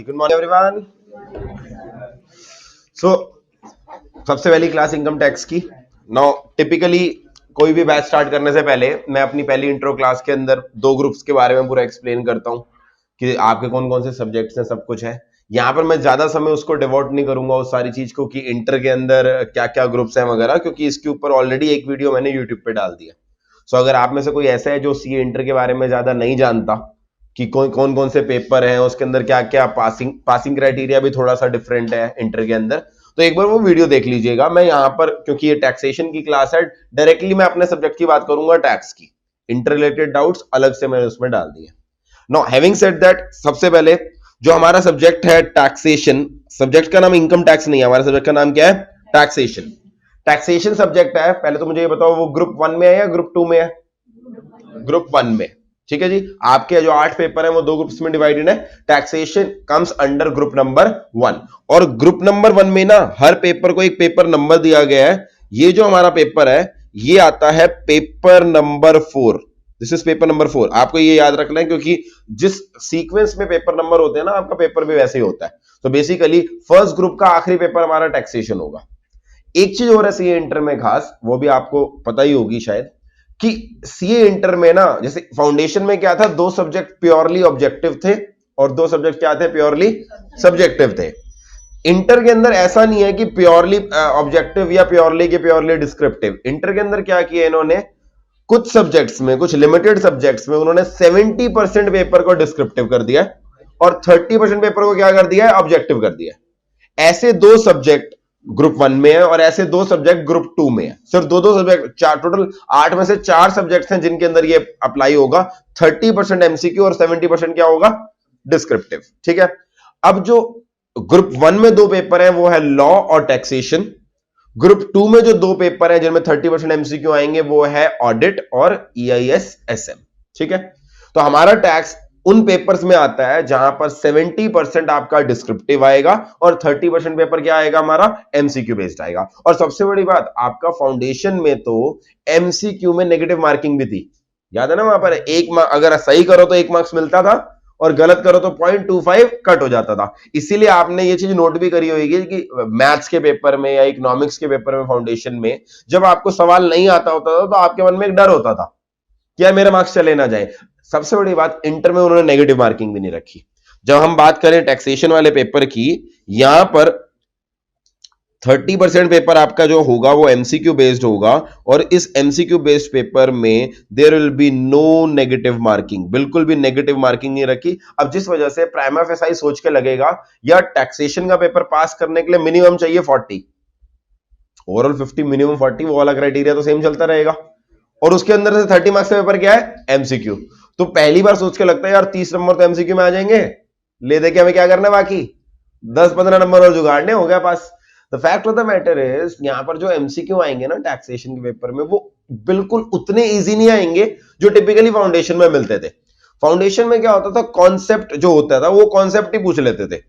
Good morning everyone. सो सबसे पहली class income tax की। नाउ टिपिकली कोई भी बैच स्टार्ट करने से पहले मैं अपनी पहली इंट्रो क्लास के अंदर दो ग्रुप्स के बारे में पूरा एक्सप्लेन करता हूं कि आपके कौन कौन से सब्जेक्ट्स हैं, सब कुछ है। यहाँ पर मैं ज्यादा समय उसको डिवोट नहीं करूंगा उस सारी चीज को कि इंटर के अंदर क्या क्या ग्रुप्स हैं वगैरह, क्योंकि इसके ऊपर ऑलरेडी एक वीडियो मैंने यूट्यूब पे डाल दिया। सो अगर आप में से कोई ऐसा है जो सीए इंटर के बारे में ज्यादा नहीं जानता कि कौन कौन से पेपर हैं, उसके अंदर क्या क्या पासिंग क्राइटेरिया भी थोड़ा सा डिफरेंट है इंटर के अंदर, तो एक बार वो वीडियो देख लीजिएगा। मैं यहाँ पर क्योंकि ये टैक्सेशन की क्लास है, डायरेक्टली मैं अपने सब्जेक्ट की बात करूंगा, टैक्स की। इंटर रिलेटेड डाउट्स अलग से मैंने उसमें डाल दिए। नाउ हैविंग सेड दैट, सबसे पहले जो हमारा सब्जेक्ट है टैक्सेशन, सब्जेक्ट का नाम इनकम टैक्स नहीं है, हमारे सब्जेक्ट का नाम क्या है? टैक्सेशन। टैक्सेशन सब्जेक्ट है। पहले तो मुझे ये बताओ, वो ग्रुप 1 में है या ग्रुप 2 में है? ग्रुप 1 में। ठीक है जी। आपके जो 8 पेपर है वो 2 ग्रुप्स में डिवाइडेड है। Taxation comes under group number 1। और ग्रुप नंबर 1 में ना हर पेपर को एक पेपर नंबर दिया गया है। ये जो हमारा पेपर है ये आता है paper number 4। This is paper number 4। आपको ये याद रखना है क्योंकि जिस सीक्वेंस में पेपर नंबर होते हैं ना, आपका पेपर भी वैसे ही होता है। तो बेसिकली फर्स्ट ग्रुप का आखिरी पेपर हमारा टैक्सेशन होगा। एक चीज हो रहा है सीए इंटर में खास, वो भी आपको पता ही होगी शायद, कि सीए इंटर में ना जैसे फाउंडेशन में क्या था, 2 सब्जेक्ट प्योरली ऑब्जेक्टिव थे और 2 सब्जेक्ट क्या थे? प्योरली सब्जेक्टिव थे। इंटर के अंदर ऐसा नहीं है कि प्योरली ऑब्जेक्टिव या प्योरली डिस्क्रिप्टिव। इंटर के अंदर क्या किया इन्होंने, कुछ सब्जेक्ट्स में, कुछ लिमिटेड सब्जेक्ट्स में उन्होंने 70% पेपर को डिस्क्रिप्टिव कर दिया और 30% पेपर को क्या कर दिया है? ऑब्जेक्टिव कर दिया। ऐसे 2 सब्जेक्ट ग्रुप 1 में है और ऐसे 2 सब्जेक्ट ग्रुप 2 में है। सिर्फ 2 सब्जेक्ट, 4 टोटल 8 में से 4 सब्जेक्ट्स हैं जिनके अंदर ये अप्लाई होगा। 30% एमसीक्यू और 70% क्या होगा? डिस्क्रिप्टिव। ठीक है। अब जो ग्रुप 1 में 2 पेपर है वो है लॉ और टैक्सेशन। ग्रुप 2 में जो 2 पेपर है जिनमें 30% एमसीक्यू आएंगे वो है ऑडिट और ईआईएस एसएम। ठीक है। तो हमारा टैक्स उन पेपर्स में आता है जहां पर 70% आपका डिस्क्रिप्टिव आएगा और 30% पेपर क्या आएगा? हमारा एमसीक्यू बेस्ड आएगा। और सबसे बड़ी बात, आपका फाउंडेशन में तो एमसीक्यू में नेगेटिव मार्किंग भी थी। याद है ना? वहां पर अगर सही करो तो 1 मार्क्स मिलता था और गलत करो तो 0.25 कट हो जाता था। इसीलिए आपने ये चीज नोट भी करी होगी कि मैथ्स के पेपर में या इकोनॉमिक्स के पेपर में फाउंडेशन में जब आपको सवाल नहीं आता होता था तो आपके मन में एक डर होता था, क्या मेरे मार्क्स चले ना जाए। सबसे बड़ी बात, इंटर में उन्होंने नेगेटिव मार्किंग भी नहीं रखी। जब हम बात करें टैक्सेशन वाले पेपर की, यहां पर 30% पेपर आपका जो होगा वो एमसीक्यू बेस्ड होगा और इस एमसीक्यू बेस्ड पेपर में there will be no negative marking. बिल्कुल भी नेगेटिव मार्किंग नहीं रखी। अब जिस वजह से प्राइमा फेसाई सोच के लगेगा या टैक्सेशन का पेपर पास करने के लिए मिनिमम चाहिए 40, ओवरऑल 50, मिनिमम 40, वो वाला क्राइटेरिया तो सेम चलता रहेगा। और उसके अंदर से 30 मार्क्स का पेपर क्या है? एमसीक्यू। तो पहली बार सोच के लगता है यार 30 नंबर तो एमसीक्यू में आ जाएंगे, ले दे के हमें क्या करना, बाकी 10-15 नंबर और जुगाड़ने, हो गया pass. The fact of the matter is, यहां पर जो एमसीक्यू आएंगे ना टैक्सेशन के पेपर में, वो बिल्कुल उतने इजी नहीं आएंगे जो टिपिकली फाउंडेशन में मिलते थे। फाउंडेशन में क्या होता था, कॉन्सेप्ट जो होता था वो कॉन्सेप्ट ही पूछ लेते थे।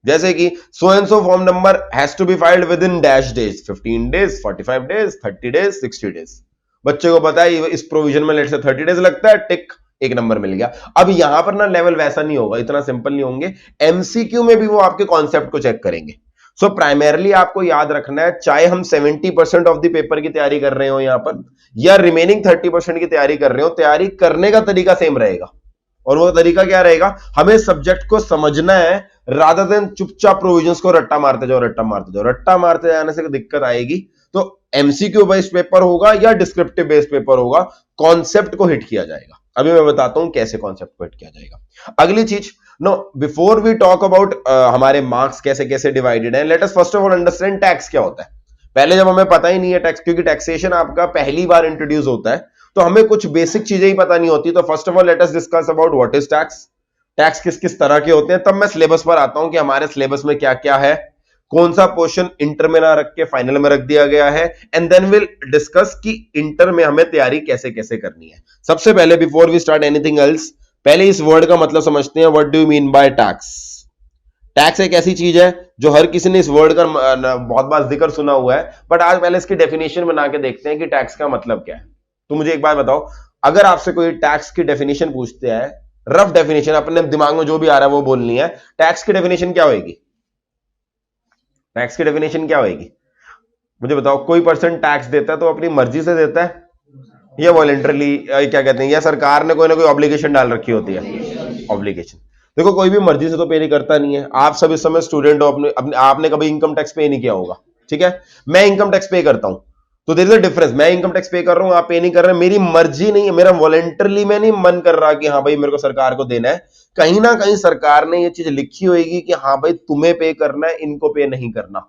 जैसे कि so and so form number has to be filed within dash days, 15 days, 45 days, 30 days, 60 days. बच्चे को पता है इस प्रोविजन में लेट से 30 डेज लगता है, टिक, 1 नंबर मिल गया। अब यहां पर ना लेवल वैसा नहीं होगा, इतना सिंपल नहीं होंगे। एमसीक्यू में भी वो आपके कॉन्सेप्ट को चेक करेंगे। सो प्राइमरली आपको याद रखना है, चाहे हम 70% ऑफ द पेपर की तैयारी कर रहे हो यहां पर या रिमेनिंग 30% की तैयारी कर रहे हो, तैयारी करने का तरीका सेम रहेगा। और वो तरीका क्या रहेगा, हमें सब्जेक्ट को समझना है रादर देन चुपचाप प्रोविजंस को रट्टा मारते जाओ, रट्टा मारते जाओ। रट्टा मारते जाने से दिक्कत आएगी। तो एमसीक्यू बेस्ड पेपर होगा या डिस्क्रिप्टिव बेस्ड पेपर होगा, कॉन्सेप्ट को हिट किया जाएगा। अभी मैं बताता हूं कैसे कॉन्सेप्ट को हिट किया जाएगा। अगली चीज, no before we talk about हमारे मार्क्स कैसे कैसे डिवाइडेड है, let us first of all understand tax क्या होता है। पहले जब हमें पता ही नहीं है टैक्स, क्योंकि टैक्सेशन आपका पहली बार इंट्रोड्यूस होता है तो हमें कुछ बेसिक चीजें ही पता नहीं होती। तो first of all let us discuss about what is tax, tax किस किस तरह के होते हैं। तब मैं सिलेबस पर आता हूं कि हमारे सिलेबस में क्या क्या है, कौन सा पोर्शन इंटर में ना रख के फाइनल में रख दिया गया है, एंड देन विल डिस्कस कि इंटर में हमें तैयारी कैसे कैसे करनी है। सबसे पहले before we start anything else, पहले इस वर्ड का मतलब समझते हैं। What do you mean by tax? Tax एक ऐसी चीज है जो हर किसी ने इस वर्ड का बहुत बार जिक्र सुना हुआ है, बट आज पहले इसकी डेफिनेशन बना के देखते हैं कि टैक्स का मतलब क्या है। तो मुझे एक बात बताओ, अगर आपसे कोई टैक्स की डेफिनेशन पूछते हैं रफ डेफिनेशन अपने दिमाग में जो भी आ रहा है वो बोलनी है। टैक्स की डेफिनेशन क्या होगी? टैक्स की डेफिनेशन क्या होगी? मुझे बताओ, कोई पर्सन टैक्स देता है तो अपनी मर्जी से देता है या वॉलेंटरली, क्या कहते हैं, या सरकार ने कोई ना कोई ऑब्लिगेशन डाल रखी होती है? ऑब्लिगेशन। देखो, कोई भी मर्जी से तो पे नहीं करता नहीं है। आप सब इस समय स्टूडेंट हो, अपने आपने कभी इनकम टैक्स पे नहीं किया होगा, ठीक है? मैं इनकम टैक्स पे करता हूं, तो देयर इज अ डिफरेंस। मैं इनकम टैक्स पे कर रहा हूं, आप पे नहीं कर रहे हैं, मेरी मर्जी नहीं है, मेरा वॉलेंटरली मैं नहीं मन कर रहा कि हाँ भाई मेरे को सरकार को देना है। कहीं ना कहीं सरकार ने ये चीज लिखी होगी कि हाँ भाई तुम्हें पे करना है, इनको पे नहीं करना।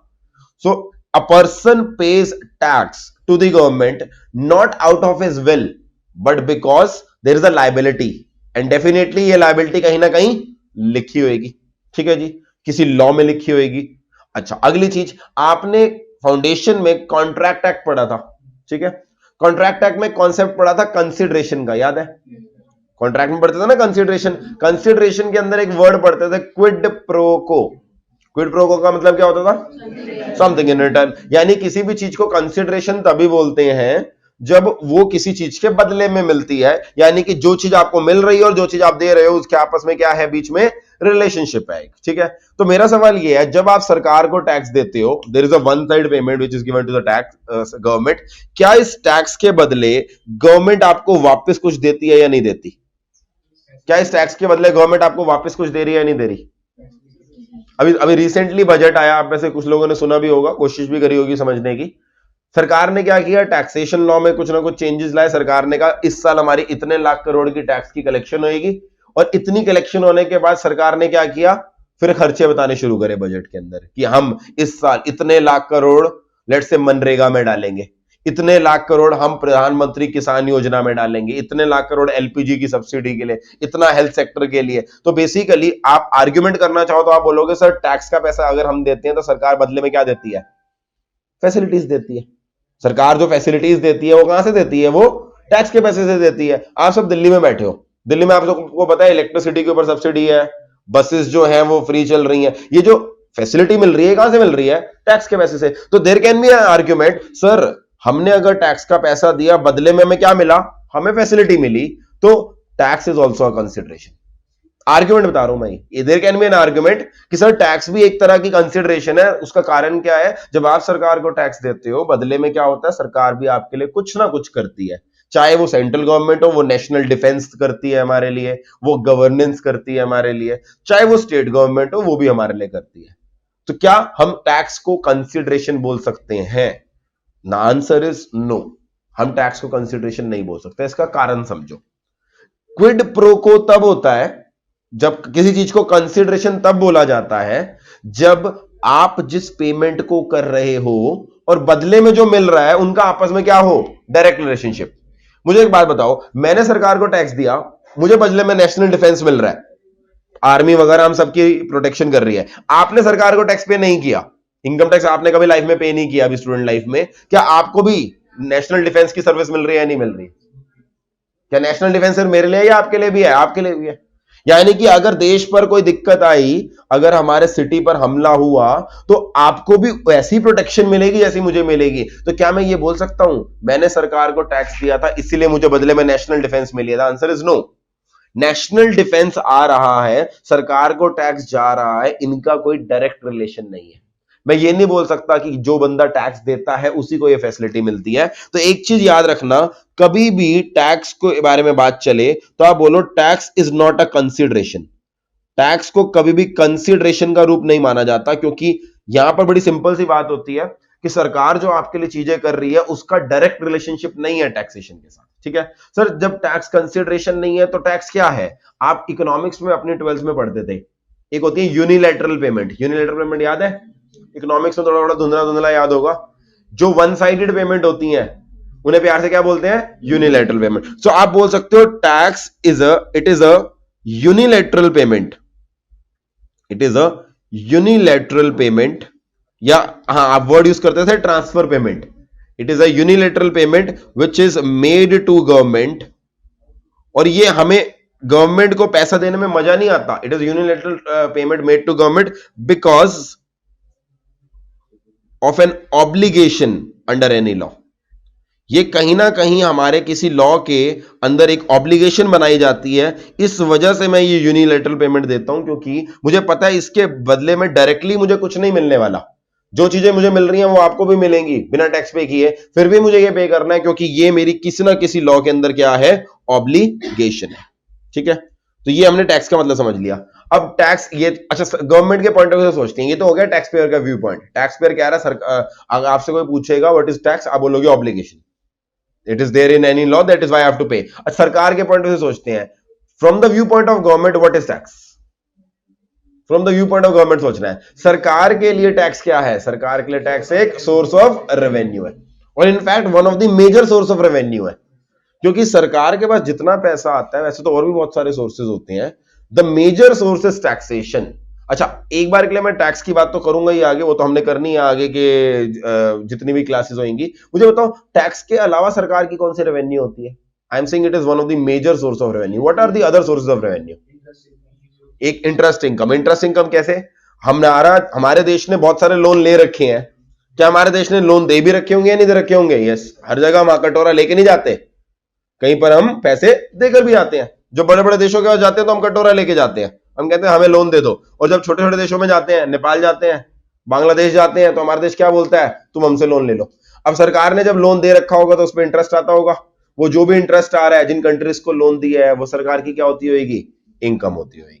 सो a person pays tax to the government not out of his will but because there is a liability, and definitely ये liability कहीं ना कहीं लिखी होगी, ठीक है जी, किसी लॉ में लिखी होगी। अच्छा, अगली चीज, आपने फाउंडेशन में कॉन्ट्रैक्ट एक्ट पढ़ा था, ठीक है? कॉन्ट्रैक्ट एक्ट में कॉन्सेप्ट पढ़ा था कंसिडरेशन का, याद है? कॉन्ट्रैक्ट में पढ़ते थे ना कंसिडरेशन। कंसिडरेशन के अंदर एक वर्ड पढ़ते थे, क्विड प्रो को। क्विड प्रो को का मतलब क्या होता था? Something in return. यानी किसी भी चीज को कंसिडरेशन तभी बोलते हैं जब वो किसी चीज के बदले में मिलती है, यानी कि जो चीज आपको मिल रही है और जो चीज आप दे रहे हो उसके आपस में क्या है, बीच में रिलेशनशिप है, ठीक है? तो मेरा सवाल ये है, जब आप सरकार को टैक्स देते हो, there is a one side payment which is given to the tax government, क्या इस टैक्स के बदले गवर्नमेंट आपको वापस कुछ देती है या नहीं देती? क्या इस टैक्स के बदले गवर्नमेंट आपको वापस कुछ दे रही है या नहीं दे रही? अभी रिसेंटली बजट आया, आप में से कुछ लोगों ने सुना भी होगा, कोशिश भी करी होगी समझने की। सरकार ने क्या किया, टैक्सेशन लॉ में कुछ ना कुछ चेंजेस लाए। सरकार ने कहा इस साल हमारी इतने लाख करोड़ की टैक्स की कलेक्शन होगी, और इतनी कलेक्शन होने के बाद सरकार ने क्या किया, फिर खर्चे बताने शुरू करे बजट के अंदर कि हम इस साल इतने लाख करोड़ लेट से मनरेगा में डालेंगे, इतने लाख करोड़ हम प्रधानमंत्री किसान योजना में डालेंगे, इतने लाख करोड़ एलपीजी की सब्सिडी के लिए, इतना हेल्थ सेक्टर के लिए। तो बेसिकली आप आर्ग्यूमेंट करना चाहो तो आप बोलोगे सर टैक्स का पैसा अगर हम देते हैं तो सरकार बदले में क्या देती है? फैसिलिटीज देती है। सरकार जो फैसिलिटीज देती है वो कहां से देती है? वो टैक्स के पैसे से देती है। आप सब दिल्ली में बैठे हो, दिल्ली में आप सबको पता है इलेक्ट्रिसिटी के ऊपर सब्सिडी है, बसेस जो है वो फ्री चल रही है। ये जो फैसिलिटी मिल रही है कहां से मिल रही है? टैक्स के पैसे से। तो there can be an argument, sir हमने अगर टैक्स का पैसा दिया, बदले में हमें क्या मिला? हमें फैसिलिटी मिली, तो tax is also a consideration. Argument बता रहा हूं मैं, there can be an argument कि सर टैक्स भी एक तरह की कंसिडरेशन है। उसका कारण क्या है? जब आप सरकार को टैक्स देते हो, बदले में क्या होता है, सरकार भी आपके लिए कुछ ना कुछ करती है। चाहे वो सेंट्रल गवर्नमेंट हो, वो नेशनल डिफेंस करती है हमारे लिए, वो गवर्नेंस करती है हमारे लिए, चाहे वो स्टेट गवर्नमेंट हो, वो भी हमारे लिए करती है। तो क्या हम टैक्स को कंसिडरेशन बोल सकते हैं? ना, आंसर इज नो, हम टैक्स को कंसिडरेशन नहीं बोल सकते। इसका कारण समझो। क्विड प्रो को तब होता है, जब किसी चीज को कंसिडरेशन तब बोला जाता है जब आप जिस पेमेंट को कर रहे हो और बदले में जो मिल रहा है उनका आपस में क्या हो, डायरेक्ट रिलेशनशिप। मुझे एक बात बताओ, मैंने सरकार को टैक्स दिया, मुझे बदले में नेशनल डिफेंस मिल रहा है, आर्मी वगैरह हम सबकी प्रोटेक्शन कर रही है। आपने सरकार को टैक्स पे नहीं किया, इनकम टैक्स आपने कभी लाइफ में पे नहीं किया, अभी स्टूडेंट लाइफ में, क्या आपको भी नेशनल डिफेंस की सर्विस मिल रही है या नहीं मिल रही? क्या नेशनल डिफेंस सिर्फ मेरे लिए या आपके लिए भी है? आपके लिए भी है। यानी कि अगर देश पर कोई दिक्कत आई, अगर हमारे सिटी पर हमला हुआ, तो आपको भी वैसी प्रोटेक्शन मिलेगी जैसी मुझे मिलेगी। तो क्या मैं ये बोल सकता हूं मैंने सरकार को टैक्स दिया था इसीलिए मुझे बदले में नेशनल डिफेंस मिली था? Answer is no. National defence आ रहा है, सरकार को टैक्स जा रहा है, इनका कोई डायरेक्ट रिलेशन नहीं है। मैं ये नहीं बोल सकता कि जो बंदा टैक्स देता है उसी को ये फैसिलिटी मिलती है। तो एक चीज याद रखना, कभी भी टैक्स के बारे में बात चले तो आप बोलो tax is not a consideration. Tax को कभी भी कंसिडरेशन का रूप नहीं माना जाता, क्योंकि यहां पर बड़ी सिंपल सी बात होती है कि सरकार जो आपके लिए चीजें कर रही है उसका डायरेक्ट रिलेशनशिप नहीं है टैक्सेशन के साथ, ठीक है? सर जब टैक्स कंसिडरेशन नहीं है तो टैक्स क्या है? आप इकोनॉमिक्स में अपनी 12th में पढ़ते थे, एक होती है यूनिलैटरल पेमेंट। यूनिलैटरल पेमेंट याद है? इकोनॉमिक्स में थोड़ा थोड़ा धुंधला धुंधला याद होगा। जो वन साइडेड पेमेंट होती हैं उन्हें प्यार से क्या बोलते हैं? Unilateral payment. सो आप बोल सकते हो tax is a unilateral payment, it is a unilateral payment, या हाँ आप वर्ड यूज करते थे transfer payment. It is a unilateral payment which is made to government, और ये हमें गवर्नमेंट को पैसा देने में मजा नहीं आता। It is unilateral payment made to government because of an obligation under any law. ये कहीं ना कहीं हमारे किसी लॉ के अंदर एक ऑब्लिगेशन बनाई जाती है। इस वजह से मैं ये यूनिलैटरल पेमेंट देता हूं, क्योंकि मुझे पता है इसके बदले में डायरेक्टली मुझे कुछ नहीं मिलने वाला। जो चीजें मुझे मिल रही हैं वो आपको भी मिलेंगी बिना टैक्स पे किए, फिर भी मुझे ये पे करना है, क्योंकि ये मेरी किसी ना किसी लॉ के अंदर क्या है, ऑब्लिगेशन है। ठीक है, तो ये हमने टैक्स का मतलब समझ लिया। अब टैक्स ये अच्छा गवर्नमेंट के पॉइंट ऑफ व्यू से सोचते हैं, ये तो हो गया टैक्स पेयर का व्यू पॉइंट। टैक्स पेयर कह रहा है अगर आपसे कोई पूछेगा व्हाट इज टैक्स, आप बोलोगे obligation, it is there in any law, that is why I have to pay. सरकार के पॉइंट ऑफ व्यू से सोचते हैं, from the view point of government what is tax, from the view point of government सोचना है सरकार के लिए टैक्स क्या है। सरकार के लिए टैक्स एक सोर्स ऑफ रेवेन्यू है, और in fact one of the major source of revenue है, क्योंकि सरकार के पास जितना पैसा आता है, वैसे तो और भी बहुत सारे सोर्सेज होते हैं, the major source is taxation. अच्छा, एक बार के लिए मैं टैक्स की बात तो करूंगा ही आगे, वो तो हमने करनी है आगे के जितनी भी क्लासेस होंगी। मुझे बताओ टैक्स के अलावा सरकार की कौन सी रेवेन्यू होती है? I am saying it is one of the major source of revenue. What are the other sources of revenue? एक इंटरेस्ट इनकम। इंटरेस्ट इनकम कैसे? हमारे देश ने बहुत सारे लोन ले रखे हैं, क्या हमारे देश ने लोन दे भी रखे होंगे या नहीं दे रखे होंगे? यस, हर जगह हम कटोरा लेके नहीं जाते, कहीं पर हम पैसे देकर भी आते हैं। जो बड़े बड़े देशों के पास जाते हैं तो हम कटोरा लेके जाते हैं, हम कहते हैं हमें लोन दे दो। और जब छोटे छोटे देशों में जाते हैं, नेपाल जाते हैं, बांग्लादेश जाते हैं, तो हमारा देश क्या बोलता है, तुम हमसे लोन ले लो। अब सरकार ने जब लोन दे रखा होगा तो उस पर इंटरेस्ट आता होगा, वो जो भी इंटरेस्ट आ रहा है जिन कंट्रीज को लोन दिया है वो सरकार की क्या होती होगी, इनकम होती होगी।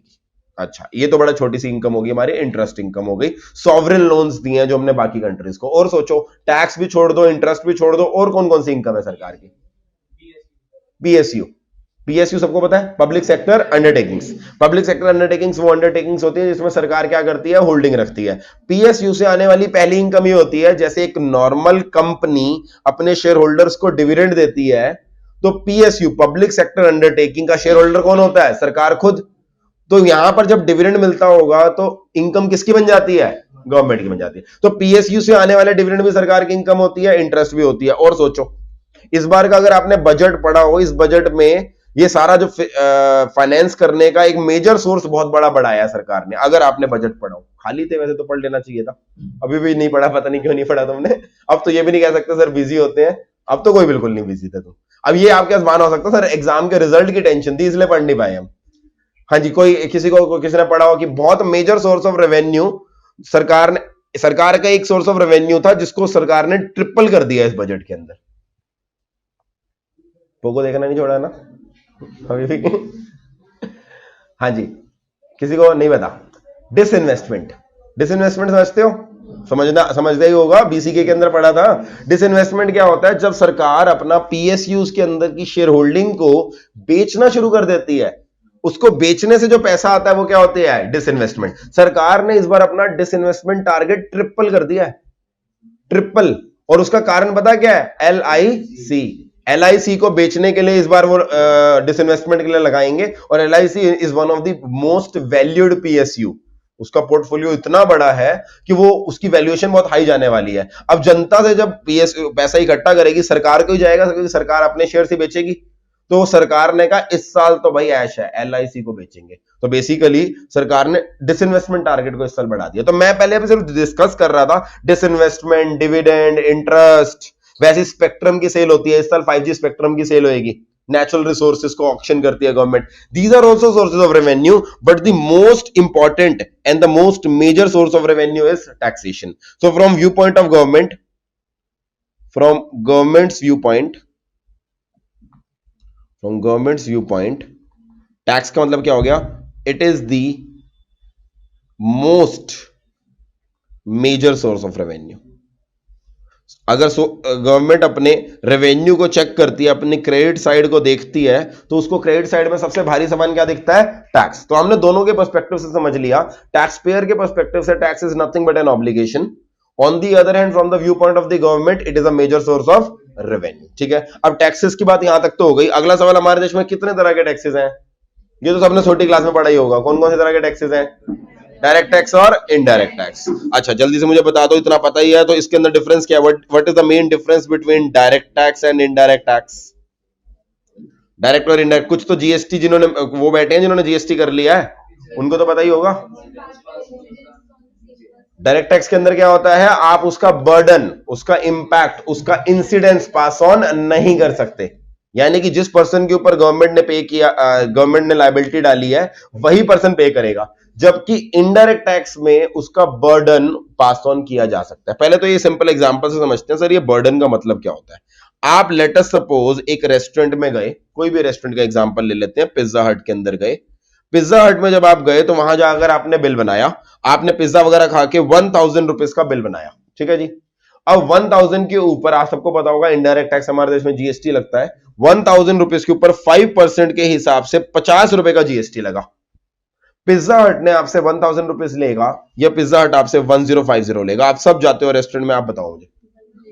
अच्छा, ये तो बड़ा छोटी सी इनकम होगी हमारी, इंटरेस्ट इनकम हो गई। सॉवरेन लोन्स दिए हैं जो हमने बाकी कंट्रीज को। और सोचो, टैक्स भी छोड़ दो, इंटरेस्ट भी छोड़ दो, और कौन कौन सी इनकम है सरकार की? पीएसयू। पीएसयू सबको पता है, public sector undertakings. Public sector undertakings वो अंडरटेकिंग्स होती है जिसमें सरकार क्या करती है, होल्डिंग रखती है। पीएसयू से आने वाली पहली इनकम ये होती है, जैसे एक नॉर्मल कंपनी अपने शेयर होल्डर्स को डिविडेंड देती है, तो पीएसयू पब्लिक सेक्टर अंडरटेकिंग का शेयर होल्डर कौन होता है, सरकार खुद। तो यहां पर जब डिविडेंड मिलता होगा तो इनकम किसकी बन जाती है, गवर्नमेंट की बन जाती है। तो पीएसयू से आने वाले डिविडेंड भी सरकार की इनकम होती है, इंटरेस्ट भी होती है। और सोचो, इस बार का अगर आपने बजट पढ़ा हो, इस बजट में ये सारा जो फाइनेंस करने का एक मेजर सोर्स बहुत बड़ा बढ़ाया है सरकार ने। अगर आपने बजट पढ़ा हो, खाली थे वैसे तो पढ़ लेना चाहिए था, अभी भी नहीं पढ़ा, पता नहीं क्यों नहीं पढ़ा तुमने। अब तो ये भी नहीं कह सकते सर बिजी होते हैं, अब तो कोई बिल्कुल नहीं बिजी थे तुम। अब ये आपके पास बहाना हो सकता सर एग्जाम के रिजल्ट की टेंशन थी इसलिए पढ़ नहीं पाए हम। हाँ जी, किसी ने पढ़ा हो कि बहुत मेजर सोर्स ऑफ रेवेन्यू सरकार का एक सोर्स ऑफ रेवेन्यू था जिसको सरकार ने ट्रिपल कर दिया इस बजट के अंदर। पोको देखना नहीं छोड़ा ना अभी भी? हाँ जी, किसी को नहीं पता? डिसइन्वेस्टमेंट। डिसइन्वेस्टमेंट समझते हो? समझते ही होगा, बीसीके के अंदर पढ़ा था। डिसइन्वेस्टमेंट क्या होता है, जब सरकार अपना पीएसयूज के अंदर की शेयर होल्डिंग को बेचना शुरू कर देती है, उसको बेचने से जो पैसा आता है वो क्या होती है, डिसइन्वेस्टमेंट। सरकार ने इस बार अपना डिसइन्वेस्टमेंट टारगेट ट्रिपल कर दिया है, ट्रिपल। और उसका कारण पता क्या है, एलआईसी। एलआईसी को बेचने के लिए इस बार वो डिसइन्वेस्टमेंट के लिए लगाएंगे, और LIC is one of the most valued PSU. उसका पोर्टफोलियो इतना बड़ा है कि वो उसकी वैल्यूएशन बहुत हाई जाने वाली है। अब जनता से जब पीएसयू पैसा इकट्ठा करेगी, सरकार को ही जाएगा, क्योंकि सरकार अपने शेयर से बेचेगी। तो सरकार ने कहा इस साल तो भाई ऐश है, एलआईसी को बेचेंगे। तो बेसिकली सरकार ने डिसइन्वेस्टमेंट टारगेट को इस साल बढ़ा दिया। तो मैं पहले अभी सिर्फ डिस्कस कर रहा था डिसइन्वेस्टमेंट, डिविडेंड, इंटरेस्ट। वैसे स्पेक्ट्रम की सेल होती है, इस साल 5G स्पेक्ट्रम की सेल होगी। नेचुरल रिसोर्सेज को ऑक्शन करती है government. These are also sources of revenue, but the most important and the most major source of revenue is taxation. So from view point of government, from government's view point, from government's view point, tax का मतलब क्या हो गया, it is the most major source of revenue. अगर government अपने revenue को check करती है, अपनी क्रेडिट साइड को देखती है, तो उसको क्रेडिट साइड में सबसे भारी सामान क्या दिखता है, टैक्स। तो हमने दोनों के पर्सपेक्टिव से समझ लिया। टैक्स पेयर के पर्सपेक्टिव से tax is nothing but an obligation. On the other hand, from the view point of the government, it is a major source of revenue. ठीक है, अब टैक्सेस की बात यहां तक तो हो गई। अगला सवाल, हमारे देश में कितने तरह के टैक्सेस हैं? ये तो सबने छोटी क्लास में पढ़ा ही होगा। कौन कौन से तरह के टैक्सेस हैं? डायरेक्ट टैक्स और इनडायरेक्ट टैक्स। अच्छा, जल्दी से मुझे बता दो, इतना पता ही है तो इसके अंदर डिफरेंस क्या है? What is the main difference between direct tax and indirect tax? Direct और इनडायरेक्ट, कुछ तो जीएसटी जिन्होंने वो बैठे हैं जिन्होंने जीएसटी कर लिया है उनको तो पता ही होगा। डायरेक्ट टैक्स के अंदर क्या होता है, आप उसका बर्डन, उसका इंपैक्ट, उसका इंसिडेंस पास ऑन नहीं कर सकते। यानी कि जिस पर्सन के ऊपर गवर्नमेंट ने पे किया, गवर्नमेंट ने लायबिलिटी डाली है, वही पर्सन पे करेगा। जबकि इनडायरेक्ट टैक्स में उसका बर्डन पास ऑन किया जा सकता है। पहले तो ये सिंपल एग्जांपल से समझते हैं सर, ये बर्डन का मतलब क्या होता है। आप लेट अस सपोज एक रेस्टोरेंट में गए, कोई भी रेस्टोरेंट का एग्जांपल ले लेते हैं, पिज्जा हट के अंदर गए। पिज्जा हट में जब आप गए तो वहां जाकर आपने बिल बनाया, आपने पिज्जा वगैरह खा के 1000 रुपीज का बिल बनाया, ठीक है जी। अब 1000 के ऊपर आप सबको पता होगा इंडायरेक्ट टैक्स हमारे देश में जीएसटी लगता है। 1000 रुपीज के ऊपर 5% के हिसाब से 50 रुपए का जीएसटी लगा। पिज्जा हट ने आपसे 1000 रुपीज लेगा या पिज्जा हट आपसे 1050 लेगा? आप सब जाते हो रेस्टोरेंट में, आप बताओ मुझे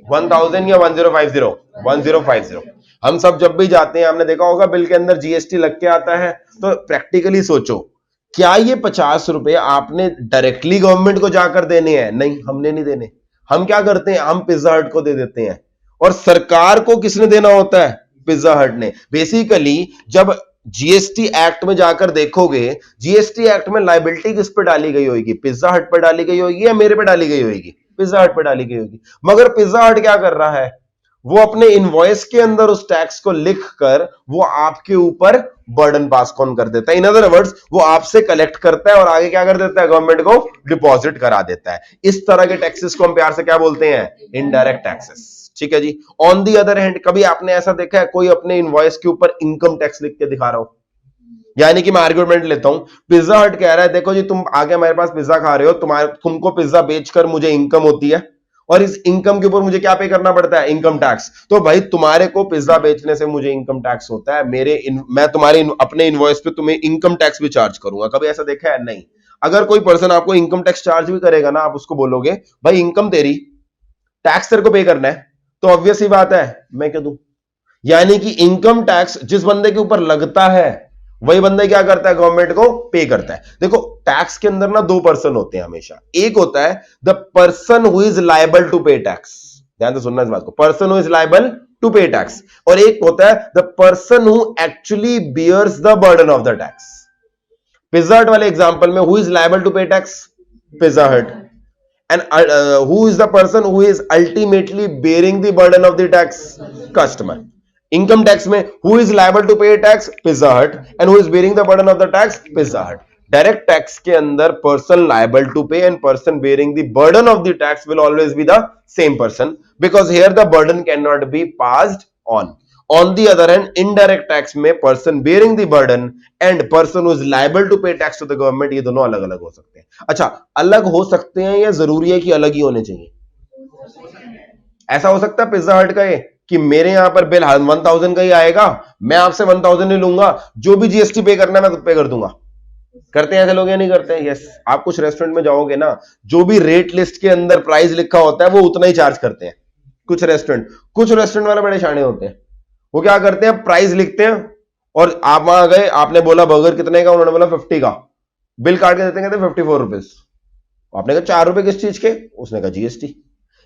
1000 या 1050? 1050। हम सब जब भी जाते हैं, आपने देखा होगा बिल के अंदर जीएसटी लग के आता है। तो प्रैक्टिकली सोचो, क्या ये 50 रुपए आपने डायरेक्टली गवर्नमेंट को जाकर देने हैं? नहीं, हमने नहीं देने। हम क्या करते हैं, हम पिज्जा हट को दे देते हैं। और सरकार को किसने देना होता है? पिज्जा हट ने। बेसिकली जब जीएसटी एक्ट में जाकर देखोगे, जीएसटी एक्ट में लायबिलिटी किस पे डाली गई होगी? पिज्जा हट पर डाली गई होगी या मेरे पे डाली गई होगी? पिज्जा हट पर डाली गई होगी। मगर पिज्जा हट क्या कर रहा है, वो अपने इनवॉइस के अंदर उस टैक्स को लिखकर वो आपके ऊपर बर्डन पास ऑन कर देता है। इन अदर वर्ड्स, वो आपसे कलेक्ट करता है और आगे क्या कर देता है, गवर्नमेंट को डिपॉजिट करा देता है। इस तरह के टैक्सेस को हम प्यार से क्या बोलते हैं? इनडायरेक्ट टैक्सेस, ठीक है जी। ऑन दी अदर हैंड, कभी आपने ऐसा देखा है कोई अपने इनवॉइस के ऊपर इनकम टैक्स लिख के दिखा रहा हो? यानी कि मैं आर्गुमेंट लेता हूं, पिज्जा हट कह रहा है देखो जी, तुम आगे मेरे पास पिज्जा खा रहे हो, तुमको पिज्जा बेचकर मुझे इनकम होती है और इस इनकम के ऊपर मुझे क्या पे करना पड़ता है? Income tax. तो भाई तुम्हारे को पिज्जा बेचने से मुझे इनकम टैक्स होता है, मैं तुम्हारे अपने इनवॉइस पे तुम्हें इनकम टैक्स भी चार्ज करूंगा। कभी ऐसा देखा है? नहीं। अगर कोई पर्सन आपको इनकम टैक्स चार्ज भी करेगा ना, आप उसको बोलोगे भाई इनकम तेरी, टैक्स तेरे को पे करना है, तो ऑब्वियस ही बात है मैं क्या दूं। यानी कि इनकम टैक्स जिस बंदे के ऊपर लगता है वही बंदा क्या करता है? गवर्नमेंट को पे करता है। देखो टैक्स के अंदर ना दो पर्सन होते हैं हमेशा। एक होता है the person who is liable to pay tax, ध्यान से सुनना इस बात को, person who is liable to pay tax. और एक होता है the person who actually bears the burden of the tax. Pizza Hut वाले एग्जांपल में who is liable to pay tax? Pizza Hut. And who is the person who is ultimately bearing the burden of the tax? Customer. Income tax में who is liable to pay tax? Pizza Hut. And who is bearing the burden of the tax? Pizza Hut. Direct tax के अंदर person liable to pay and person bearing the burden of the tax will always be the same person, because here the burden cannot be passed on. On the other hand, indirect tax में person bearing the burden and person who is liable to pay tax to the government, ये दोनों अलग अलग हो सकते हैं। अच्छा, अलग हो सकते हैं या जरूरी है कि अलग ही होने चाहिए? ऐसा हो सकता है पिज्जा हट का ये कि मेरे यहां पर बिल 1000 का ही आएगा, मैं आपसे 1000 नहीं लूंगा, जो भी जीएसटी पे करना है मैं खुद पे कर दूंगा। करते हैं ऐसे लोग या नहीं करते हैं? यस। आप कुछ रेस्टोरेंट में जाओगे ना, जो भी रेट लिस्ट के अंदर प्राइस लिखा होता है वो उतना ही चार्ज करते हैं। कुछ रेस्टोरेंट वाले बड़े शाणे होते हैं, वो क्या करते हैं, प्राइस लिखते हैं और आप वहां गए, आपने बोला बर्गर कितने का, उन्होंने बोला 50 का, बिल काट के देते हैं, कहते 54 रुपीज। आपने कहा 4 रुपए किस चीज के? उसने कहा जीएसटी।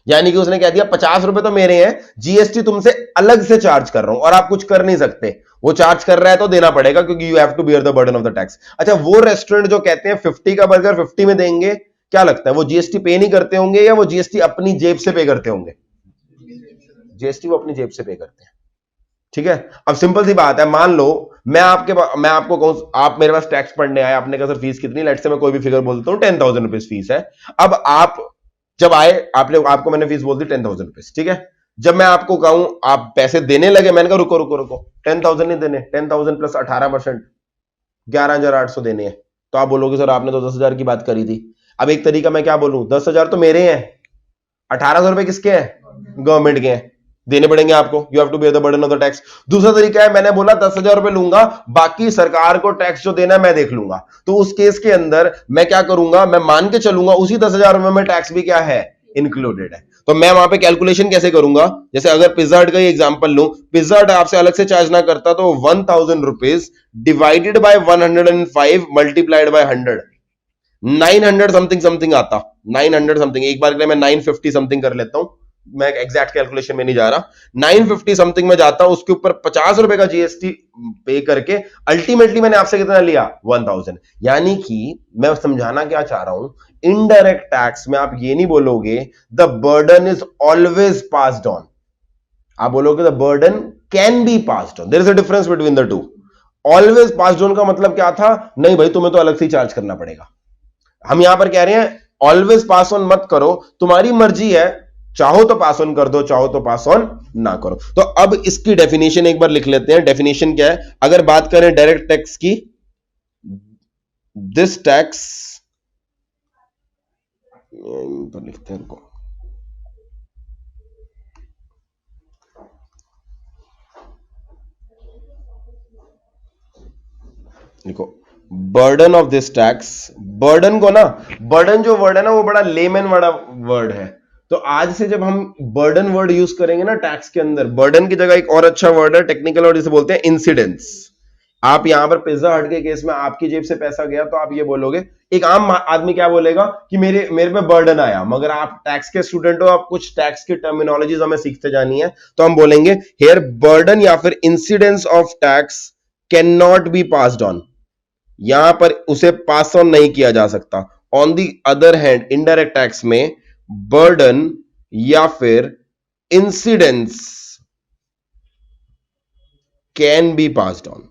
यानी कि उसने कह दिया 50 रुपए तो मेरे हैं, जीएसटी तुमसे अलग से चार्ज कर रहा हूं और आप कुछ कर नहीं सकते। वो चार्ज कर रहा है तो देना पड़ेगा, क्योंकि you have to bear the burden of the tax. अच्छा, वो रेस्टोरेंट जो कहते हैं 50 का बर्गर 50 में देंगे, क्या लगता है वो जीएसटी पे नहीं करते होंगे या वो जीएसटी अपनी जेब से पे करते होंगे? जीएसटी वो अपनी जेब से पे करते हैं, ठीक है। अब सिंपल सी बात है, मान लो मैं आपको कहूं, आप मेरे पास टैक्स पढ़ने आए, आपने कहा सर फीस कितनी? लेट से मैं कोई भी फिगर बोलता हूं 10,000 रुपीज फीस है। अब आप जब आए, आपको मैंने फीस बोल दी 10,000 रुपीज, ठीक है। जब मैं आपको कहूं आप पैसे देने लगे, मैंने कहा रुको रुको रुको, 10,000 नहीं देने, 10,000 प्लस 18% 11,800 देने हैं। तो आप बोलोगे सर आपने तो 10,000 की बात करी थी। अब एक तरीका मैं क्या बोलूं, 10,000 तो मेरे हैं, 1,800 रुपए किसके हैं? गवर्नमेंट के हैं, देने पड़ेंगे आपको। You have to bear the burden of the tax. दूसरा तरीका है, मैंने बोला 10,000 रुपए लूंगा, बाकी सरकार को टैक्स जो देना है मैं देख लूंगा। तो उस केस के अंदर मैं क्या करूंगा, मैं मान के चलूंगा उसी 10,000 रुपए में टैक्स भी क्या है? इंक्लूडेड है। तो मैं वहां पे कैलकुलेशन कैसे करूंगा? जैसे अगर पिज्जा हट का ही एग्जांपल लूं, पिज्जा हट आपसे अलग से चार्ज ना करता तो 1,000 rupees divided by 105 multiplied by 100, 900 something आता, 900 समथिंग। एक बार के लिए मैं 950 समथिंग कर लेता हूं, मैं एग्जैक्ट कैलकुलेशन में नहीं जा रहा, 950 समथिंग में जाता हूं, उसके ऊपर 50 रुपए का जीएसटी पे करके अल्टीमेटली मैंने आपसे कितना लिया 1000। यानी कि मैं समझाना क्या चाह रहा हूं, इनडायरेक्ट टैक्स में आप ये नहीं बोलोगे the burden is always passed on, आप बोलोगे the burden can be passed on. There is a difference between the two. Always passed on का मतलब क्या था, नहीं भाई तुम्हें तो अलग से चार्ज करना पड़ेगा। हम यहां पर कह रहे हैं ऑलवेज पास ऑन मत करो, तुम्हारी मर्जी है, चाहो तो पास ऑन कर दो, चाहो तो पास ऑन ना करो। तो अब इसकी डेफिनेशन एक बार लिख लेते हैं। डेफिनेशन क्या है, अगर बात करें डायरेक्ट टैक्स की, दिस टैक्स तो लिखते हैं, देखो burden of this tax, burden को ना, बर्डन जो वर्ड है ना वो बड़ा लेमन वाला वर्ड है, तो आज से जब हम बर्डन वर्ड यूज करेंगे ना टैक्स के अंदर, बर्डन की जगह एक और अच्छा वर्ड है टेक्निकल वर्ड जिसे बोलते हैं इंसिडेंस। आप यहां पर पिज्जा हट के केस में आपकी जेब से पैसा गया तो आप ये बोलोगे, एक आम आदमी क्या बोलेगा कि मेरे पे बर्डन आया, मगर आप टैक्स के स्टूडेंट हो, आप कुछ टैक्स की टर्मिनोलॉजीज हमें सीखते जानी है, तो हम बोलेंगे हियर बर्डन या फिर incidence of tax can not be passed on, यहां पर उसे पास ऑन नहीं किया जा सकता। On the other hand indirect tax में बर्डन या फिर incidence can be passed on.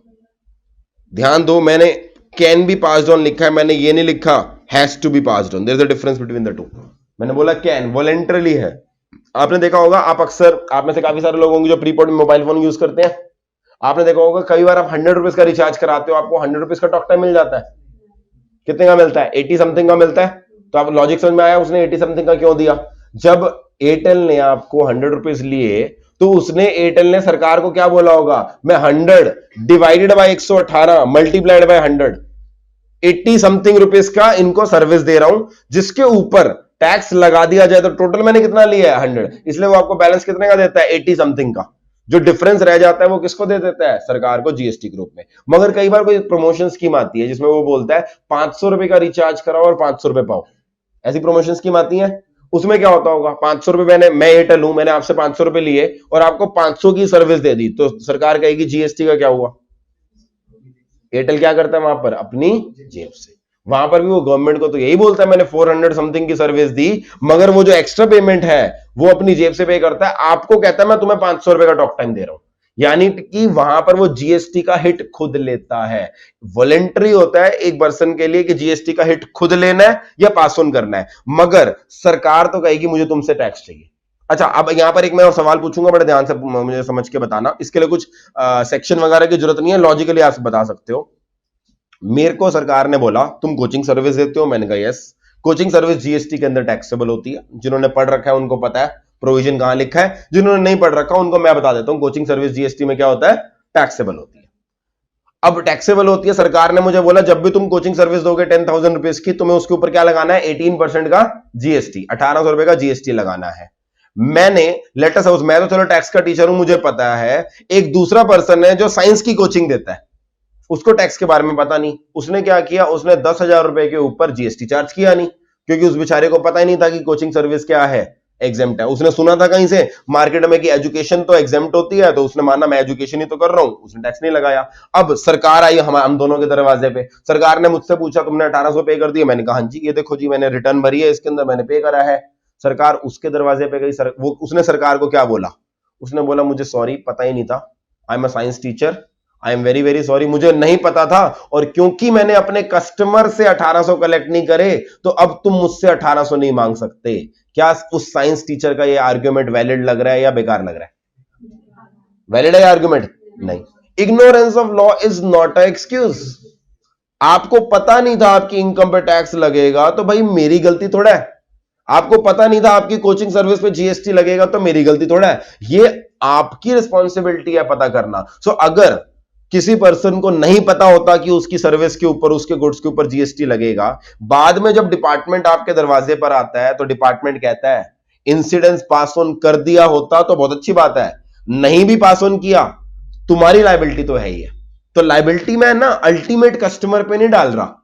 ध्यान दो, मैंने कैन बी पास्ड ऑन लिखा है, मैंने ये नहीं लिखा has to be passed on. There is a difference between the two. मैंने बोला कैन वॉलेंटरली है। आपने देखा होगा, आप अक्सर, आप में से काफी सारे लोग होंगे जो प्रीपेड में मोबाइल फोन यूज करते हैं, आपने देखा होगा कई बार आप 100 रुपीज का रिचार्ज कराते हो, आपको 100 रुपीज का टॉक टाइम मिल जाता है। कितने का मिलता है, 80 समथिंग का मिलता है। तो आप लॉजिक समझ में आया उसने 80 समथिंग का क्यों दिया। जब एयरटेल ने आपको 100 रुपीज लिए तो उसने, एयरटेल ने सरकार को क्या बोला होगा, मैं 100 divided by 118 multiplied by 100, 80 something rupees का इनको सर्विस दे रहा हूं, जिसके ऊपर टैक्स लगा दिया जाए तो टोटल मैंने कितना लिया है 100, इसलिए वो आपको बैलेंस कितने का देता है 80 समथिंग का। जो डिफरेंस रह जाता है वो किसको दे देता है, सरकार को, जीएसटी के रूप में। मगर कई बार कोई प्रमोशन स्कीम आती है जिसमें वो बोलता है 500 रुपए का रिचार्ज कराओ और 500 रुपए पाओ, ऐसी प्रमोशन स्कीम आती है। उसमें क्या होता होगा, 500 रुपए मैं एयरटेल हूं, मैंने आपसे 500 रुपए लिए और आपको 500 की सर्विस दे दी, तो सरकार कहेगी जीएसटी का क्या हुआ। एयरटेल क्या करता है वहां पर, अपनी जेब से, वहां पर भी वो गवर्नमेंट को तो यही बोलता है मैंने 400 समथिंग की सर्विस दी, मगर वो जो एक्स्ट्रा पेमेंट है वो अपनी जेब से पे करता है, आपको कहता है मैं तुम्हें 500 रुपए का टॉक टाइम दे रहा हूं। यानी कि वहां पर वो जीएसटी का हिट खुद लेता है। वॉलेंटरी होता है एक पर्सन के लिए कि जीएसटी का हिट खुद लेना है या पास ऑन करना है, मगर सरकार तो कहेगी मुझे तुमसे टैक्स चाहिए। अच्छा, अब यहां पर एक मैं और सवाल पूछूंगा, बड़े ध्यान से मुझे समझ के बताना, इसके लिए कुछ सेक्शन वगैरह की जरूरत नहीं है, लॉजिकली आप बता सकते हो। मेरे को सरकार ने बोला तुम कोचिंग सर्विस देते हो, मैंने कहा यस। कोचिंग सर्विस जीएसटी के अंदर टैक्सेबल होती है, जिन्होंने पढ़ रखा है उनको पता है प्रोविजन कहां लिखा है, जिन्होंने नहीं पढ़ रखा उनको मैं बता देता हूं कोचिंग सर्विस जीएसटी में क्या होता है, टैक्सेबल होती है। अब टैक्सेबल होती है, सरकार ने मुझे बोला जब भी तुम कोचिंग सर्विस दोगे 10,000 रुपीज की, तुम्हें उसके ऊपर क्या लगाना है, 18% का जीएसटी, 1800 रुपए का जीएसटी लगाना है। मैंने लेटेस्ट हाउस, मैं तो चलो टैक्स का टीचर हूं, मुझे पता है, एक दूसरा पर्सन है जो साइंस की कोचिंग देता है, उसको टैक्स के बारे में पता नहीं, उसने क्या किया, उसने 10,000 रुपए के ऊपर जीएसटी चार्ज किया नहीं, क्योंकि उस बेचारे को पता ही नहीं था कि कोचिंग सर्विस क्या है, एग्जेम्प्ट है। उसने सुना था कहीं से मार्केट में कि एजुकेशन तो एग्जेम्प्ट होती है, तो उसने माना मैं एजुकेशन ही तो कर रहा हूं, उसने टैक्स नहीं लगाया। अब सरकार आई हम दोनों के दरवाजे पे, सरकार ने मुझसे पूछा तुमने 1800 पे कर दिया, मैंने कहा हाँ जी, ये देखो जी मैंने रिटर्न भरी है, इसके अंदर मैंने पे करा है। सरकार उसके दरवाजे पे गई, उसने सरकार को क्या बोला, उसने बोला मुझे सॉरी पता ही नहीं था, I am a science teacher, I am very very sorry, मुझे नहीं पता था, और क्योंकि मैंने अपने कस्टमर से 1800 कलेक्ट नहीं करे तो अब तुम मुझसे 1800 नहीं मांग सकते। क्या उस साइंस टीचर का ये आर्ग्यूमेंट वैलिड लग रहा है या बेकार लग रहा है, वैलिड है आर्ग्यूमेंट, नहीं। Ignorance of law is not a excuse. आपको पता नहीं था आपकी इनकम पे टैक्स लगेगा तो भाई मेरी गलती थोड़ा है, आपको पता नहीं था आपकी कोचिंग सर्विस पे जीएसटी लगेगा तो मेरी गलती थोड़ा है, ये आपकी रिस्पॉन्सिबिलिटी है पता करना। सो अगर किसी पर्सन को नहीं पता होता कि उसकी सर्विस के ऊपर, उसके गुड्स के ऊपर जीएसटी लगेगा, बाद में जब डिपार्टमेंट आपके दरवाजे पर आता है तो डिपार्टमेंट कहता है इंसिडेंस पास ऑन कर दिया होता तो बहुत अच्छी बात है, नहीं भी पास ऑन किया तुम्हारी लायबिलिटी तो है ही है। तो लायबिलिटी मैं ना अल्टीमेट कस्टमर पे नहीं डाल रहा,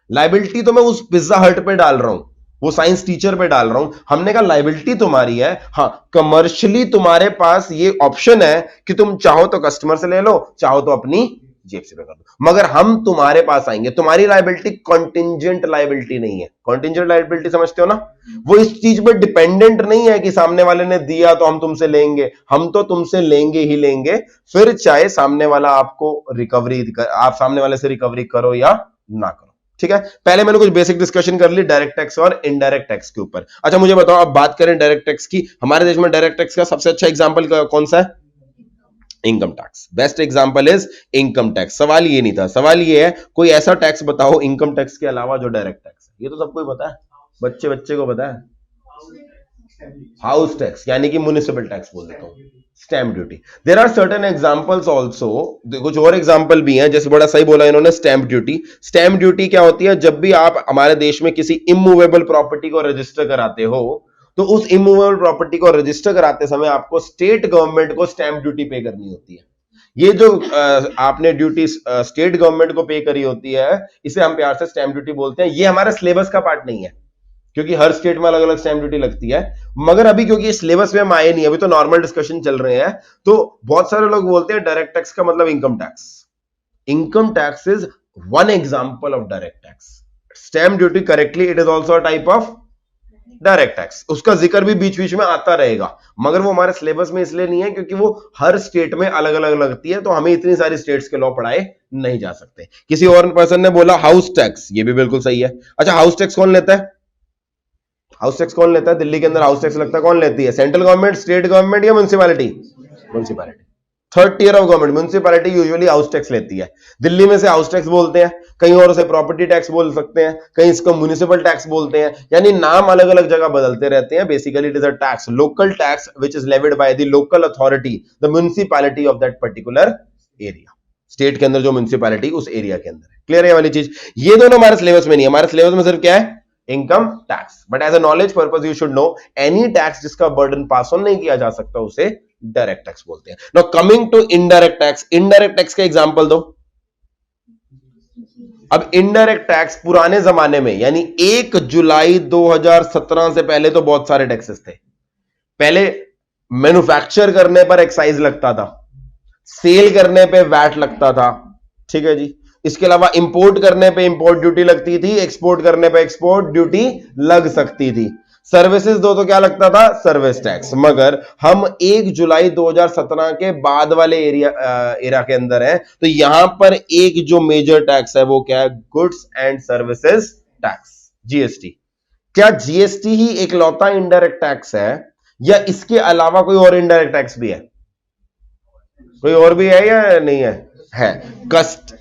लायबिलिटी तो मैं उस पिज्जा हट पे डाल रहा हूं। वो साइंस टीचर पे डाल रहा हूं। हमने कहा लायबिलिटी तुम्हारी है, हाँ कमर्शियली तुम्हारे पास ये ऑप्शन है कि तुम चाहो तो कस्टमर से ले लो, चाहो तो अपनी जेब से पे कर दो, मगर हम तुम्हारे पास आएंगे। तुम्हारी लायबिलिटी कॉन्टिंजेंट लायबिलिटी नहीं है। कॉन्टिंजेंट लायबिलिटी समझते हो ना, वो इस चीज पर डिपेंडेंट नहीं है कि सामने वाले ने दिया तो हम तुमसे लेंगे, हम तो तुमसे लेंगे ही लेंगे, फिर चाहे सामने वाला आपको रिकवरी, आप सामने वाले से रिकवरी करो या ना करो। ठीक है, पहले मैंने कुछ बेसिक डिस्कशन कर ली डायरेक्ट टैक्स और इनडायरेक्ट टैक्स के ऊपर। अच्छा मुझे बताओ, अब बात करें डायरेक्ट टैक्स की, हमारे देश में डायरेक्ट टैक्स का सबसे अच्छा एग्जांपल कौन सा है? Income tax. Best example is income tax. सवाल ये नहीं था, सवाल ये है कोई ऐसा टैक्स बताओ इनकम टैक्स के अलावा जो डायरेक्ट टैक्स है। ये तो सबको ही पता है, बच्चे बच्चे को पता है। हाउस टैक्स यानी कि म्युनिसिपल टैक्स बोल देता हूं, stamp duty. There are certain examples also, कुछ और एग्जांपल भी हैं, जैसे बड़ा सही बोला इन्होंने, स्टैम्प ड्यूटी। स्टैम्प ड्यूटी क्या होती है? जब भी आप हमारे देश में किसी इमूवेबल प्रॉपर्टी को रजिस्टर कराते हो, तो उस इमूवेबल प्रॉपर्टी को रजिस्टर कराते समय आपको स्टेट गवर्नमेंट को स्टैम्प ड्यूटी पे करनी होती है। ये जो आपने ड्यूटी स्टेट गवर्नमेंट को पे करी होती है, इसे हम प्यार से स्टैम्प ड्यूटी बोलते हैं। ये हमारे सिलेबस का पार्ट नहीं है, क्योंकि हर स्टेट में अलग अलग स्टैम्प ड्यूटी लगती है, मगर अभी क्योंकि सिलेबस में हम आए नहीं, अभी तो नॉर्मल डिस्कशन चल रहे हैं, तो बहुत सारे लोग बोलते हैं डायरेक्ट टैक्स का मतलब income tax. Income tax is one example of direct tax. Stamp duty correctly it is also a type of direct tax. उसका जिक्र भी बीच बीच में आता रहेगा, मगर वो हमारे सिलेबस में इसलिए नहीं है क्योंकि वो हर स्टेट में अलग अलग लगती है, तो हमें इतनी सारी स्टेट्स के लॉ पढ़ाए नहीं जा सकते। किसी और पर्सन ने बोला हाउस टैक्स, ये भी बिल्कुल सही है। अच्छा हाउस टैक्स कौन लेता है? हाउस टैक्स कौन लेता है? दिल्ली के अंदर हाउस टैक्स लगता है, कौन लेती है? सेंट्रल गवर्नमेंट, स्टेट गवर्नमेंट या municipality? Municipality. Third tier of government municipality usually house tax लेती है। दिल्ली में से हाउस टैक्स बोलते हैं, कहीं और उसे प्रॉपर्टी टैक्स बोल सकते हैं, कहीं इसको म्युनिसिपल टैक्स बोलते हैं, यानी नाम अलग अलग जगह बदलते रहते हैं। Basically it is a tax, local tax which is levied by the local authority, the municipality of that particular area. State के अंदर जो म्युनिसिपैलिटी उस एरिया के अंदर है। क्लियर है ये वाली चीज? ये दोनों हमारे सिलेबस में नहीं है, हमारे सिलेबस में सिर्फ क्या है? Income tax. But as a knowledge purpose you should know, any tax जिसका बर्डन पास ऑन नहीं किया जा सकता उसे डायरेक्ट टैक्स बोलते हैं। Now coming to indirect tax, indirect tax का एग्जांपल दो। अब इनडायरेक्ट टैक्स पुराने जमाने में, यानी 1 जुलाई 2017 से पहले तो बहुत सारे टैक्सेस थे। पहले मैन्युफैक्चर करने पर एक्साइज लगता था, सेल करने पे वैट लगता था, ठीक है जी। इसके अलावा इंपोर्ट करने पे इंपोर्ट ड्यूटी लगती थी, एक्सपोर्ट करने पे एक्सपोर्ट ड्यूटी लग सकती थी। सर्विसेज दो तो क्या लगता था? Service tax. मगर हम 1 जुलाई 2017 के बाद वाले एरिया के अंदर है, तो यहां पर एक जो मेजर टैक्स है वो क्या है? Goods and services tax, GST. क्या जीएसटी ही एक लौता इनडायरेक्ट टैक्स है या इसके अलावा कोई और इनडायरेक्ट टैक्स भी है? कोई और भी है या नहीं है? है।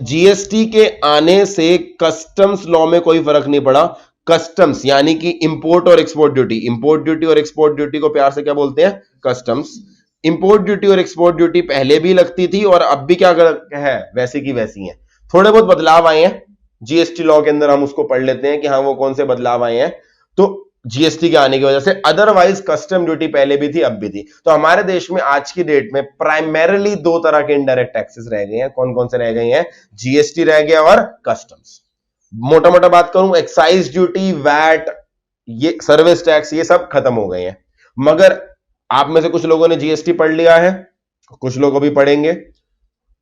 जीएसटी के आने से कस्टम्स लॉ में कोई फर्क नहीं पड़ा। कस्टम्स यानी कि इंपोर्ट और एक्सपोर्ट ड्यूटी, इंपोर्ट ड्यूटी और एक्सपोर्ट ड्यूटी को प्यार से क्या बोलते हैं? कस्टम्स। इंपोर्ट ड्यूटी और एक्सपोर्ट ड्यूटी पहले भी लगती थी और अब भी क्या है? वैसी की वैसी है। थोड़े बहुत बदलाव आए हैं जीएसटी लॉ के अंदर, हम उसको पढ़ लेते हैं कि हाँ वो कौन से बदलाव आए हैं। तो जीएसटी के आने की वजह से, अदरवाइज कस्टम ड्यूटी पहले भी थी अब भी थी। तो हमारे देश में आज की डेट में प्राइमरीली दो तरह के इनडायरेक्ट टैक्सेस रह गए हैं। कौन कौन से रह गए हैं? जीएसटी रह गया और कस्टम्स। मोटा मोटा बात करूं, एक्साइज ड्यूटी, वैट, ये सर्विस टैक्स, ये सब खत्म हो गए हैं। मगर आप में से कुछ लोगों ने जीएसटी पढ़ लिया है, कुछ लोग अभी पढ़ेंगे।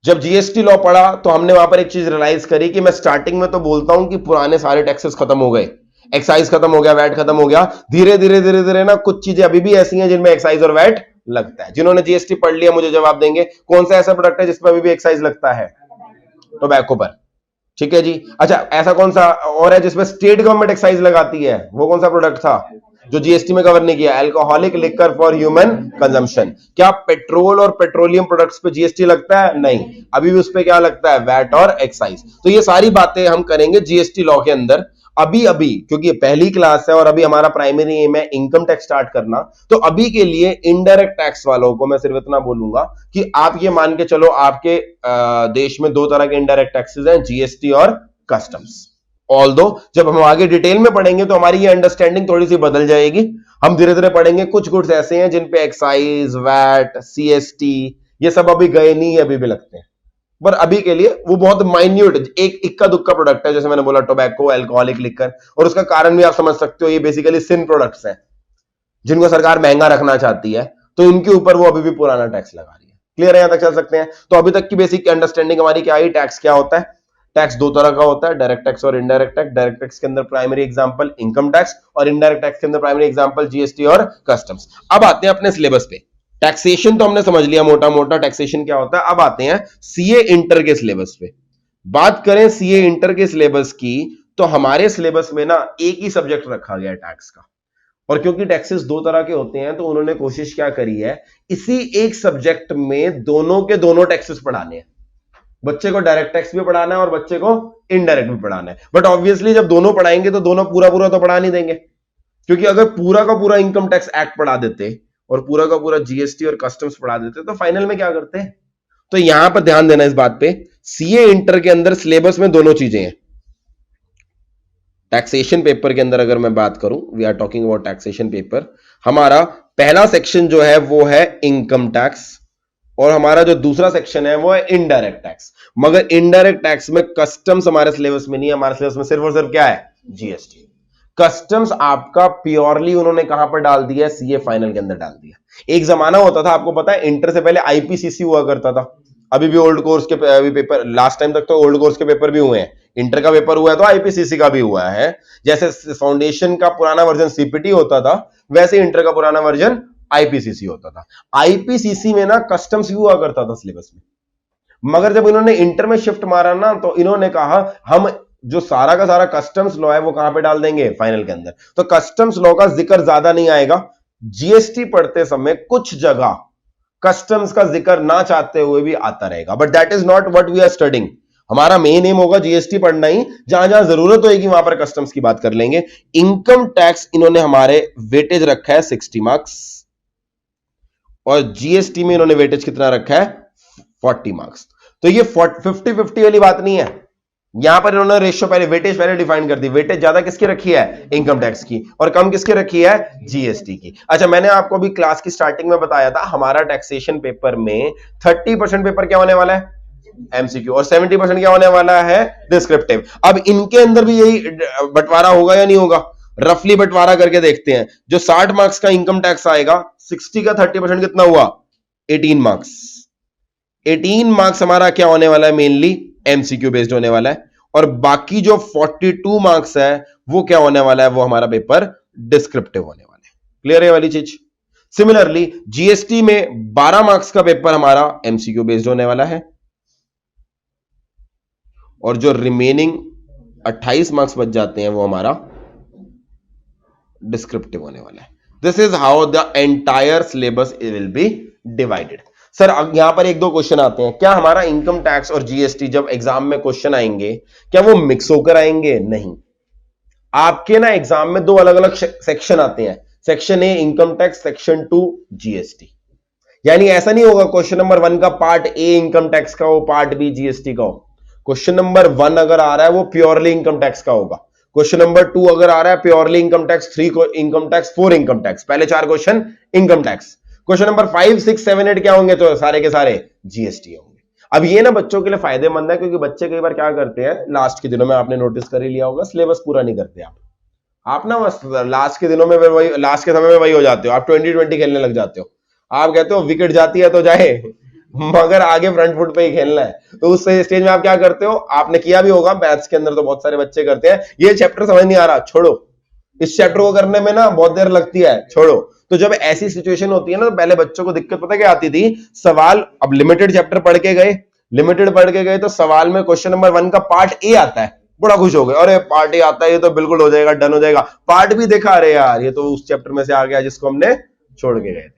जब जीएसटी लॉ पढ़ा तो हमने वहां पर एक चीज रियलाइज करी कि मैं स्टार्टिंग में तो बोलता हूं कि पुराने सारे टैक्सेस खत्म हो गए, एक्साइज खत्म हो गया, वैट खत्म हो गया। धीरे धीरे ना कुछ चीजें अभी भी ऐसी हैं जिनमें एक्साइज और वैट लगता है। जिन्होंने जीएसटी पढ़ लिया मुझे जवाब देंगे, कौन सा ऐसा प्रोडक्ट है जिसमें अभी भी एक्साइज लगता है? टोबैको पर, ठीक है जी। अच्छा, ऐसा कौन सा और है जिसमें स्टेट गवर्नमेंट एक्साइज लगाती है? वो कौन सा प्रोडक्ट था जो जीएसटी में कवर नहीं किया? Alcoholic liquor for human consumption. क्या पेट्रोल और पेट्रोलियम प्रोडक्ट्स पे जीएसटी लगता है? नहीं, अभी भी उस पे क्या लगता है? वैट और एक्साइज। तो ये सारी बातें हम करेंगे जीएसटी लॉ के अंदर। अभी क्योंकि पहली क्लास है और अभी हमारा प्राइमरी एम है इनकम टैक्स स्टार्ट करना, तो अभी के लिए इनडायरेक्ट टैक्स वालों को मैं सिर्फ इतना बोलूंगा कि आप ये मान के चलो आपके देश में दो तरह के इनडायरेक्ट टैक्सेस हैं, जीएसटी और कस्टम्स। ऑल्दो जब हम आगे डिटेल में पढ़ेंगे तो हमारी ये अंडरस्टैंडिंग थोड़ी सी बदल जाएगी। हम धीरे धीरे पढ़ेंगे। कुछ गुड्स ऐसे हैं जिन पे एक्साइज, वैट, सीएसटी, ये सब अभी गए नहीं है, अभी भी लगते हैं। पर अभी के लिए वो बहुत माइन्यूट एक इक्का दुक्का प्रोडक्ट है, जैसे मैंने बोला टोबैको, अल्कोहलिक लिकर, और उसका कारण भी आप समझ सकते हो, ये बेसिकली सिन प्रोडक्ट्स हैं जिनको सरकार महंगा रखना चाहती है, तो इनके ऊपर वो अभी भी पुराना टैक्स लगा रही है। क्लियर है, यहां तक चल सकते हैं। तो अभी तक की बेसिक अंडरस्टैंडिंग हमारी क्या आई, टैक्स क्या होता है। टैक्स दो तरह का होता है, डायरेक्ट टैक्स और इनडायरेक्ट टैक्स। डायरेक्ट टैक्स के अंदर प्राइमरी एग्जांपल इनकम टैक्स, और इनडायरेक्ट टैक्स के अंदर प्राइमरी एग्जांपल जीएसटी और कस्टम्स। अब आते हैं अपने सिलेबस पे। टैक्सेशन तो हमने समझ लिया मोटा मोटा टैक्सेशन क्या होता है। अब आते हैं सीए इंटर के सिलेबस पे। बात करें सीए इंटर के सिलेबस की, तो हमारे सिलेबस में ना एक ही सब्जेक्ट रखा गया है टैक्स का, और क्योंकि टैक्सेस दो तरह के होते हैं तो उन्होंने कोशिश क्या करी है, इसी एक सब्जेक्ट में दोनों के दोनों टैक्सेस पढ़ाने हैं। बच्चे को डायरेक्ट टैक्स भी पढ़ाना है और बच्चे को इनडायरेक्ट भी पढ़ाना है। बट ऑब्वियसली जब दोनों पढ़ाएंगे तो दोनों पूरा पूरा तो पढ़ा नहीं देंगे, क्योंकि अगर पूरा का पूरा इनकम टैक्स एक्ट पढ़ा देते और पूरा का पूरा जीएसटी और कस्टम्स पढ़ा देते तो फाइनल में क्या करते हैं। तो यहां पर ध्यान देना इस बात पे, सीए इंटर के अंदर सिलेबस में दोनों चीजें हैं। टैक्सेशन पेपर के अंदर अगर मैं बात करूं, we are talking about taxation paper, हमारा पहला सेक्शन जो है वो है इनकम टैक्स, और हमारा जो दूसरा सेक्शन है वो है इनडायरेक्ट टैक्स। मगर इनडायरेक्ट टैक्स में कस्टम्स हमारे सिलेबस में नहीं है, हमारे सिलेबस में सिर्फ और सिर्फ क्या है, जीएसटी। कस्टम्स आपका प्योरली उन्होंने कहां पर डाल दिया, सीए फाइनल के अंदर डाल दिया। एक जमाना होता था, आपको पता है, इंटर से पहले आईपीसीसी हुआ करता था। अभी भी ओल्ड कोर्स के अभी पेपर, लास्ट टाइम तक तो ओल्ड कोर्स के पेपर भी हुए हैं, इंटर का पेपर हुआ है तो आईपीसीसी का भी हुआ है। जैसे फाउंडेशन का पुराना वर्जन सीपीटी होता था, वैसे इंटर का पुराना वर्जन आईपीसीसी होता था। आईपीसीसी में ना कस्टम्स भी हुआ करता था सिलेबस में, मगर जब इन्होंने इंटर में शिफ्ट मारा ना, तो इन्होंने कहा हम जो सारा का सारा कस्टम्स लॉ है वो कहां पे डाल देंगे, फाइनल के अंदर। तो कस्टम्स लॉ का जिक्र ज्यादा नहीं आएगा। जीएसटी पढ़ते समय कुछ जगह कस्टम्स का जिक्र ना चाहते हुए भी आता रहेगा, but that is not what we are studying. हमारा मेन एम होगा जीएसटी पढ़ना ही, जहां जहां जरूरत होगी वहां पर कस्टम्स की बात कर लेंगे। इनकम टैक्स इन्होंने हमारे वेटेज रखा है 60 मार्क्स, और जीएसटी में इन्होंने वेटेज कितना रखा है, 40 मार्क्स। तो ये 50-50 वाली बात नहीं है, यहां पर इन्होंने रेशियो पहले, वेटेज पहले डिफाइन कर दी। वेटेज ज्यादा किसकी रखी है, इनकम टैक्स की, और कम किसकी रखी है, जीएसटी की। अच्छा, मैंने आपको अभी क्लास की स्टार्टिंग में बताया था, हमारा टैक्सेशन पेपर में 30% पेपर क्या होने वाला है, एमसीक्यू, और 70% क्या होने वाला है, डिस्क्रिप्टिव। अब इनके अंदर भी यही बंटवारा होगा या नहीं होगा, रफली बंटवारा करके देखते हैं। जो 60 मार्क्स का इनकम टैक्स आएगा, 60 का 30% कितना हुआ, 18 मार्क्स। 18 मार्क्स हमारा क्या होने वाला है, मेनली एमसीक्यू बेस्ड होने वाला है, और बाकी जो 42 मार्क्स है वो क्या होने वाला है, वो हमारा पेपर डिस्क्रिप्टिव होने वाला है। क्लियर है वाली चीज। सिमिलरली जीएसटी में 12 मार्क्स का पेपर हमारा एमसीक्यू बेस्ड होने वाला है, और जो रिमेनिंग 28 मार्क्स बच जाते हैं वो हमारा डिस्क्रिप्टिव होने वाला है। This is how the entire syllabus will be divided. Sir यहां पर एक दो क्वेश्चन आते हैं, क्या हमारा इनकम टैक्स और जीएसटी जब एग्जाम में क्वेश्चन आएंगे क्या वो मिक्स होकर आएंगे, नहीं। आपके ना एग्जाम में दो अलग अलग सेक्शन आते हैं, section A income tax, section 2 GST. यानी ऐसा नहीं होगा क्वेश्चन नंबर 1 का पार्ट ए इनकम टैक्स का हो, पार्ट बी जीएसटी का हो। क्वेश्चन नंबर 1 अगर आ रहा है वो प्योरली इनकम टैक्स का होगा। क्वेश्चन नंबर 2 अगर आ रहा है purely income tax, 3 income tax, 4 income tax, पहले 4 question income tax. Question number 5, 6, 7, 8 क्या होंगे, तो सारे के सारे जीएसटी होंगे। अब ये ना बच्चों के लिए फायदेमंद है, क्योंकि बच्चे कई बार क्या करते हैं, लास्ट के दिनों में आपने नोटिस कर ही लिया होगा, सिलेबस पूरा नहीं करते आप ना बस लास्ट के दिनों में वही, लास्ट के समय में वही हो जाते हो, आप 20-20 खेलने लग जाते हो। आप कहते हो विकेट जाती है तो जाए, मगर आगे फ्रंट फुट पे ही खेलना है। तो उस स्टेज में आप क्या करते हो, आपने किया भी होगा मैथ्स के अंदर, तो बहुत सारे बच्चे करते हैं, ये चैप्टर समझ नहीं आ रहा, छोड़ो, इस चैप्टर को करने में ना बहुत देर लगती है, छोड़ो। तो जब ऐसी सिचुएशन होती है ना, तो पहले बच्चों को दिक्कत पता क्या आती थी, सवाल, अब लिमिटेड चैप्टर पढ़ के गए तो सवाल में क्वेश्चन नंबर 1 का पार्ट ए आता है, बड़ा खुश हो गए, अरे पार्ट ए आता है, ये तो बिल्कुल हो जाएगा, डन हो जाएगा। पार्ट बी देखा, अरे यार ये तो उस चैप्टर में से आ गया जिसको हमने छोड़ के गए थे।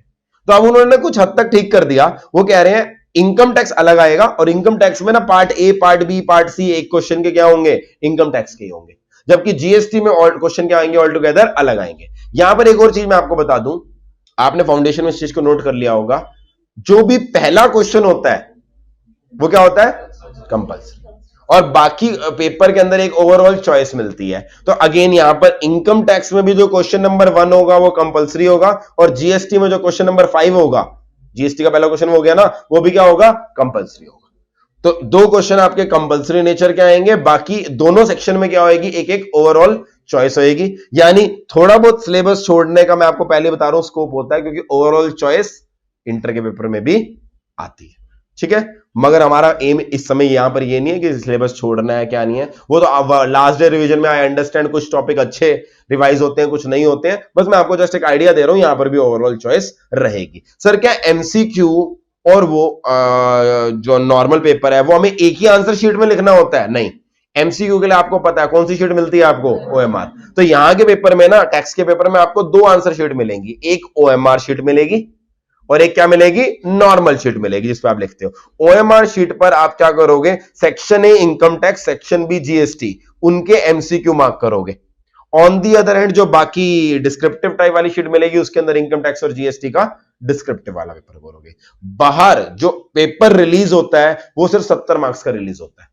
तो अब उन्होंने कुछ हद तक ठीक कर दिया, वो कह रहे हैं इनकम टैक्स अलग आएगा, और इनकम टैक्स में ना part A, part B, part C एक क्वेश्चन के क्या होंगे, इनकम टैक्स के होंगे, जबकि जीएसटी में क्वेश्चन क्या आएंगे, ऑल टुगेदर अलग आएंगे। यहां पर एक और चीज मैं आपको बता दूं, आपने फाउंडेशन में इस चीज को नोट कर लिया होगा, जो भी पहला क्वेश्चन होता है वो क्या होता है, कंपल्सरी, और बाकी पेपर के अंदर एक ओवरऑल चॉइस मिलती है। तो अगेन यहां पर इनकम टैक्स में भी जो क्वेश्चन नंबर 1 होगा वो कंपल्सरी होगा, और जीएसटी में जो क्वेश्चन नंबर 5 होगा, जीएसटी का पहला क्वेश्चन हो गया ना, वो भी क्या होगा, कंपल्सरी होगा। तो दो क्वेश्चन आपके कंपलसरी नेचर के आएंगे, बाकी दोनों सेक्शन में क्या होएगी, एक एक ओवरऑल चॉइस होएगी। यानी थोड़ा बहुत सिलेबस छोड़ने का मैं आपको पहले बता रहा हूं स्कोप होता है, क्योंकि ओवरऑल चॉइस इंटर के पेपर में भी आती है, ठीक है। मगर हमारा एम इस समय यहां पर ये नहीं है कि सिलेबस छोड़ना है, क्या नहीं है, वो तो लास्ट डे रिवीजन में आई अंडरस्टैंड कुछ टॉपिक अच्छे रिवाइज होते हैं, कुछ नहीं होते हैं, बस मैं आपको जस्ट एक आइडिया दे रहा हूं, यहां पर भी ओवरऑल चॉइस रहेगी। सर क्या एमसीक्यू और वो जो नॉर्मल पेपर है वो हमें एक ही आंसर शीट में लिखना होता है? नहीं, एमसीक्यू के लिए आपको पता है कौन सी शीट मिलती है आपको, ओएमआर। तो यहां के पेपर में ना, टैक्स के पेपर में आपको दो आंसर शीट मिलेंगी, एक ओएमआर शीट मिलेगी और एक क्या मिलेगी, नॉर्मल शीट मिलेगी जिसपे आप लिखते हो। ओएमआर शीट पर आप क्या करोगे, section A income tax, section B GST, उनके एमसीक्यू मार्क करोगे। ऑन दी अदर हैंड जो बाकी डिस्क्रिप्टिव टाइप वाली शीट मिलेगी उसके अंदर इनकम टैक्स और जीएसटी का डिस्क्रिप्टिव वाला पेपर बोलोगे। बाहर जो पेपर रिलीज होता है वो सिर्फ 70 मार्क्स का रिलीज होता है।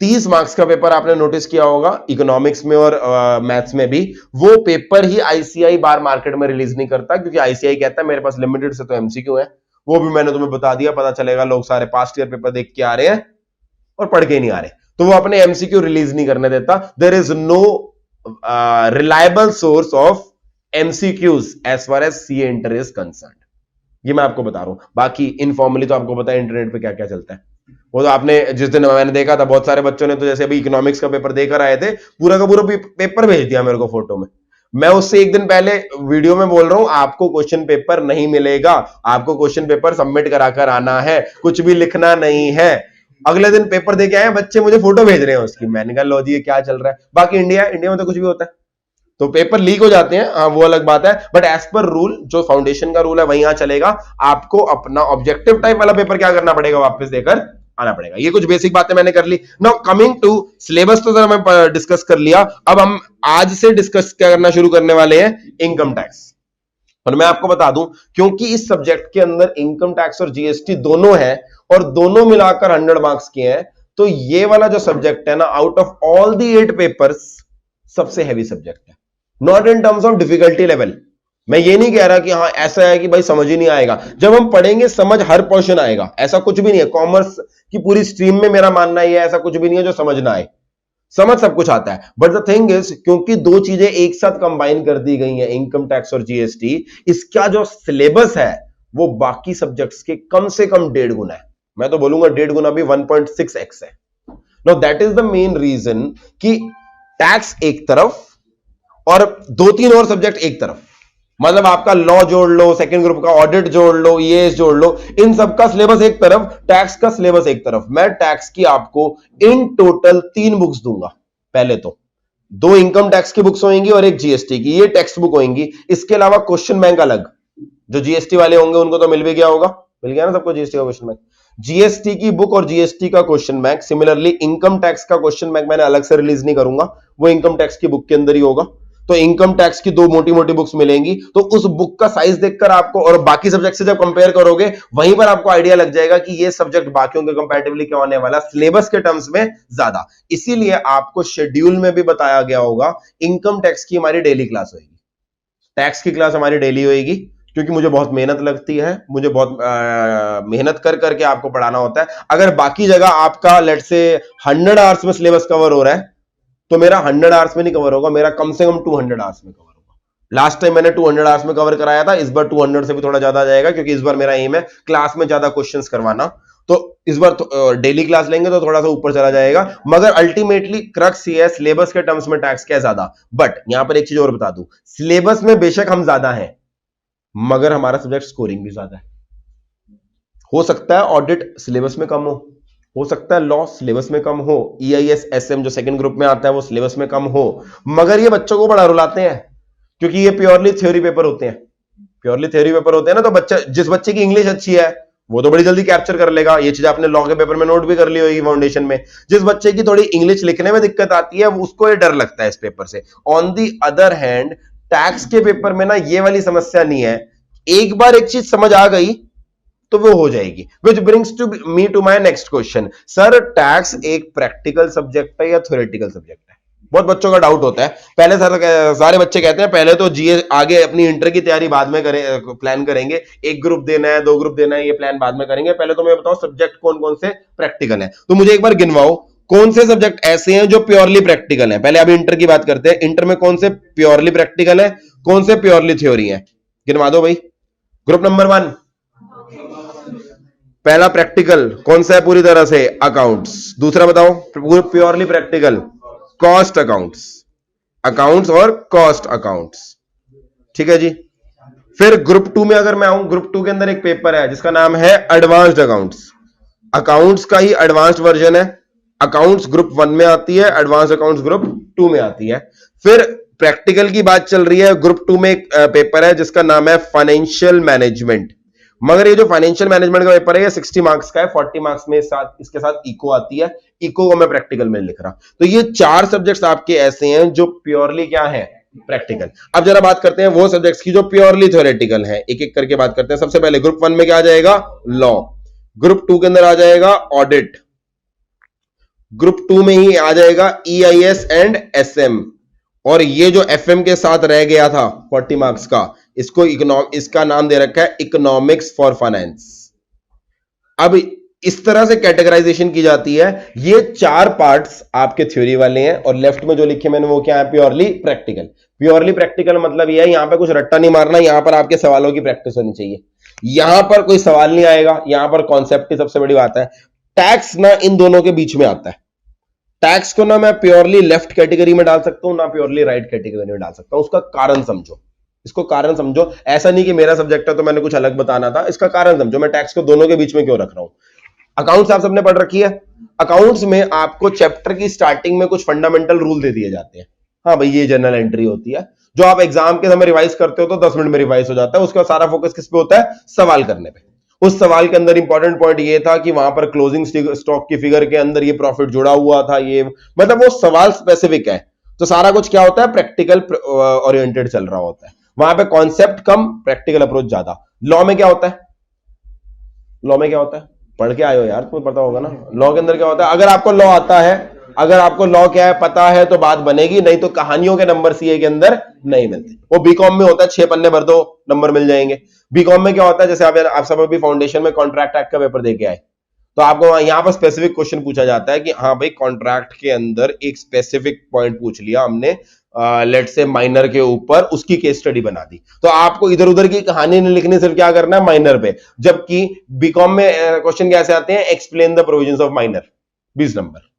30 मार्क्स का पेपर आपने नोटिस किया होगा इकोनॉमिक्स में और मैथ्स में भी, वो पेपर ही आईसीआई बार मार्केट में रिलीज नहीं करता, क्योंकि आईसीआई कहता है मेरे पास लिमिटेड से तो एमसीक्यू है। वो भी मैंने तुम्हें बता दिया, पता चलेगा लोग सारे पास्ट ईयर पेपर देख के आ रहे हैं और पढ़ के नहीं आ रहे, तो वो अपने एमसीक्यू रिलीज नहीं करने देता। There is no reliable source of MCQs as far as CA inter is concerned, ये मैं आपको बता रहा हूं। बाकी इनफॉर्मली तो आपको पता है इंटरनेट पे क्या क्या चलता है, वो तो आपने जिस दिन मैंने देखा था बहुत सारे बच्चों ने तो जैसे अभी इकोनॉमिक्स का पेपर देकर आए थे, पूरा का पूरा पेपर भेज दिया मेरे को फोटो में। मैं उससे एक दिन पहले वीडियो में बोल रहा हूं आपको क्वेश्चन पेपर नहीं मिलेगा, आपको क्वेश्चन पेपर सबमिट कराकर आना है, कुछ भी लिखना नहीं है। अगले दिन पेपर देके आए बच्चे, मुझे फोटो भेज रहे हैं उसकी, मैंने कहा लो जी ये क्या चल रहा है। बाकी इंडिया में तो कुछ भी होता है, तो पेपर लीक हो जाते हैं, हाँ वो अलग बात है, बट एज पर रूल जो फाउंडेशन का रूल है वही यहां चलेगा। आपको अपना ऑब्जेक्टिव टाइप वाला पेपर क्या करना पड़ेगा, वापस देकर आना पड़ेगा। ये कुछ बेसिक बातें मैंने कर ली। नाउ कमिंग टू सिलेबस तो सर हमें डिस्कस कर लिया, अब हम आज से डिस्कस क्या करना शुरू करने वाले हैं, इनकम टैक्स। और मैं आपको बता दूं, क्योंकि इस सब्जेक्ट के अंदर इनकम टैक्स और जीएसटी दोनों है और दोनों मिलाकर 100 मार्क्स के हैं, तो ये वाला जो सब्जेक्ट है ना, out of all the 8 papers सबसे हैवी सब्जेक्ट है। Not in terms of difficulty level, मैं ये नहीं कह रहा कि हाँ ऐसा है कि भाई समझ ही नहीं आएगा, जब हम पढ़ेंगे समझ हर पोर्शन आएगा, ऐसा कुछ भी नहीं है। कॉमर्स की पूरी स्ट्रीम में मेरा मानना यह है ऐसा कुछ भी नहीं है जो समझ ना आए, समझ सब कुछ आता है। बट द थिंग इज, क्योंकि दो चीजें एक साथ कंबाइन कर दी गई हैं, इनकम टैक्स और जीएसटी, इसका जो सिलेबस है वो बाकी सब्जेक्ट्स के कम से कम 1.5 गुना है। मैं तो बोलूंगा 1.5 गुना भी 1.6x है। Now that is the main reason कि टैक्स एक तरफ और 2-3 और सब्जेक्ट एक तरफ, मतलब आपका लॉ जोड़ लो, सेकंड ग्रुप का ऑडिट जोड़ लो, ईएएस जोड़ लो, इन सब का सिलेबस एक तरफ, टैक्स का सिलेबस एक तरफ। मैं टैक्स की आपको इन टोटल 3 बुक्स दूंगा। पहले तो 2 इनकम टैक्स की बुक्स होंगी और एक जीएसटी की, ये टेक्स्ट बुक होंगी। इसके अलावा क्वेश्चन बैंक अलग, जो जीएसटी वाले होंगे उनको तो मिल भी गया होगा, मिल गया ना सबको जीएसटी का क्वेश्चन बैंक। जीएसटी की बुक और जीएसटी का question bank, similarly income tax का क्वेश्चन बैंक मैंने अलग से रिलीज नहीं करूंगा, वो इनकम टैक्स की बुक के अंदर ही होगा। तो इनकम टैक्स की 2 मोटी मोटी बुक्स मिलेंगी, तो उस बुक का साइज देखकर आपको और बाकी सब्जेक्ट से जब कंपेयर करोगे वहीं पर आपको आइडिया लग जाएगा कि ये सब्जेक्ट बाकियों के कंपैरेटिवली क्या होने वाला, सिलेबस के टर्म्स में ज्यादा। इसीलिए आपको शेड्यूल में भी बताया गया होगा इनकम टैक्स की हमारी डेली क्लास होगी, टैक्स की क्लास हमारी डेली होगी, क्योंकि मुझे बहुत मेहनत लगती है, मुझे बहुत मेहनत कर करके आपको पढ़ाना होता है। अगर बाकी जगह आपका लेट्स से 100 आवर्स में सिलेबस कवर हो रहा है, तो मेरा 100 आवर्स में नहीं कवर होगा, मेरा कम से कम 200 आवर्स में कवर होगा। लास्ट टाइम मैंने 200 आवर्स में कवर कराया था, इस बार 200 से भी थोड़ा ज्यादा जाएगा, क्योंकि इस बार मेरा एम है क्लास में ज्यादा क्वेश्चंस करवाना। तो इस बार तो डेली क्लास लेंगे तो थोड़ा सा ऊपर चला जाएगा, मगर अल्टीमेटली क्रक्स ये है सिलेबस के टर्म्स में टैक्स क्या ज्यादा। बट यहां पर एक चीज और बता दूं, सिलेबस में बेशक हम ज्यादा हैं, मगर हमारा सब्जेक्ट स्कोरिंग भी ज्यादा है। हो सकता है ऑडिट सिलेबस में कम हो सकता है लॉ सिलेबस में कम हो, ईआईएस एसएम जो सेकंड ग्रुप में आता है वो सिलेबस में कम हो, मगर ये बच्चों को बड़ा रुलाते हैं, क्योंकि ये प्योरली थ्योरी पेपर होते हैं। प्योरली थ्योरी पेपर होते हैं ना, तो बच्चा, जिस बच्चे की इंग्लिश अच्छी है वो तो बड़ी जल्दी कैप्चर कर लेगा। ये चीज आपने लॉ के पेपर में नोट भी कर ली होगी फाउंडेशन में। जिस बच्चे की थोड़ी इंग्लिश लिखने में दिक्कत आती है उसको ये डर लगता है इस पेपर से। On the other hand tax के पेपर में ना ये वाली समस्या नहीं है, एक बार एक चीज समझ आ गई तो वो हो जाएगी। Which brings to me to my next question, sir tax एक प्रैक्टिकल सब्जेक्ट है या थ्योरेटिकल सब्जेक्ट है? बहुत बच्चों का डाउट होता है। पहले सारे बच्चे कहते हैं पहले तो जीए आगे अपनी इंटर की तैयारी बाद में करें, प्लान करेंगे, एक ग्रुप देना है, 2 ग्रुप देना है, ये प्लान बाद में करेंगे। पहले तो मैं बताऊं सब्जेक्ट कौन कौन से प्रैक्टिकल है। तो मुझे एक बार गिनवाओ कौन से सब्जेक्ट ऐसे हैं जो प्योरली प्रैक्टिकल हैं। पहले अभी इंटर की बात करते हैं, इंटर में कौन से प्योरली प्रैक्टिकल है, कौन से प्योरली थ्योरी है, गिनवा दो भाई। ग्रुप नंबर 1 पहला प्रैक्टिकल कौन सा है पूरी तरह से, अकाउंट्स। दूसरा बताओ purely practical, cost accounts, accounts और कॉस्ट अकाउंट्स, ठीक है जी। फिर ग्रुप 2 में अगर मैं आऊं, ग्रुप 2 के अंदर एक पेपर है जिसका नाम है एडवांस्ड अकाउंट्स। अकाउंट्स का ही एडवांस्ड वर्जन है। अकाउंट्स ग्रुप 1 में आती है, एडवांस्ड अकाउंट्स ग्रुप 2 में आती है। फिर प्रैक्टिकल की बात चल रही है, ग्रुप 2 में एक पेपर है जिसका नाम है फाइनेंशियल मैनेजमेंट। मगर ये जो फाइनेंशियल मैनेजमेंट का पेपर है ये 60 मार्क्स का है, 40 मार्क्स में साथ इसके साथ इको आती है, इको को मैं प्रैक्टिकल में लिख रहा। तो ये 4 सब्जेक्ट्स आपके ऐसे हैं जो प्योरली क्या है, प्रैक्टिकल। अब जरा बात करते हैं वो सब्जेक्ट्स की जो प्योरली थ्योरेटिकल है, एक एक करके बात करते हैं। सबसे पहले ग्रुप 1 में क्या आ जाएगा, लॉ। ग्रुप 2 के अंदर आ जाएगा ऑडिट। ग्रुप 2 में ही आ जाएगा EIS एंड SM। और ये जो FM के साथ रह गया था 40 मार्क्स का, इसका नाम दे रखा है इकोनॉमिक्स फॉर फाइनेंस। अब इस तरह से कैटेगराइजेशन की जाती है। ये 4 पार्ट्स आपके थ्योरी वाले हैं और लेफ्ट में जो लिखे मैंने वो क्या है, प्योरली प्रैक्टिकल। प्योरली प्रैक्टिकल मतलब ये है यहां पर कुछ रट्टा नहीं मारना, यहां पर आपके सवालों की प्रैक्टिस होनी चाहिए। यहां पर कोई सवाल नहीं आएगा, यहां पर कॉन्सेप्ट की सबसे बड़ी बात है। टैक्स ना इन दोनों के बीच में आता है। टैक्स को ना मैं प्योरली लेफ्ट कैटेगरी में डाल सकता हूं, ना प्योरली राइट कैटेगरी में डाल सकता हूं। उसका कारण समझो, इसको कारण समझो। ऐसा नहीं कि मेरा सब्जेक्ट है तो मैंने कुछ अलग बताना था, इसका कारण समझो। मैं टैक्स को दोनों के बीच में क्यों रख रहा हूं। अकाउंट्स आप सबने पढ़ रखी है। अकाउंट्स में आपको चैप्टर की स्टार्टिंग में कुछ फंडामेंटल रूल दे दिए जाते हैं। हाँ भाई ये जनरल एंट्री होती है जो आप एग्जाम के समय रिवाइज करते हो तो 10 मिनट में रिवाइज हो जाता है। उसका सारा फोकस किस पे होता है, सवाल करने पे। उस सवाल के अंदर इंपॉर्टेंट पॉइंट ये था कि वहां पर क्लोजिंग स्टॉक की फिगर के अंदर ये प्रॉफिट जुड़ा हुआ था, ये मतलब वो सवाल स्पेसिफिक है। तो सारा कुछ क्या होता है, प्रैक्टिकल ओरिएंटेड चल रहा होता है। वहां पे कॉन्सेप्ट कम, प्रैक्टिकल अप्रोच ज्यादा। लॉ में क्या होता है, लॉ में क्या होता है, पढ़ के आए हो यार, तुम्हें पता होगा ना। लॉ के अंदर क्या होता है, अगर आपको लॉ आता है, अगर आपको लॉ क्या है पता है तो बात बनेगी, नहीं तो कहानियों के नंबर सीए के अंदर नहीं मिलते। वो बीकॉम में होता है, 6 पन्ने भर दो नंबर मिल जाएंगे। बीकॉम में क्या होता है, जैसे आप सब अभी फाउंडेशन में कॉन्ट्रैक्ट एक्ट का पेपर देके आए, तो आपको यहां पर स्पेसिफिक क्वेश्चन पूछा जाता है कि हाँ भाई कॉन्ट्रैक्ट के अंदर एक स्पेसिफिक पॉइंट पूछ लिया हमने, लेट से माइनर के ऊपर, उसकी केस स्टडी बना दी। तो आपको इधर उधर की कहानी नहीं लिखनी, सिर्फ क्या करना है, माइनर पे। जबकि बीकॉम में क्वेश्चन कैसे आते हैं, explain the provisions of minor, 20 number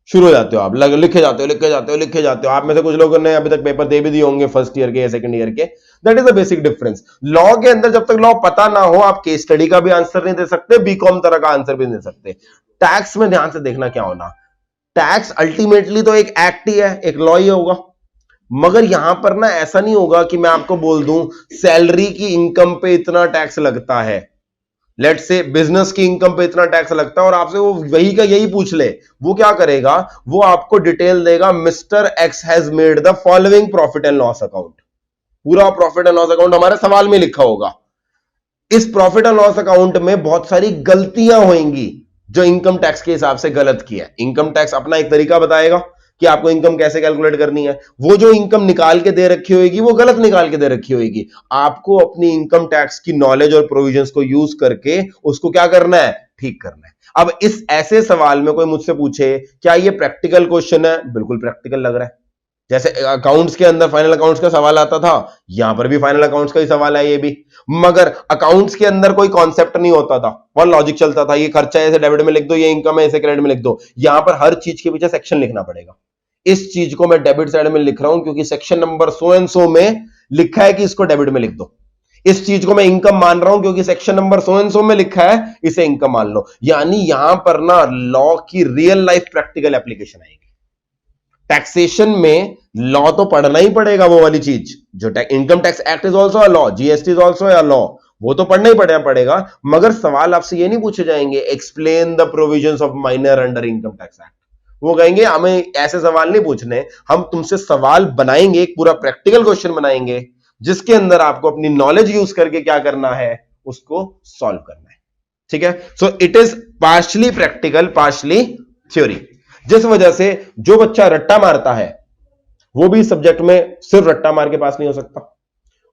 शुरू हो जाते हो आप, लिखे जाते हो लिखे जाते हो लिखे जाते हो। आप में से कुछ लोगों ने अभी तक पेपर दे भी दिए होंगे फर्स्ट ईयर के या सेकंड ईयर के। That is the basic difference. Law के अंदर जब तक लॉ पता ना हो आप केस स्टडी का भी आंसर नहीं दे सकते, बीकॉम तरह का आंसर भी नहीं दे सकते। टैक्स में ध्यान से देखना क्या होना, टैक्स अल्टीमेटली तो एक एक्ट ही है, एक लॉ ही होगा। मगर यहां पर ना ऐसा नहीं होगा कि मैं आपको बोल दूं सैलरी की इनकम पे इतना टैक्स लगता है, लेट से बिजनेस की इनकम पे इतना टैक्स लगता है, और आपसे वो वही का यही पूछ ले। वो क्या करेगा, वो आपको डिटेल देगा, mister x has made the following profit and loss account. पूरा प्रॉफिट एंड लॉस अकाउंट हमारे सवाल में लिखा होगा। इस प्रॉफिट एंड लॉस अकाउंट में बहुत सारी गलतियां होंगी जो इनकम टैक्स के हिसाब से गलत की है। इनकम टैक्स अपना एक तरीका बताएगा कि आपको इनकम कैसे कैलकुलेट करनी है। वो जो इनकम निकाल के दे रखी होगी वो गलत निकाल के दे रखी होगी। आपको अपनी इनकम टैक्स की नॉलेज और प्रोविजंस को यूज करके उसको क्या करना है, ठीक करना है। अब इस ऐसे सवाल में कोई मुझसे पूछे क्या ये प्रैक्टिकल क्वेश्चन है, बिल्कुल प्रैक्टिकल लग रहा है। जैसे अकाउंट्स के अंदर फाइनल अकाउंट्स का सवाल आता था, यहां पर भी फाइनल अकाउंट्स का ही सवाल है ये भी। मगर अकाउंट्स के अंदर कोई कॉन्सेप्ट नहीं होता था, वहां लॉजिक चलता था, ये खर्चा है इसे डेबिट में लिख दो, ये इनकम है इसे क्रेडिट में लिख दो। यहां पर हर चीज के पीछे सेक्शन लिखना पड़ेगा। इस चीज को मैं डेबिट साइड में लिख रहा हूं क्योंकि सेक्शन नंबर सो एंड सो में लिखा है कि इसको डेबिट में लिख दो। इस चीज को मैं इनकम मान रहा हूं क्योंकि सेक्शन नंबर सो एंड सो में लिखा है, इसे इनकम मान लो। यानी यहां पर ना लॉ की रियल लाइफ प्रैक्टिकल एप्लीकेशन आएगी। टैक्सेशन में लॉ तो पढ़ना ही पड़ेगा, वो वाली चीज जो income tax act is also a law, GST is also a law, वो तो पढ़ना ही पड़ेगा। मगर सवाल आपसे ये नहीं पूछे जाएंगे explain the provisions of minor under income tax act. वो कहेंगे हमें ऐसे सवाल नहीं पूछने, हम तुमसे सवाल बनाएंगे, एक पूरा प्रैक्टिकल क्वेश्चन बनाएंगे जिसके अंदर आपको अपनी नॉलेज यूज करके क्या करना है, उसको सॉल्व करना है। ठीक है, so it is partially practical partially theory. जिस वजह से जो बच्चा रट्टा मारता है वो भी सब्जेक्ट में सिर्फ रट्टा मार के पास नहीं हो सकता।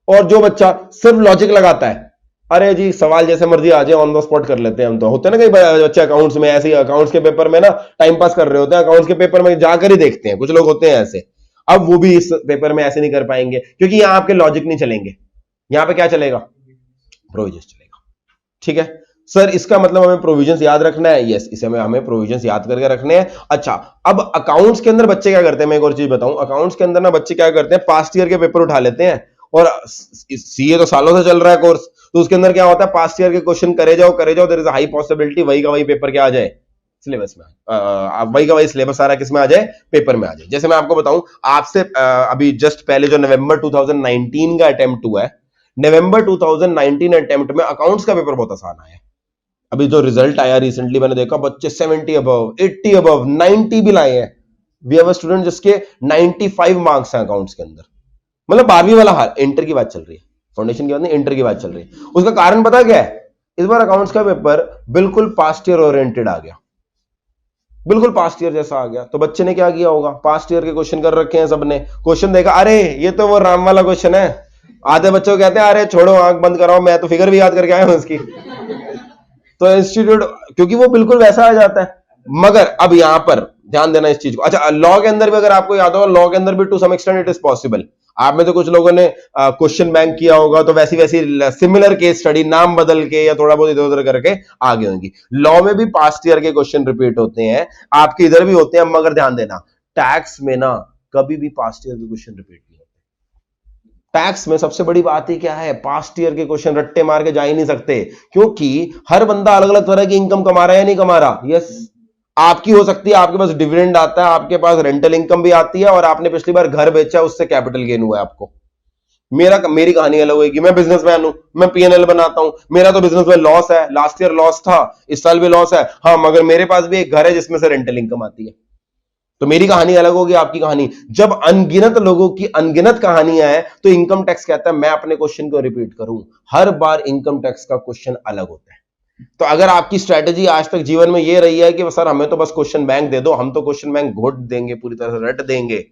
और जो बच्चा सिर्फ लॉजिक लगाता है, अरे जी सवाल जैसे मर्जी आ जाए ऑन द स्पॉट कर लेते हैं हम, तो होते हैं ना कई बच्चे अकाउंट्स में ऐसे ही, अकाउंट्स के पेपर में ना टाइम पास कर रहे होते हैं, अकाउंट्स के पेपर में जाकर ही देखते हैं, कुछ लोग होते हैं ऐसे। अब वो भी इस पेपर में ऐसे नहीं कर पाएंगे क्योंकि यहां आपके लॉजिक नहीं चलेंगे, यहां पे क्या चलेगा, प्रोविजंस चलेगा। ठीक है सर, इसका मतलब हमें प्रोविजंस याद रखना है, यस इसे हमें प्रोविजंस याद करके रखने हैं। अच्छा, अब अकाउंट्स के अंदर बच्चे क्या करते हैं, मैं एक और चीज बताऊं, अकाउंट्स के अंदर ना बच्चे क्या करते हैं, पास्ट ईयर के पेपर उठा लेते हैं, और सीए तो सालों से चल रहा है कोर्स, तो उसके अंदर क्या होता है, पास्ट ईयर के क्वेश्चन करे जाओ, देयर इज हाई पॉसिबिलिटी वही का वही पेपर क्या आ जाए, सिलेबस में, वही का वही सिलेबस सारा किसमें आ जाए, पेपर में आ जाए। जैसे मैं आपको बताऊं, आपसे अभी जस्ट पहले जो नवंबर 2019 का अटेम्प्ट हुआ है, नवंबर 2019 अटेम्प्ट में अकाउंट्स का पेपर बहुत आसान आया। अभी जो रिजल्ट आया रिसेंटली मैंने देखा, बच्चे 70 अबव, 80 अबव, 90 भी लाए हैं। वी हैव अ स्टूडेंट जिसके 95 मार्क्स हैं अकाउंट्स के अंदर, मतलब 12वीं वाला हाल, इंटर की बात चल रही है, फाउंडेशन की बात नहीं, इंटर की बात चल रही है। उसका कारण पता क्या है, इस बार अकाउंट्स का पेपर बिल्कुल पास्ट ईयर ओरिएंटेड आ गया, बिल्कुल पास्ट ईयर जैसा आ गया। तो बच्चे ने क्या किया होगा, पास्ट ईयर के क्वेश्चन कर रखे हैं सबने, क्वेश्चन देखा, अरे ये तो वो राम वाला क्वेश्चन है, आधे बच्चों को कहते हैं अरे छोड़ो आंख बंद कराओ, मैं तो फिगर भी याद करके आया हूं उसकी। तो इंस्टीट्यूट, क्योंकि वो बिल्कुल वैसा आ जाता है। मगर अब यहां पर ध्यान देना इस चीज को, अच्छा लॉ के अंदर भी अगर आपको याद होगा, लॉ के अंदर भी to some extent it is possible. आप में तो कुछ लोगों ने क्वेश्चन बैंक किया होगा, तो वैसी वैसी सिमिलर केस स्टडी नाम बदल के या थोड़ा बहुत इधर उधर करके आगे होंगी। लॉ में भी पास्ट ईयर के क्वेश्चन रिपीट होते हैं, आपके इधर भी होते हैं, मगर ध्यान देना टैक्स में ना कभी भी पास्ट ईयर के क्वेश्चन रिपीट नहीं होते। टैक्स में सबसे बड़ी बात ही क्या है, पास्ट ईयर के क्वेश्चन रट्टे मार के जा ही नहीं सकते, क्योंकि हर बंदा अलग अलग तरह की इनकम कमा रहा है या नहीं कमा रहा। यस, आपकी हो सकती है, आपके पास डिविडेंड आता है, आपके पास रेंटल इनकम भी आती है, और आपने पिछली बार घर बेचा उससे कैपिटल गेन हुआ है आपको। मेरी कहानी अलग होगी, मैं बिजनेसमैन हूं, मैं पीएनएल बनाता हूं, मेरा तो बिजनेस में लॉस है, लास्ट ईयर लॉस था, इस साल भी लॉस है, हाँ मगर मेरे पास भी एक घर है जिसमें से रेंटल इनकम आती है। तो मेरी कहानी अलग होगी, आपकी कहानी। जब अनगिनत लोगों की अनगिनत कहानियां हैं, तो इनकम टैक्स कहता है मैं अपने क्वेश्चन को रिपीट करूं, हर बार इनकम टैक्स का क्वेश्चन अलग होता है। तो अगर आपकी स्ट्रेटेजी आज तक जीवन में ये रही है कि सर हमें तो बस क्वेश्चन बैंक दे दो, हम तो क्वेश्चन बैंक घोट देंगे, पूरी तरह से रट देंगे,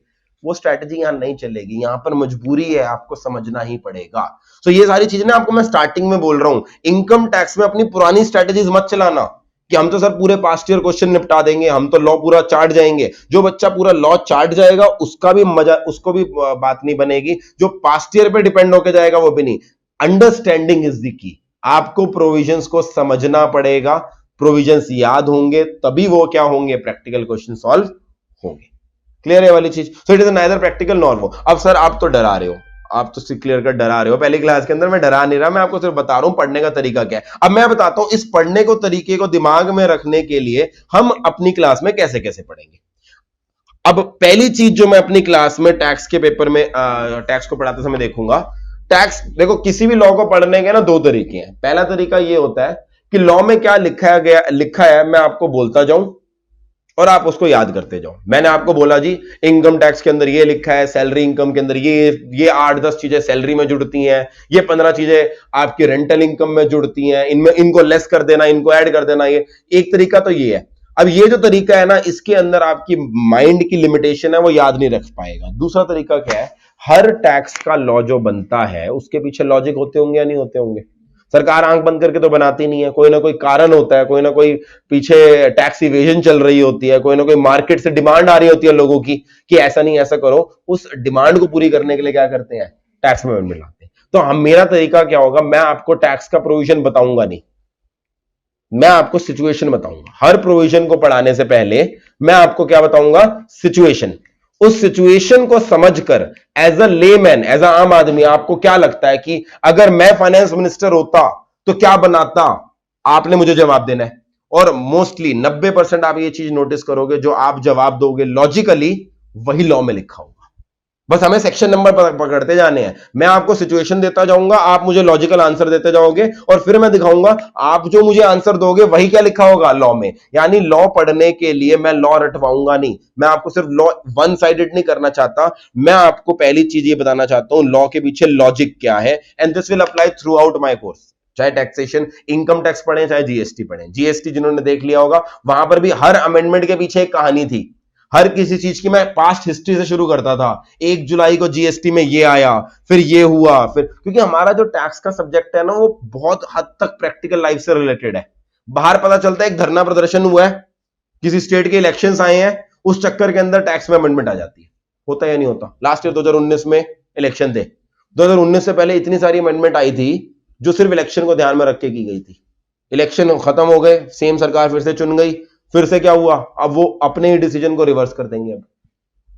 वो स्ट्रेटेजी यहां नहीं चलेगी। यहां पर मजबूरी है, आपको समझना ही पड़ेगा। तो ये सारी चीजें ना आपको मैं स्टार्टिंग में बोल रहा हूं, इनकम टैक्स में अपनी पुरानी स्ट्रेटेजीज मत चलाना कि हम तो सर पूरे पास्ट ईयर क्वेश्चन निपटा देंगे, हम तो लॉ पूरा चाट जाएंगे। जो बच्चा पूरा लॉ चाट जाएगा उसका भी मजा, उसको भी बात नहीं बनेगी। जो पास्ट ईयर पे डिपेंड होकर जाएगा वो भी नहीं। Understanding is the key. आपको प्रोविजंस को समझना पड़ेगा, प्रोविजंस याद होंगे तभी वो क्या होंगे, प्रैक्टिकल क्वेश्चन सॉल्व होंगे। क्लियर है वाली चीज। So it is neither practical nor वो। अब सर आप तो डरा रहे हो, आप तो क्लियर कर डरा रहे हो, पहली क्लास के अंदर मैं डरा नहीं रहा, मैं आपको सिर्फ बता रहा हूं पढ़ने का तरीका क्या है। अब मैं बताता हूं इस पढ़ने को तरीके को दिमाग में रखने के लिए हम अपनी क्लास में कैसे कैसे पढ़ेंगे। अब पहली चीज जो मैं अपनी क्लास में टैक्स के पेपर में टैक्स को पढ़ाते समय देखूंगा, टैक्स देखो किसी भी लॉ को पढ़ने के ना दो तरीके हैं। पहला तरीका ये होता है कि लॉ में क्या लिखा है मैं आपको बोलता जाऊं और आप उसको याद करते जाओ। मैंने आपको बोला जी इनकम टैक्स के अंदर ये लिखा है, सैलरी इनकम के अंदर ये 8-10 चीजें सैलरी में जुड़ती हैं, ये 15 चीजें आपकी रेंटल इनकम में जुड़ती हैं, इनमें इनको लेस कर देना, इनको ऐड कर देना। ये एक तरीका तो ये है। अब ये जो तरीका है ना, इसके अंदर आपकी माइंड की लिमिटेशन है, वो याद नहीं रख पाएगा। दूसरा तरीका क्या है, हर टैक्स का लॉ जो बनता है उसके पीछे लॉजिक होते होंगे या नहीं होते होंगे। सरकार आंख बंद करके तो बनाती नहीं है, कोई ना कोई कारण होता है, कोई ना कोई पीछे टैक्स इवेजन चल रही होती है, कोई ना कोई मार्केट से डिमांड आ रही होती है लोगों की कि ऐसा नहीं ऐसा करो। उस डिमांड को पूरी करने के लिए क्या करते हैं, टैक्स में अमेंडमेंट लाते हैं। तो हम, मेरा तरीका क्या होगा, मैं आपको टैक्स का प्रोविजन बताऊंगा नहीं, मैं आपको सिचुएशन बताऊंगा। हर प्रोविजन को पढ़ाने से पहले मैं आपको क्या बताऊंगा, सिचुएशन। उस सिचुएशन को समझकर as a layman, as a आम आदमी, आपको क्या लगता है कि अगर मैं फाइनेंस मिनिस्टर होता तो क्या बनाता, आपने मुझे जवाब देना है। और मोस्टली 90% आप ये चीज नोटिस करोगे, जो आप जवाब दोगे लॉजिकली वही लॉ में लिखा होगा। बस हमें सेक्शन नंबर पकड़ते जाने हैं। मैं आपको सिचुएशन देता जाऊंगा, आप मुझे लॉजिकल आंसर देते जाओगे, और फिर मैं दिखाऊंगा आप जो मुझे आंसर दोगे वही क्या लिखा होगा लॉ में। यानी लॉ पढ़ने के लिए मैं लॉ रटवाऊंगा नहीं, मैं आपको सिर्फ लॉ वन साइडेड नहीं करना चाहता। मैं आपको पहली चीज ये बताना चाहता हूं, लॉ के पीछे लॉजिक क्या है, and this will apply through out my course. चाहे टैक्सेशन, इनकम टैक्स पढ़े, चाहे जीएसटी पढ़े। जीएसटी जिन्होंने देख लिया होगा, वहां पर भी हर अमेंडमेंट के पीछे एक कहानी थी। हर किसी चीज की मैं पास्ट हिस्ट्री से शुरू करता था। 1 जुलाई को जीएसटी में ये आया, फिर ये हुआ, फिर क्योंकि हमारा जो टैक्स का सब्जेक्ट है ना वो बहुत हद तक प्रैक्टिकल लाइफ से रिलेटेड है। बाहर पता चलता है एक धरना प्रदर्शन हुआ है, किसी स्टेट के इलेक्शंस आए हैं, उस चक्कर के अंदर टैक्स में अमेंडमेंट आ जाती है। होता या नहीं होता? लास्ट ईयर 2019 में इलेक्शन थे, 2019 से पहले इतनी सारी अमेंडमेंट आई थी जो सिर्फ इलेक्शन को ध्यान में रख के की गई थी। इलेक्शन खत्म हो गए, सेम सरकार फिर से चुन गई, फिर से क्या हुआ, अब वो अपने ही डिसीजन को रिवर्स कर देंगे अब,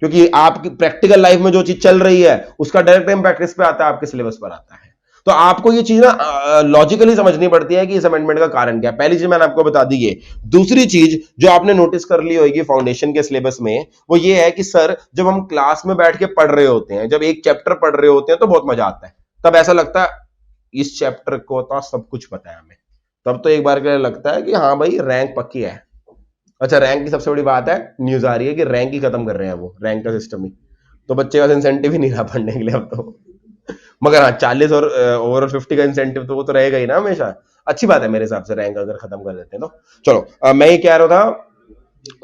क्योंकि आपकी प्रैक्टिकल लाइफ में जो चीज चल रही है उसका डायरेक्ट इम्पैक्ट किस पे आता है? आपके सिलेबस पर आता है। तो आपको ये चीज ना लॉजिकली समझनी पड़ती है कि इस अमेंडमेंट का कारण क्या है। पहली चीज मैंने आपको बता दी है। दूसरी चीज जो आपने नोटिस कर ली होगी फाउंडेशन के सिलेबस में, वो ये है कि सर जब हम क्लास में बैठ के पढ़ रहे होते हैं, जब एक चैप्टर पढ़ रहे होते हैं तो बहुत मजा आता है, तब ऐसा लगता है इस चैप्टर को तो सब कुछ पता है हमें, तब तो एक बार के लिए लगता है कि हाँ भाई रैंक पक्की है। अच्छा, रैंक की सबसे बड़ी बात है, न्यूज आ रही है कि रैंक ही खत्म कर रहे हैं वो, रैंक का सिस्टम ही, तो बच्चे का इंसेंटिव ही नहीं रहा पढ़ने के लिए अब तो। मगर हाँ 40 और ओवरऑल 50 का इंसेंटिव तो वो तो रहेगा ही ना हमेशा। अच्छी बात है मेरे हिसाब से रैंक अगर खत्म कर देते हैं तो। चलो मैं ये कह रहा था,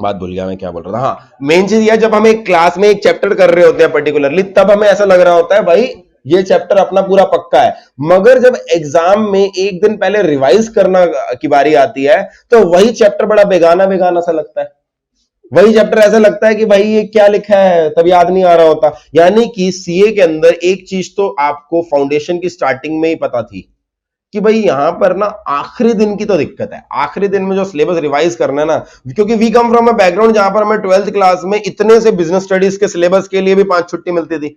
बात भूल गया मैं क्या बोल रहा था। हाँ, मेन चीज यह, जब हम एक क्लास में एक चैप्टर कर रहे होते हैं पर्टिकुलरली, तब हमें ऐसा लग रहा होता है भाई ये चैप्टर अपना पूरा पक्का है। मगर जब एग्जाम में एक दिन पहले रिवाइज करना की बारी आती है तो वही चैप्टर बड़ा बेगाना बेगाना सा लगता है। वही चैप्टर ऐसा लगता है कि भाई ये क्या लिखा है, तब याद नहीं आ रहा होता। यानी कि सीए के अंदर एक चीज तो आपको फाउंडेशन की स्टार्टिंग में ही पता थी कि भाई यहां पर ना आखिरी दिन की तो दिक्कत है, आखिरी दिन में जो सिलेबस रिवाइज करना है ना, क्योंकि we come from a background जहां पर हमें 12th क्लास में इतने से बिजनेस स्टडीज के सिलेबस के लिए भी 5 छुट्टी मिलती थी,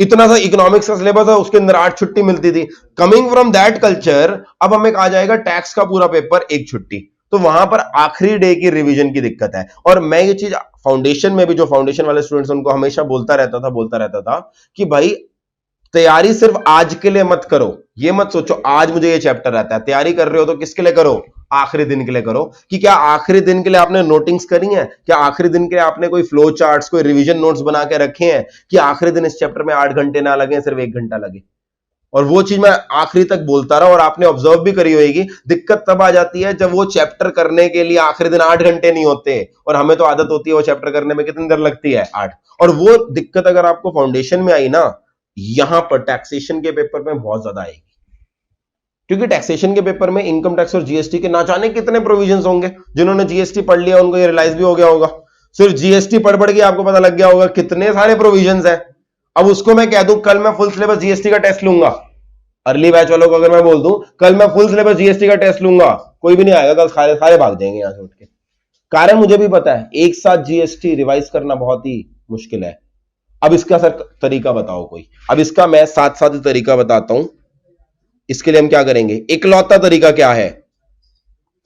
इतना सा इकोनॉमिक्स का सिलेबस है उसके अंदर 8 छुट्टी मिलती थी। कमिंग फ्रॉम दैट कल्चर, अब हमें आ जाएगा टैक्स का पूरा पेपर 1 छुट्टी, तो वहां पर आखिरी डे की रिवीजन की दिक्कत है। और मैं ये चीज फाउंडेशन में भी, जो फाउंडेशन वाले स्टूडेंट्स उनको हमेशा बोलता रहता था कि भाई तैयारी सिर्फ आज के लिए मत करो, ये मत सोचो आज मुझे ये चैप्टर आता है, तैयारी कर रहे हो तो किसके लिए करो? आखिरी दिन के लिए करो। कि क्या आखिरी दिन के लिए आपने नोटिंग्स करी हैं? क्या आखिरी दिन के लिए आपने कोई फ्लो चार्ट्स, कोई रिवीजन नोट्स बना के रखे हैं कि आखिरी दिन इस चैप्टर में 8 घंटे ना लगे, सिर्फ 1 घंटा लगे? और वो चीज मैं आखिरी तक बोलता रहा, और आपने ऑब्जर्व भी करी होगी, दिक्कत तब आ जाती है जब वो चैप्टर करने के लिए आखिरी दिन 8 घंटे नहीं होते, और हमें तो आदत होती है वो चैप्टर करने में कितनी देर लगती है? 8। और वो दिक्कत अगर आपको फाउंडेशन में आई ना, यहां पर टैक्सेशन के पेपर में बहुत ज्यादा आएगी, क्योंकि टैक्सेशन के पेपर में इनकम टैक्स और जीएसटी के ना जाने कितने प्रोविजंस होंगे। जिन्होंने जीएसटी पढ़ लिया उनको ये रियलाइज भी हो गया होगा, सिर्फ जीएसटी पढ़ के आपको पता लग गया होगा कितने सारे प्रोविजंस हैं। अब उसको मैं कह दूं कल मैं फुल सिलेबस जीएसटी का टेस्ट लूंगा, अर्ली बैच वालों को अगर मैं बोल दूं कल मैं फुल सिलेबस जीएसटी का टेस्ट लूंगा, कोई भी नहीं आएगा, कल सारे भाग जाएंगे यहां से उठ के। कारण मुझे भी पता है एक साथ जीएसटी रिवाइज करना बहुत ही मुश्किल है। अब इसका सर तरीका बताओ कोई, अब इसका मैं साथ साथ तरीका बताता हूं। इसके लिए हम क्या करेंगे, इकलौता तरीका क्या है?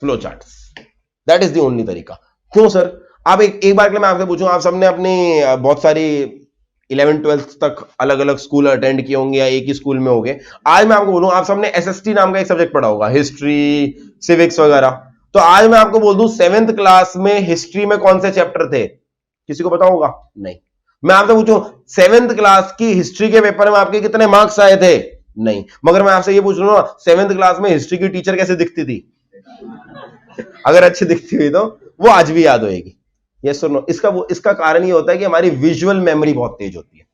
Flow charts, that is the only तरीका। क्यों सर? आप एक बार के लिए मैं आपसे पूछूं, आप सबने अपनी बहुत सारी 11th-12th तक अलग अलग स्कूल अटेंड किए होंगे या एक ही स्कूल में होंगे। आज मैं आपको बोलूं, आप सबने एसएसटी नाम का एक सब्जेक्ट पढ़ा होगा, हिस्ट्री, सिविक्स वगैरह। तो आज मैं आपको बोल दूं 7th क्लास में हिस्ट्री में कौन से चैप्टर थे? किसी को पता होगा? नहीं। मैं आपसे पूछूं 7th क्लास की हिस्ट्री के पेपर में आपके कितने मार्क्स आए थे? नहीं। मगर मैं आपसे ये पूछ रहा हूं 7th क्लास में हिस्ट्री की टीचर कैसे दिखती थी? अगर अच्छी दिखती हुई तो वो आज भी याद होगी। यस और नो? इसका कारण ये होता है कि हमारी विजुअल मेमोरी बहुत तेज होती है।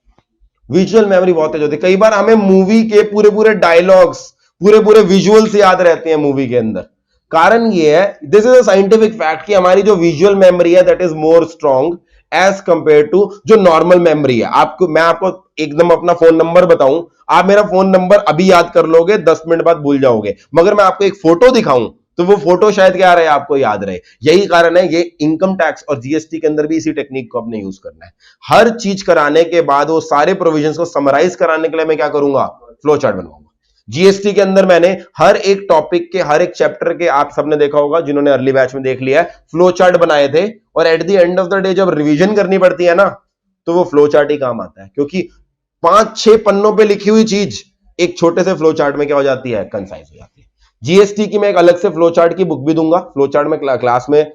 विजुअल मेमोरी बहुत तेज होती है। कई बार हमें मूवी के पूरे डायलॉग्स, पूरे विजुअल्स याद रहते हैं मूवी के अंदर। कारण ये है, this is a scientific fact, कि हमारी जो विजुअल मेमोरी है that is more strong as compare to जो नॉर्मल मेमोरी है। मैं आपको एकदम अपना फोन नंबर बताऊं, आप मेरा फोन नंबर अभी याद कर लोगे, 10 मिनट बाद भूल जाओगे। मगर मैं आपको एक फोटो दिखाऊं तो वो फोटो शायद क्या रहे, आपको याद रहे। यही कारण है, ये इनकम टैक्स और जीएसटी के अंदर भी इसी टेक्निक को अपने यूज करना है। हर चीज कराने के बाद वो सारे प्रोविजंस को समराइज कराने के लिए मैं क्या करूंगा? Flow chart बनवाऊंगा। जीएसटी के अंदर मैंने हर एक टॉपिक के, हर एक चैप्टर के, आप सबने देखा होगा जिन्होंने अर्ली बैच में देख लिया है, फ्लो चार्ट बनाए थे। और at the end of the day जब रिवीजन करनी पड़ती है ना, तो वो फ्लो चार्ट ही काम आता है, क्योंकि 5-6 पन्नों पे लिखी हुई चीज एक छोटे से फ्लो चार्ट में क्या हो जाती है? कंसाइज हो जाती है। जीएसटी की मैं एक अलग से फ्लो चार्ट की बुक भी दूंगा। फ्लो चार्ट में क्लास में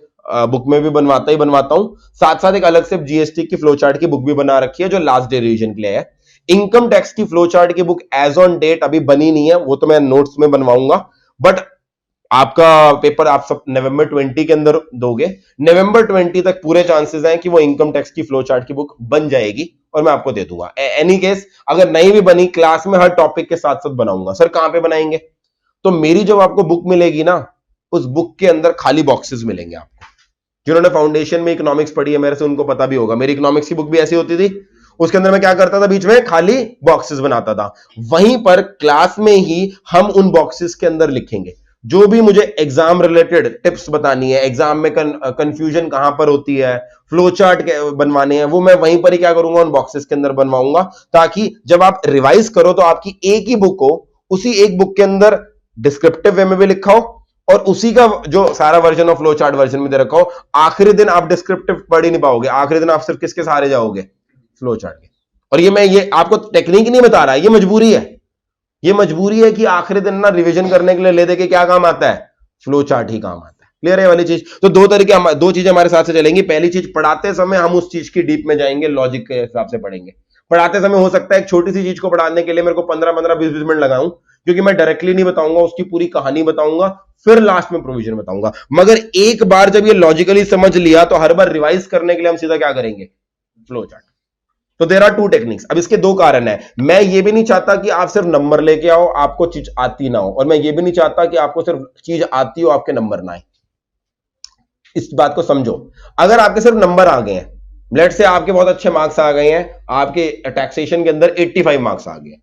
बुक में भी बनवाता हूं, साथ साथ एक अलग से जीएसटी की फ्लो चार्ट की बुक भी बना रखी है जो लास्ट डे रिवीजन के लिए है। इनकम टैक्स की फ्लो चार्ट की बुक एज ऑन डेट अभी बनी नहीं है, वो तो मैं नोट्स में बनवाऊंगा। बट आपका पेपर आप सब नवंबर 20 के अंदर दोगे, नवंबर 20 तक पूरे चांसेस हैं कि वो इनकम टैक्स की फ्लो चार्ट की बुक बन जाएगी और मैं आपको दे दूंगा। एनी केस अगर नहीं भी बनी, क्लास में हर टॉपिक के साथ साथ बनाऊंगा। सर कहां पे बनाएंगे? तो मेरी जब आपको बुक मिलेगी ना, उस बुक के अंदर खाली बॉक्सेस मिलेंगे आपको। जिन्होंने फाउंडेशन में इकोनॉमिक्स पढ़ी है मेरे से, उनको पता भी होगा, मेरी इकोनॉमिक्स की बुक भी ऐसी होती थी। उसके अंदर मैं क्या करता था, बीच में खाली बॉक्सेस बनाता था। वहीं पर क्लास में ही हम उन बॉक्सेस के अंदर लिखेंगे जो भी मुझे एग्जाम रिलेटेड टिप्स बतानी है, एग्जाम में कंफ्यूजन कहां पर होती है, फ्लो चार्ट बनवाने हैं, वो मैं वहीं पर ही क्या करूंगा, उन बॉक्सेस के अंदर बनवाऊंगा, ताकि जब आप रिवाइज करो तो आपकी एक ही बुक हो, उसी एक बुक के अंदर डिस्क्रिप्टिव वे में भी लिखा हो और उसी का जो सारा version of flow chart version में दे रखा हो। आखिरी दिन आप डिस्क्रिप्टिव पढ़ ही नहीं पाओगे, आखिरी दिन आप सिर्फ किसके सहारे जाओगे, फ्लो चार्ट के। और ये आपको टेक्निक नहीं बता रहा है, ये मजबूरी है। ये मजबूरी है कि आखिरी दिन ना रिवीजन करने के लिए ले दे के क्या काम आता है, फ्लो चार्ट ही काम आता है। क्लियर है वाली चीज? तो दो चीजें हमारे साथ से चलेंगी। पहली चीज, पढ़ाते समय हम उस चीज की डीप में जाएंगे, लॉजिक के हिसाब से पढ़ेंगे। पढ़ाते समय हो सकता है एक छोटी सी चीज को पढ़ाने के लिए मेरे को 15-15, 20-20 मिनट लगाऊं, क्योंकि मैं डायरेक्टली नहीं बताऊंगा, उसकी पूरी कहानी बताऊंगा, फिर लास्ट में प्रोविजन बताऊंगा। मगर एक बार जब ये लॉजिकली समझ लिया तो हर बार रिवाइज करने के लिए हम सीधा क्या करेंगे, फ्लो चार्ट। तो देयर आर टू टेक्निक्स। अब इसके दो कारण है। मैं ये भी नहीं चाहता कि आप सिर्फ नंबर लेके आओ, आपको चीज आती ना हो, और मैं ये भी नहीं चाहता कि आपको सिर्फ चीज आती हो, आपके नंबर ना आए। इस बात को समझो। अगर आपके सिर्फ नंबर आ गए हैं, लेट से आपके बहुत अच्छे मार्क्स आ गए हैं, आपके टैक्सेशन के अंदर 85 मार्क्स आ गए,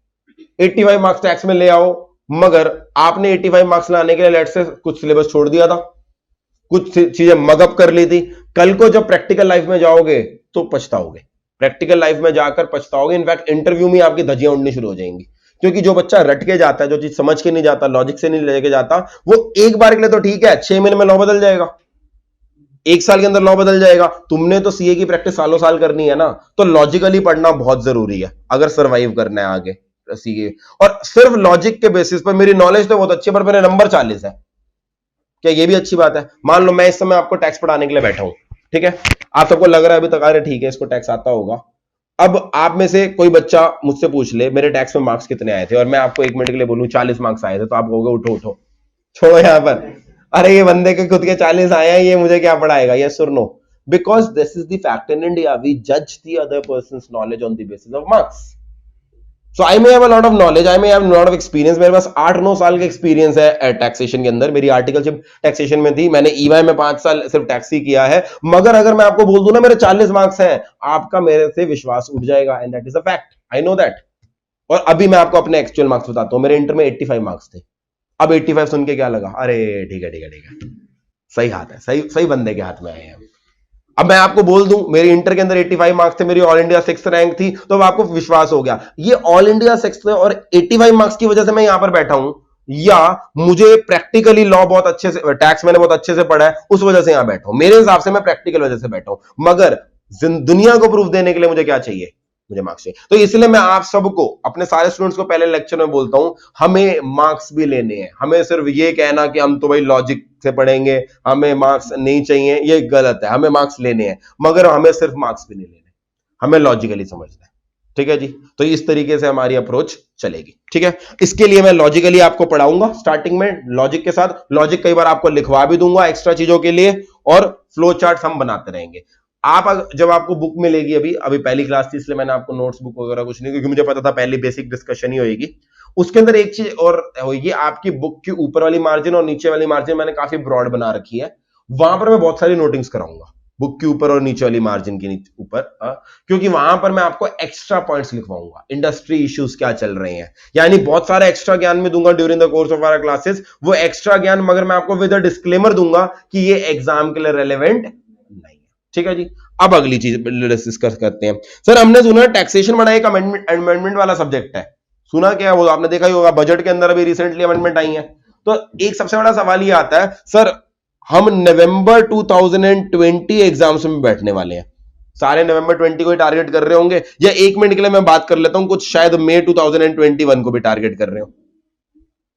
85 मार्क्स टैक्स में ले आओ, मगर आपने 85 मार्क्स लाने के लिए लेट से कुछ सिलेबस छोड़ दिया था, कुछ चीजें मगअप कर ली थी। कल को जब प्रैक्टिकल लाइफ में जाओगे तो पछताओगे, प्रैक्टिकल लाइफ में जाकर पछताओगे। इनफैक्ट इंटरव्यू में आपकी धज्जियां उड़नी शुरू हो जाएंगी, क्योंकि जो बच्चा रट के जाता है, जो चीज समझ के नहीं जाता, लॉजिक से नहीं लेके जाता, वो एक बार के लिए तो ठीक है, 6 महीने में लॉ बदल जाएगा, 1 साल के अंदर लॉ बदल जाएगा। तुमने तो सीए की प्रैक्टिस सालों साल करनी है ना, तो लॉजिकली पढ़ना बहुत जरूरी है अगर सर्वाइव करना है आगे सीए। और सिर्फ लॉजिक के बेसिस पर, मेरी नॉलेज तो बहुत अच्छी है पर मेरे नंबर 40 है, क्या ये भी अच्छी बात है? मान लो मैं इस समय आपको टैक्स पढ़ाने के लिए बैठा हूं, ठीक है, आप सबको लग रहा है अभी तक, अरे ठीक है इसको टैक्स आता होगा। अब आप में से कोई बच्चा मुझसे पूछ ले मेरे टैक्स में मार्क्स कितने आए थे, और मैं आपको 1 मिनट के लिए बोलूं 40 मार्क्स आए थे, तो आप कहोगे उठो उठो, छोड़ो यहां पर, अरे ये बंदे के खुद के 40 आए हैं, ये मुझे क्या पढ़ाएगा, यस और no. Because this is the fact in India, we जज the other persons knowledge on the basis of marks. So I may have a lot of knowledge, I may have lot of experience. मेरे पास 8-9 साल का experience है taxation के अंदर, मेरी articleship taxation में थी, मैंने ईवाई में 5 साल सिर्फ टैक्स ही किया है। मगर अगर मैं आपको बोल दूं ना मेरे 40 मार्क्स हैं, आपका मेरे से विश्वास उठ जाएगा, and that is a fact, I know that. और अभी मैं आपको अपने एक्चुअल मार्क्स बताता हूं, मेरे इंटर में 85 मार्क्स थे। अब 85 सुन के क्या लगा, अरे ठीक है ठीक है ठीक है, सही हाथ है, सही सही बंदे के हाथ में आए हैं। अब मैं आपको बोल दूं मेरी इंटर के अंदर 85 मार्क्स थे, मेरी ऑल इंडिया 6th रैंक थी, तो अब आपको विश्वास हो गया ये ऑल इंडिया 6th और 85 मार्क्स की वजह से मैं यहां पर बैठा हूं, या मुझे प्रैक्टिकली लॉ बहुत अच्छे से, टैक्स मैंने बहुत अच्छे से पढ़ा है, उस वजह से यहां बैठा हूं। मेरे हिसाब से मैं प्रैक्टिकल वजह से बैठा हूं, मगर दुनिया को प्रूफ देने के लिए मुझे क्या चाहिए, मुझे मार्क्स चाहिए। तो इसलिए मैं आप सबको, अपने सारे स्टूडेंट्स को पहले लेक्चर में बोलता हूं, हमें मार्क्स भी लेने हैं। हमें सिर्फ ये कहना कि हम तो भाई लॉजिक से पढ़ेंगे, हमें मार्क्स नहीं चाहिए, ये गलत है। हमें मार्क्स लेने हैं, मगर हमें सिर्फ मार्क्स भी नहीं लेने, हमें लॉजिकली समझना है। ठीक है जी, तो इस तरीके से हमारी अप्रोच चलेगी। ठीक है, इसके लिए मैं लॉजिकली आपको पढ़ाऊंगा स्टार्टिंग में, लॉजिक के साथ। लॉजिक कई बार आपको लिखवा भी दूंगा एक्स्ट्रा चीजों के लिए, और फ्लो चार्ट हम बनाते रहेंगे। आप जब आपको बुक मिलेगी, अभी पहली क्लास थी इसलिए मैंने आपको नोट्स बुक वगैरह कुछ नहीं, क्योंकि मुझे पता था पहली बेसिक डिस्कशन ही होगी। उसके अंदर एक चीज और होगी, आपकी बुक की ऊपर वाली मार्जिन और नीचे वाली मार्जिन मैंने काफी ब्रॉड बना रखी है, वहां पर मैं बहुत सारी नोटिंग्स कराऊंगा बुक के ऊपर और नीचे वाली मार्जिन के ऊपर, क्योंकि वहां पर मैं आपको एक्स्ट्रा पॉइंट्स लिखवाऊंगा, इंडस्ट्री इश्यूज क्या चल रहे हैं, यानी बहुत सारा एक्स्ट्रा ज्ञान में दूंगा during the course of our classes. वो एक्स्ट्रा ज्ञान मगर मैं आपको विद अ डिस्क्लेमर दूंगा कि ये एग्जाम के लिए रेलेवेंट नहीं है। ठीक है जी, अब अगली चीज डिस्कस करते हैं। सर हमने सुना टैक्सेशन बड़ा एक अमेंडमेंट वाला सब्जेक्ट है, सुना क्या है वो, आपने देखा ही होगा, बजट के अंदर अभी रिसेंटली अमेंडमेंट आई है। तो एक सबसे बड़ा सवाल ये आता है, सर हम नवंबर 2020 एग्जाम्स में बैठने वाले हैं, सारे नवंबर 20 को ही टारगेट कर रहे होंगे, या 1 मिनट के लिए मैं बात कर लेता हूं, कुछ शायद मई 2021 को भी टारगेट कर रहे हो।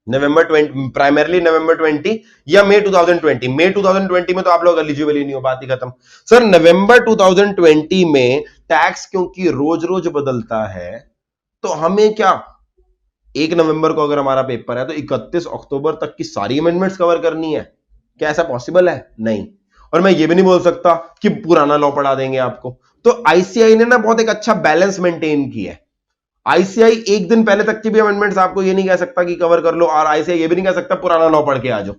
नवंबर 20, प्राइमरली नवंबर 20 या मई 2020। मई 2020 में तो आप लोग एलिजिबल ही नहीं हो, बात ही खत्म। सर नवंबर 2020 में टैक्स क्योंकि रोज रोज बदलता है, तो हमें क्या 1 नवंबर को अगर हमारा पेपर है तो 31 अक्टूबर तक की सारी अमेंडमेंट्स कवर करनी है? क्या ऐसा पॉसिबल है? नहीं। और मैं ये भी नहीं बोल सकता कि पुराना लॉ पढ़ा देंगे आपको। तो आईसीआई ने ना बहुत एक अच्छा बैलेंस मेंटेन किया है। आईसीआई एक दिन पहले तक की भी अमेंडमेंट्स आपको ये नहीं कह सकता कि कवर कर लो, और आईसीआई ये भी नहीं कह सकता पुराना लॉ पढ़ के आ जाओ।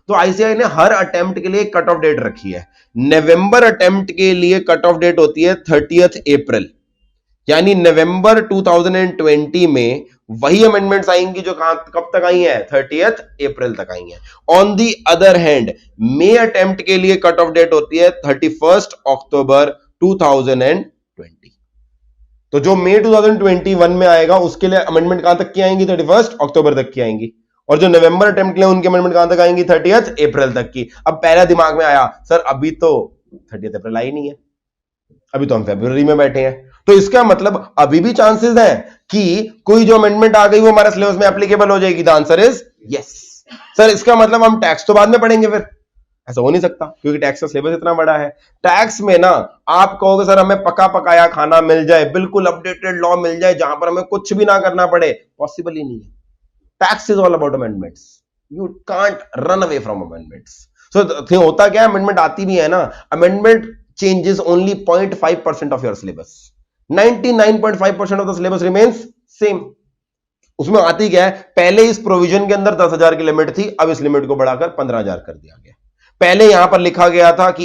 तो आईसीआई ने हर अटेम्प्ट के लिए कट ऑफ डेट रखी है। नवंबर अटेम्प्ट के लिए कट ऑफ डेट होती है 30th अप्रैल, यानी नवंबर 2020 में वही अमेंडमेंट्स आएंगी जो कब तक आई हैं? 30th अप्रैल तक आई हैं। On the other hand may attempt के लिए कट ऑफ डेट होती है 31 अक्टूबर 2020। तो जो मई 2021 में आएगा उसके लिए अमेंडमेंट कहां तक की आएंगी? 31 अक्टूबर तक की आएंगी। और जो नवंबर अटेम्प्ट के लिए उनकी अमेंडमेंट कहां तक आएंगी? 30th अप्रैल तक की। अब पहला दिमाग में आया, सर अभी तो 30th अप्रैल आई नहीं है, अभी तो हम फरवरी में बैठे हैं, तो इसका मतलब अभी भी चांसेस हैं कि कोई जो अमेंडमेंट आ गई वो हमारे सिलेबस में एप्लीकेबल हो जाएगी। The answer is yes. Sir इसका मतलब हम टैक्स तो बाद में पढ़ेंगे? फिर ऐसा हो नहीं सकता, क्योंकि टैक्स का सिलेबस इतना बड़ा है। टैक्स में ना आप कहोगे सर हमें पका पकाया खाना मिल जाए, बिल्कुल अपडेटेड लॉ मिल जाए जहां पर हमें कुछ भी ना करना पड़े, पॉसिबल ही नहीं है। Tax is all about amendments, you can't run away from amendments. So होता क्या है, अमेंडमेंट आती भी है ना, amendment changes only 0.5% of your syllabus. 99.5% of the syllabus remains same. उसमें आती क्या है, पहले इस प्रोविजन के अंदर 10,000 की लिमिट थी, अब इस लिमिट को बढ़ाकर 15,000 कर दिया गया। पहले यहां पर लिखा गया था कि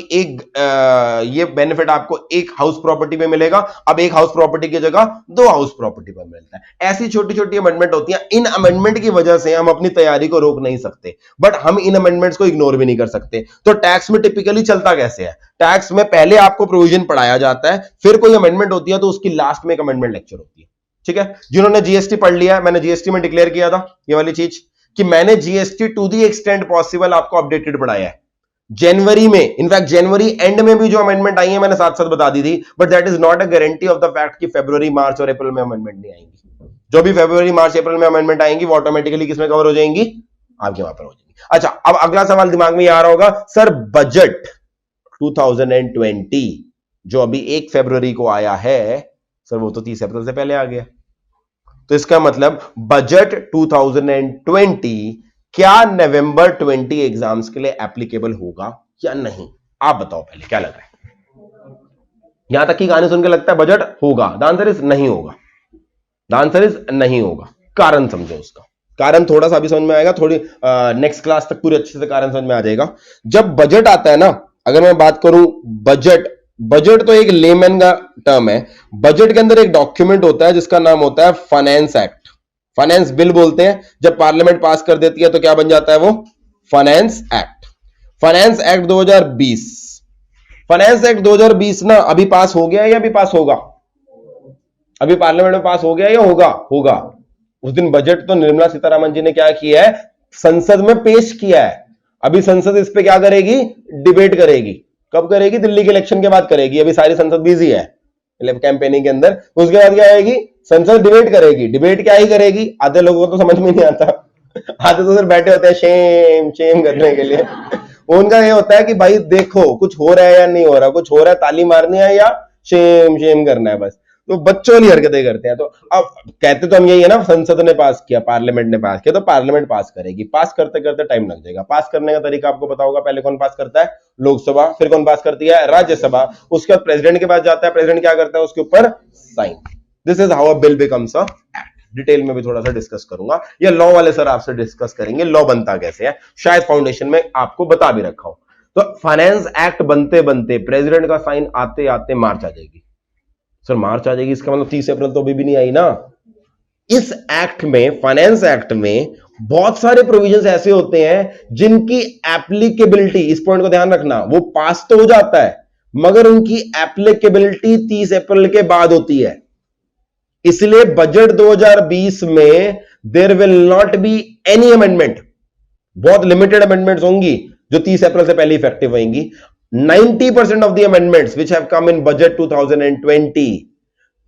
ये बेनिफिट आपको एक हाउस प्रॉपर्टी में मिलेगा, अब एक हाउस प्रॉपर्टी की जगह 2 हाउस प्रॉपर्टी पर मिलता है। ऐसी छोटी छोटी अमेंडमेंट होती हैं। इन अमेंडमेंट की वजह से हम अपनी तैयारी को रोक नहीं सकते, बट हम इन अमेंडमेंट्स को इग्नोर भी नहीं कर सकते। तो टैक्स में टिपिकली चलता कैसे है, टैक्स में पहले आपको प्रोविजन पढ़ाया जाता है, फिर कोई अमेंडमेंट होती है तो उसकी लास्ट में एक अमेंडमेंट लेक्चर होती है। ठीक है, जिन्होंने जीएसटी पढ़ लिया, मैंने जीएसटी में डिक्लेयर किया था ये वाली चीज कि मैंने GST to the extent possible आपको अपडेटेड पढ़ाया है। जनवरी में, इनफैक्ट जनवरी एंड में भी जो अमेंडमेंट आई है मैंने साथ साथ बता दी थी, but that is not a guarantee of the fact कि फरवरी मार्च और अप्रैल में अमेंडमेंट नहीं आएंगी। जो भी फरवरी मार्च अप्रैल में अमेंडमेंट आएंगी वो ऑटोमेटिकली किसमें कवर हो जाएंगी? आपके वहां पर हो जाएंगी। अच्छा, अब अगला सवाल दिमाग में आ रहा होगा, सर बजट 2020 जो अभी 1 फरवरी को आया है, सर वो तो 30 अप्रैल से पहले आ गया। तो इसका मतलब बजट 2020 क्या नवंबर 20 एग्जाम्स के लिए एप्लीकेबल होगा या नहीं? आप बताओ पहले, क्या लग रहा है? यहां तक की कहानी सुन के लगता है बजट होगा। द आंसर इज नहीं होगा। द आंसर इज नहीं होगा। कारण समझो उसका, कारण थोड़ा सा अभी समझ में आएगा, थोड़ी नेक्स्ट क्लास तक पूरे अच्छे से कारण समझ में आ जाएगा। जब बजट आता है ना, अगर मैं बात करूं बजट तो एक लेमैन का टर्म है। बजट के अंदर एक डॉक्यूमेंट होता है जिसका नाम होता है फाइनेंस एक्ट। फाइनेंस बिल बोलते हैं। जब पार्लियामेंट पास कर देती है तो क्या बन जाता है वो? Finance act. Finance act 2020। Finance act 2020 ना अभी पास हो गया है या अभी पास होगा? अभी पार्लियामेंट में पास हो गया या होगा? उस दिन बजट तो निर्मला सीतारामन जी ने क्या किया है? संसद में पेश किया है। अभी संसद इस पे क्या करेगी? डिबेट करेगी। कब करेगी? दिल्ली के इलेक्शन के बाद करेगी। अभी सारी संसद बिजी है कैंपेनिंग के अंदर। उसके बाद क्या आएगी? संसद डिबेट करेगी। डिबेट क्या ही करेगी? आधे लोगों को तो समझ में नहीं आता, आधे तो सिर्फ बैठे होते हैं शेम करने के लिए। उनका ये होता है कि भाई देखो कुछ हो रहा है या नहीं हो रहा, कुछ हो रहा है ताली मारनी है या शेम करना है, बस। तो बच्चों वाली हरकतें करते हैं। तो अब कहते तो हम यही है ना, संसद ने पास किया, पार्लियामेंट ने पास किया, तो पार्लियामेंट पास करेगी। पास करते करते टाइम लग जाएगा। पास करने का तरीका आपको पता होगा। पहले कौन पास करता है? लोकसभा। फिर कौन पास करती है? राज्यसभा। उसके बाद प्रेसिडेंट के पास जाता है। प्रेसिडेंट क्या करता है? उसके ऊपर sign. This is how a bill becomes a act. Detail में भी थोड़ा सा डिस्कस करूंगा। या लॉ वाले सर आपसे डिस्कस करेंगे लॉ बनता कैसे है, शायद फाउंडेशन में आपको बता भी रखा हो। तो फाइनेंस एक्ट बनते बनते प्रेसिडेंट का साइन आते आते मार्च आ जाएगी। सर मार्च आ जाएगी, इसका मतलब 30 अप्रैल तो अभी भी नहीं आई ना। इस एक्ट में, फाइनेंस एक्ट में बहुत सारे प्रोविजंस ऐसे होते हैं जिनकी एप्लीकेबिलिटी, इस पॉइंट को ध्यान रखना, वो पास तो हो जाता है मगर उनकी एप्लीकेबिलिटी 30 अप्रैल के बाद होती है। इसलिए बजट 2020 में there will not be any amendment. बहुत लिमिटेड अमेंडमेंट्स होंगी जो 30 अप्रैल से पहले इफेक्टिव होंगी। 90% of the amendments which have come in budget 2020,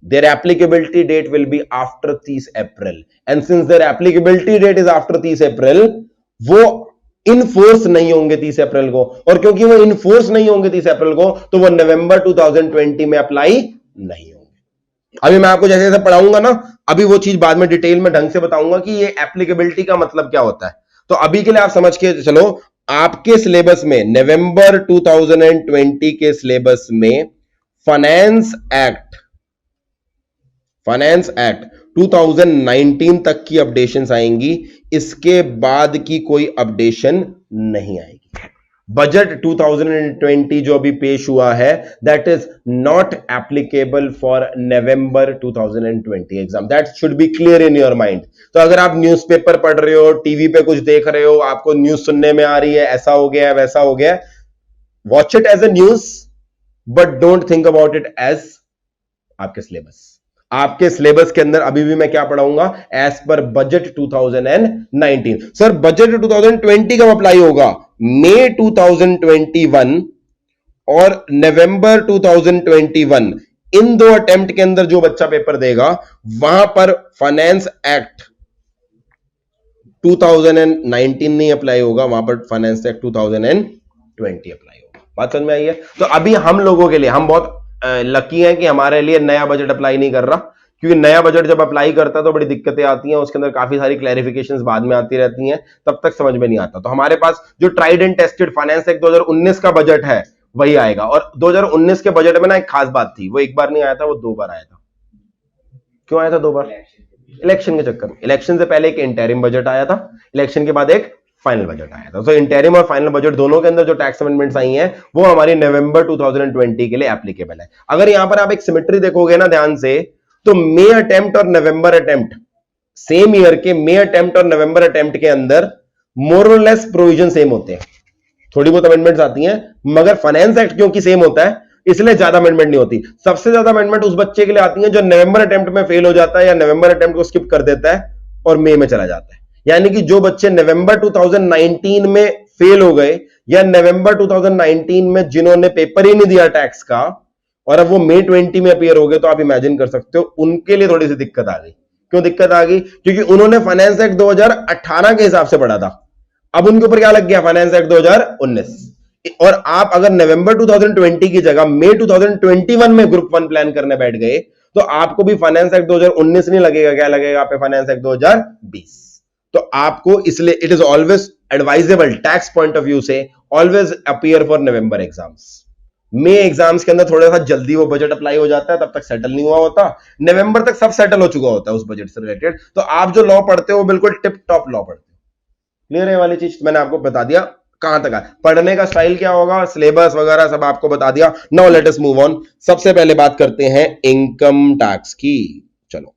their applicability date will be after 30 April. And since their applicability date is after 30 April, वो enforce नहीं होंगे 30 अप्रैल को। और क्योंकि वो इनफोर्स नहीं होंगे 30 अप्रैल को, तो वो नवंबर 2020 में अप्लाई नहीं होंगे। अभी मैं आपको जैसे जैसे पढ़ाऊंगा ना, अभी वो चीज बाद में डिटेल में ढंग से बताऊंगा कि ये एप्लीकेबिलिटी का मतलब क्या होता है। तो अभी के लिए आप समझ के चलो, आपके सिलेबस में नवंबर 2020 के सिलेबस में फाइनेंस एक्ट 2019 तक की अपडेशंस आएंगी, इसके बाद की कोई अपडेशन नहीं आएगी। बजट 2020 जो अभी पेश हुआ है, that is not applicable for November 2020 exam. That should be clear in your mind. तो अगर आप न्यूज़पेपर पढ़ रहे हो, टीवी पे कुछ देख रहे हो, आपको न्यूज सुनने में आ रही है ऐसा हो गया वैसा हो गया, watch it as a news, but don't think about it as आपके सिलेबस। आपके सिलेबस के अंदर अभी भी मैं क्या पढ़ाऊंगा, as per budget 2019। Sir budget 2020 कब अप्लाई होगा? मई 2021 और नवंबर 2021, इन दो अटेम्प्ट के अंदर जो बच्चा पेपर देगा, वहां पर फाइनेंस एक्ट 2019 नहीं अप्लाई होगा, वहां पर फाइनेंस एक्ट 2020 अप्लाई होगा। बात समझ में आई है? तो अभी हम लोगों के लिए, हम बहुत लकी हैं कि हमारे लिए नया बजट अप्लाई नहीं कर रहा, क्योंकि नया बजट जब अप्लाई करता है तो बड़ी दिक्कतें आती हैं, उसके अंदर काफी सारी क्लैरिफिकेशंस बाद में आती रहती हैं, तब तक समझ में नहीं आता। तो हमारे पास जो tried and tested finance act 2019 का बजट है वही आएगा। और 2019 के बजट में ना एक खास बात थी, वो एक बार नहीं आया था, वो 2 बार आया था। क्यों आया था 2 बार? इलेक्शन के चक्कर में। इलेक्शन से पहले एक इंटरिम बजट आया था, इलेक्शन के बाद एक फाइनल बजट आया था। तो इंटरिम और फाइनल बजट दोनों के अंदर जो टैक्स अमेंडमेंट्स आई हैं, वो हमारी नवंबर 2020 के लिए एप्लीकेबल है। अगर यहां पर आप एक सिमेट्री देखोगे ना ध्यान से, तो मे अटेम्प्ट और नवंबर अटेम्प्ट, सेम ईयर के मे अटेम्प्ट और नवंबर अटेम्प्ट के अंदर मोर और लेस प्रोविजन सेम होते हैं। थोड़ी बहुत अमेंडमेंट्स आती हैं, मगर फाइनेंस एक्ट क्योंकि सेम होता है इसलिए ज्यादा अमेंडमेंट नहीं होती। सबसे ज्यादा अमेंडमेंट उस बच्चे के लिए आती है जो नवंबर अटेम्प्ट में फेल हो जाता है या नवंबर अटेम्प्ट को स्किप कर देता है और मई में चला जाता है। यानी कि जो बच्चे नवंबर 2019 में फेल हो गए या नवंबर 2019 में जिन्होंने पेपर ही नहीं दिया टैक्स का और अब वो मई 20 में अपीयर हो गए, तो आप इमेजिन कर सकते हो उनके लिए थोड़ी सी दिक्कत आ गई। क्यों दिक्कत आ गई? क्योंकि उन्होंने फाइनेंस एक्ट 2018 के हिसाब से पढ़ा था, अब उनके ऊपर क्या लग गया, फाइनेंस एक्ट 2019। और आप अगर नवंबर 2020 की जगह मई 2021 में ग्रुप 1 प्लान करने बैठ गए, तो आपको भी फाइनेंस एक्ट 2019 नहीं लगेगा, क्या लगेगा? आप फाइनेंस एक्ट 2020। तो आपको इसलिए it is always advisable tax point of view से, always appear for November exams. May exams के अंदर थोड़ा सा जल्दी वो बजट अप्लाई हो जाता है, तब तक सेटल नहीं हुआ होता, नवंबर तक सब सेटल हो चुका होता है उस बजट से रिलेटेड। तो आप जो लॉ पढ़ते हो बिल्कुल टिप टॉप लॉ पढ़ते हो। क्लियर है वाली चीज? मैंने आपको बता दिया कहां तक है, पढ़ने का स्टाइल क्या होगा, सिलेबस वगैरह सब आपको बता दिया। Now let us move on. सबसे पहले बात करते हैं इनकम टैक्स की। चलो,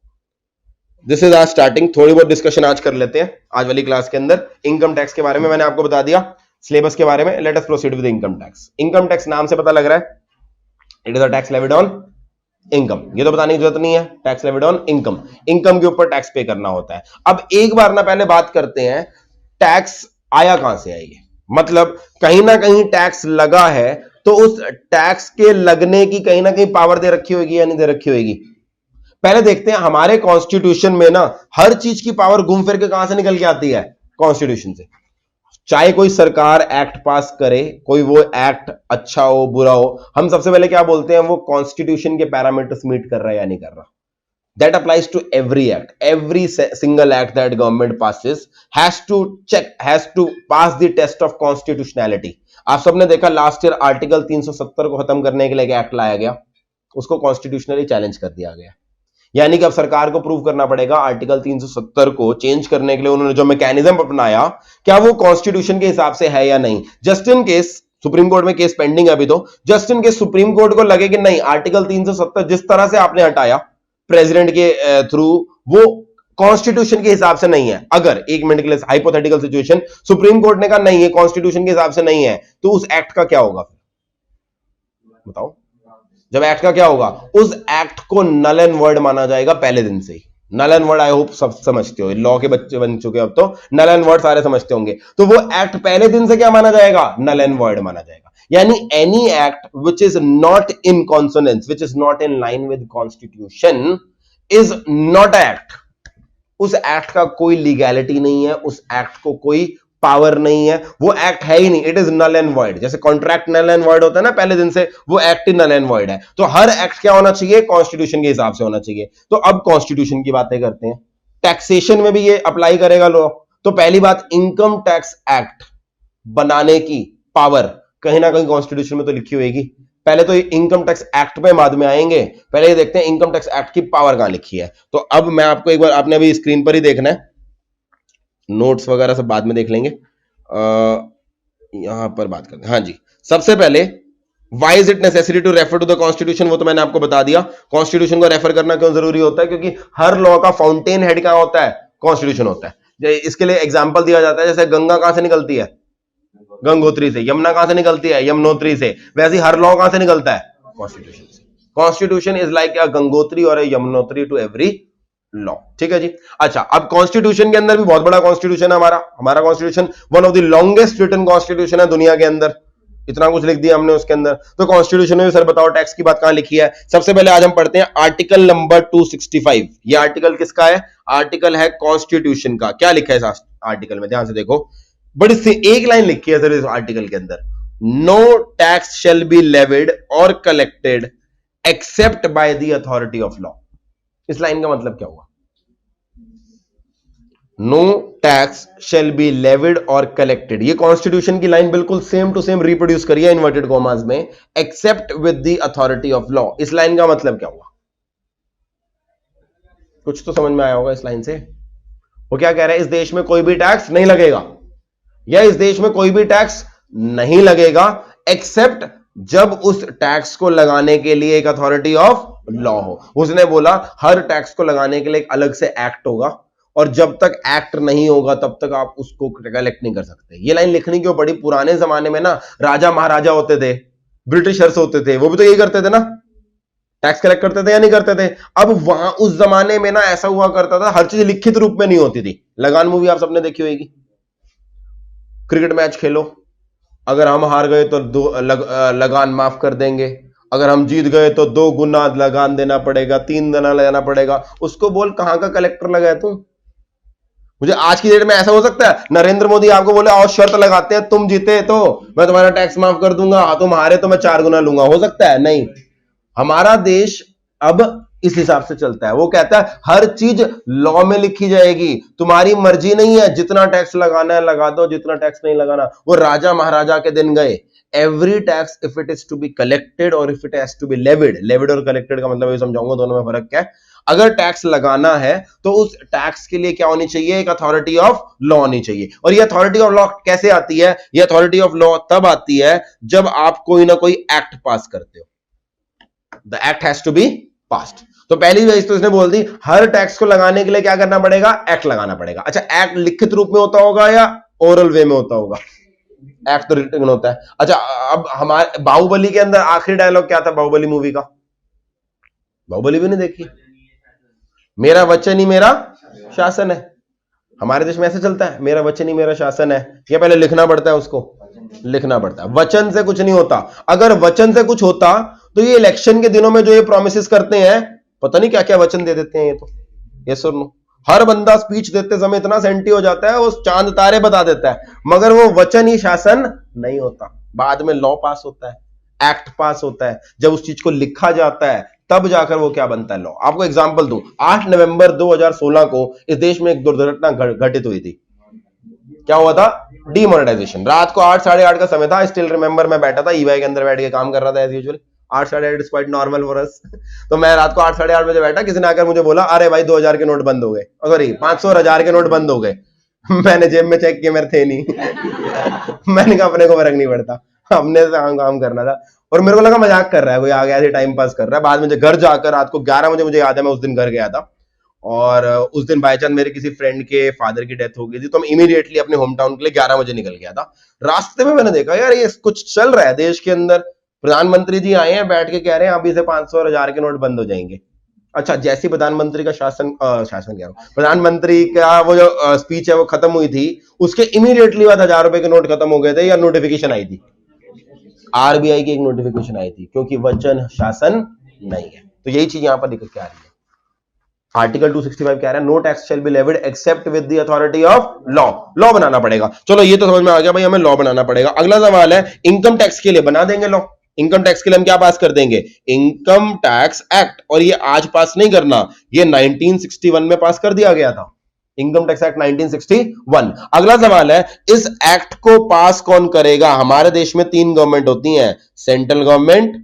दिस इज आज स्टार्टिंग। थोड़ी बहुत डिस्कशन आज कर लेते हैं आज वाली क्लास के अंदर इनकम टैक्स के बारे में। मैंने आपको बता दिया सिलेबस के बारे में। Let us proceed with income tax. Income tax नाम से पता लग रहा है, it is a tax levied on income. ये तो बताने की जरूरत नहीं है, tax levied on income. Income के ऊपर टैक्स पे करना होता है। अब एक बार ना पहले बात करते हैं टैक्स आया कहां से आई है। मतलब कहीं ना कहीं टैक्स लगा है, तो उस टैक्स के लगने की कहीं ना कहीं पावर दे रखी होगी या नहीं दे रखी होगी। पहले देखते हैं हमारे कॉन्स्टिट्यूशन में ना हर चीज की पावर घूम फिर के कहां से निकल के आती है, कॉन्स्टिट्यूशन से। चाहे कोई सरकार एक्ट पास करे, कोई वो एक्ट अच्छा हो बुरा हो, हम सबसे पहले क्या बोलते हैं, वो कॉन्स्टिट्यूशन के पैरामीटर्स मीट कर रहा है या नहीं कर रहा। That applies to every act. Every single act that government passes has to pass the test of constitutionality. आप सबने देखा लास्ट ईयर आर्टिकल 370 को खत्म करने के लिए एक एक्ट लाया गया, उसको कॉन्स्टिट्यूशनली चैलेंज कर दिया गया। यानी कि अब सरकार को प्रूव करना पड़ेगा आर्टिकल 370 को चेंज करने के लिए उन्होंने जो मैकेनिज्म अपनाया, क्या वो कॉन्स्टिट्यूशन के हिसाब से है या नहीं। Just in case supreme court में केस पेंडिंग है अभी, तो just in case supreme court को लगे कि नहीं आर्टिकल 370 जिस तरह से आपने हटाया प्रेसिडेंट के थ्रू, वो कॉन्स्टिट्यूशन के हिसाब से नहीं है। अगर एक मिनट के लिए हाइपोथेटिकल सिचुएशन, सुप्रीम कोर्ट ने कहा नहीं है कॉन्स्टिट्यूशन के हिसाब से नहीं है, तो उस एक्ट का क्या होगा? बताओ, जब एक्ट का क्या होगा, उस एक्ट को नल एंड वर्ड माना जाएगा पहले दिन से ही। Null and void I hope सब समझते हो, लॉ के बच्चे बन चुके अब तो नल एंड वर्ड सारे समझते होंगे। तो वो एक्ट पहले दिन से क्या माना जाएगा, नल एंड वर्ड माना जाएगा। यानी any act which is not in consonance, which is not in line with constitution is not act. उस एक्ट का कोई लीगैलिटी नहीं है, उस एक्ट को कोई पावर नहीं है, वो एक्ट है ही नहीं, it is null and void. जैसे कॉन्ट्रैक्ट नल एंड वॉइड होता है ना पहले दिन से, वो एक्ट ही नल एंड वॉइड है। तो हर एक्ट क्या होना चाहिए, कॉन्स्टिट्यूशन के हिसाब से होना चाहिए। तो अब कॉन्स्टिट्यूशन की बातें करते हैं। टैक्सेशन में भी ये अप्लाई करेगा लॉ। तो पहली बात, इनकम टैक्स एक्ट बनाने की पावर कहीं ना कहीं कॉन्स्टिट्यूशन में तो लिखी होगी। पहले तो इनकम टैक्स एक्ट पे बाद में आएंगे, पहले ये देखते हैं इनकम टैक्स एक्ट की पावर कहां लिखी है। तो अब मैं आपको एक बार, आपने अभी स्क्रीन पर ही देखना है, नोट्स वगैरह सब बाद में देख लेंगे, यहां पर बात करते हैं। हाँ जी, सबसे पहले Why is it necessary to refer to the constitution, वो तो मैंने आपको बता दिया। कॉन्स्टिट्यूशन को रेफर करना क्यों जरूरी होता है, क्योंकि हर लॉ का फाउंटेन हेड कहां होता है, कॉन्स्टिट्यूशन होता है। इसके लिए एग्जांपल दिया जाता है, जैसे गंगा कहां से निकलती है, गंगोत्री से। यमुना कहां से निकलती है, यमुनोत्री से। वैसे हर लॉ कहां से निकलता है, कॉन्स्टिट्यूशन से। कॉन्स्टिट्यूशन इज लाइक अ गंगोत्री और अ यमुनोत्री टू एवरी लॉ। ठीक है जी। अच्छा, अब कॉन्स्टिट्यूशन के अंदर भी बहुत बड़ा कॉन्स्टिट्यूशन है हमारा constitution one of the longest written constitution है दुनिया के अंदर। इतना कुछ लिख दिया हमने उसके अंदर। तो कॉन्स्टिट्यूशन में भी सर बताओ टैक्स की बात कहां लिखी है। सबसे पहले आज हम पढ़ते हैं आर्टिकल नंबर 265। ये आर्टिकल किसका है, आर्टिकल है कॉन्स्टिट्यूशन का। क्या लिखा है इस आर्टिकल में, ध्यान से देखो, बड़ी सी एक लाइन लिखी है सर इस आर्टिकल के अंदर, no tax shall be levied और collected except by the authority of law. इस लाइन का मतलब क्या हुआ, no tax shall be levied और कलेक्टेड। ये कॉन्स्टिट्यूशन की लाइन बिल्कुल सेम टू सेम रिप्रोड्यूस करी है इन्वर्टेड कॉमास में, except with the authority of law. इस लाइन का मतलब क्या हुआ, कुछ तो समझ में आया होगा इस लाइन से। वो क्या कह रहा है, इस देश में कोई भी टैक्स नहीं लगेगा, या इस देश में कोई भी टैक्स नहीं लगेगा एक्सेप्ट जब उस टैक्स को लगाने के लिए एक अथॉरिटी ऑफ लॉ हो। उसने बोला हर टैक्स को लगाने के लिए एक अलग से एक्ट होगा, और जब तक एक्ट नहीं होगा तब तक आप उसको कलेक्ट नहीं कर सकते। ये लाइन लिखनी क्यों पड़ी, पुराने जमाने में ना राजा महाराजा होते थे, ब्रिटिशर्स होते थे, वो भी तो यही करते थे ना, टैक्स कलेक्ट करते थे या नहीं करते थे। अब वहां उस जमाने में ना ऐसा हुआ करता था, हर चीज लिखित रूप में नहीं होती थी। लगान मूवी आप सबने देखी होगी, क्रिकेट मैच खेलो, अगर हम हार गए तो लगान माफ कर देंगे, अगर हम जीत गए तो 2 गुना लगान देना पड़ेगा, 3 गुना लगाना पड़ेगा। उसको बोल कहां का कलेक्टर लगा है तू। मुझे आज की डेट में ऐसा हो सकता है नरेंद्र मोदी आपको बोले और शर्त लगाते हैं, तुम जीते तो मैं तुम्हारा टैक्स माफ कर दूंगा, तुम हारे तो मैं 4 गुना लूंगा, हो सकता है? नहीं। हमारा देश अब इस हिसाब से चलता है। वो कहता है हर चीज लॉ में लिखी जाएगी, तुम्हारी मर्जी नहीं है, जितना टैक्स लगाना है लगा दो, जितना टैक्स नहीं लगाना। वो राजा महाराजा के दिन गए। Every tax if it is to be collected और if it has to be levied, levied और कलेक्टेड का मतलब ये समझाऊंगा दोनों में फर्क क्या है। अगर टैक्स लगाना है तो उस टैक्स के लिए क्या होनी चाहिए, एक अथॉरिटी ऑफ लॉ होनी चाहिए। और ये अथॉरिटी ऑफ लॉ कैसे आती है, ये अथॉरिटी ऑफ लॉ तब आती है जब आप कोई ना कोई एक्ट पास करते हो, the act has to be passed. तो पहली चीज तो इसने बोल दी, हर टैक्स को लगाने के लिए क्या करना पड़ेगा, एक्ट लगाना पड़ेगा। अच्छा, एक्ट लिखित रूप में होता होगा या ओरल वे में होता होगा, एक्ट तो रिटन होता है। अच्छा, अब हमारे बाहुबली के अंदर आखिरी डायलॉग क्या था बाहुबली मूवी का, बाहुबली भी नहीं देखी, मेरा वचन ही मेरा शासन है। हमारे देश में ऐसे चलता है, मेरा वचन ही मेरा शासन है, या पहले लिखना पड़ता है, उसको लिखना पड़ता है। वचन से कुछ नहीं होता। अगर वचन से कुछ होता तो ये इलेक्शन के दिनों में जो ये प्रॉमिसेस करते हैं, पता नहीं क्या क्या वचन दे देते हैं ये तो, यस और नो। हर बंदा स्पीच देते समय इतना सेंटी हो जाता है, वो चांद तारे बता देता है, मगर वो वचन ही शासन नहीं होता। बाद में लॉ पास होता है, एक्ट पास होता है, जब उस चीज को लिखा जाता है तब जाकर वो क्या बनता है, लॉ। आपको एग्जांपल दूं, 8 नवंबर 2016 को इस देश में एक दुर्घटना घटित हुई थी। क्या हुआ था, डीमोनेटाइजेशन। रात को 8 साढ़े 8 का समय था, स्टिल रिमेंबर, मैं बैठा था ईवाई के अंदर बैठ के काम कर रहा था एज यूजुअल। 8 साढ़े 8 is quite normal for us. तो मैं रात को 8 साढ़े 8 बजे बैठा, किसी ने आकर मुझे बोला अरे भाई 2000 के नोट बंद हो गए, सॉरी 500 और 1000 के नोट बंद हो गए। मैंने जेब में चेक किए, मेरे थे नहीं। मैंने कहा अपने को फर्क नहीं पड़ता, हमने काम करना था। और मेरे को लगा मजाक कर रहा है कोई, आ गया ऐसे टाइम पास कर रहा है। बाद में घर जाकर रात को 11 बजे, मुझे याद है मैं उस दिन घर गया था, और उस दिन बाय चांस मेरे किसी फ्रेंड के फादर की डेथ हो गई थी, तो मैं इमीडिएटली अपने होम टाउन के लिए 11 बजे निकल गया था। रास्ते में मैंने देखा यार ये कुछ चल रहा है देश के अंदर, प्रधानमंत्री जी आए हैं, बैठ के कह रहे हैं अभी से 500 और 1000 के नोट बंद हो जाएंगे। अच्छा, जैसे प्रधानमंत्री का शासन कह रहा हूं, प्रधानमंत्री का वो जो स्पीच है वो खत्म हुई थी, उसके इमीडिएटली बाद 1000 रुपए के नोट खत्म हो गए थे, या नोटिफिकेशन आई थी, आरबीआई की एक नोटिफिकेशन आई थी, क्योंकि वचन शासन नहीं है। तो यही चीज यहां पर लिख के आ रही है। आर्टिकल 265 कह रहा है no tax shall be levied except with the authority of law. Law बनाना पड़ेगा। चलो ये तो समझ में आ गया भाई, हमें लॉ बनाना पड़ेगा। अगला सवाल है इनकम टैक्स के लिए बना देंगे लॉ। इनकम टैक्स के लिए हम क्या पास कर देंगे? Income tax act. और ये आज पास नहीं करना, ये 1961 में पास कर दिया गया था, इनकम टैक्स एक्ट 1961। अगला सवाल है इस एक्ट को पास कौन करेगा? हमारे देश में 3 गवर्नमेंट होती हैं, सेंट्रल गवर्नमेंट,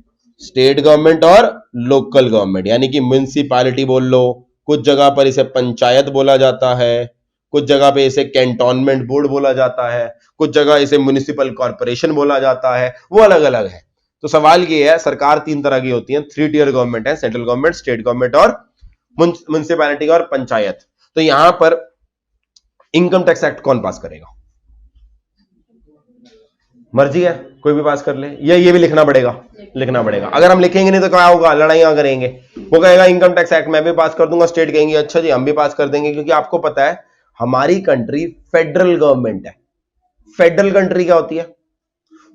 स्टेट गवर्नमेंट और लोकल गवर्नमेंट, यानी कि म्युनिसिपैलिटी बोल लो, कुछ जगह पर इसे पंचायत बोला जाता है, कुछ जगह पे इसे कैंटोनमेंट बोर्ड बोला जाता है, कुछ जगह इसे म्युनिसिपल कॉर्पोरेशन बोला जाता है, वो अलग अलग है। तो सवाल ये है, सरकार 3 तरह की होती है, 3 टियर गवर्नमेंट है, सेंट्रल गवर्नमेंट, स्टेट गवर्नमेंट और म्युनिसिपैलिटी और पंचायत। तो यहां पर इनकम टैक्स एक्ट कौन पास करेगा? मर्जी है, कोई भी पास कर ले, या ये भी लिखना पड़ेगा? लिखना पड़ेगा। अगर हम लिखेंगे नहीं तो क्या होगा? लड़ाइयां करेंगे। वो कहेगा इनकम टैक्स एक्ट मैं भी पास कर दूंगा, स्टेट कहेंगे अच्छा जी हम भी पास कर देंगे, क्योंकि आपको पता है हमारी कंट्री फेडरल गवर्नमेंट है। फेडरल कंट्री क्या होती है?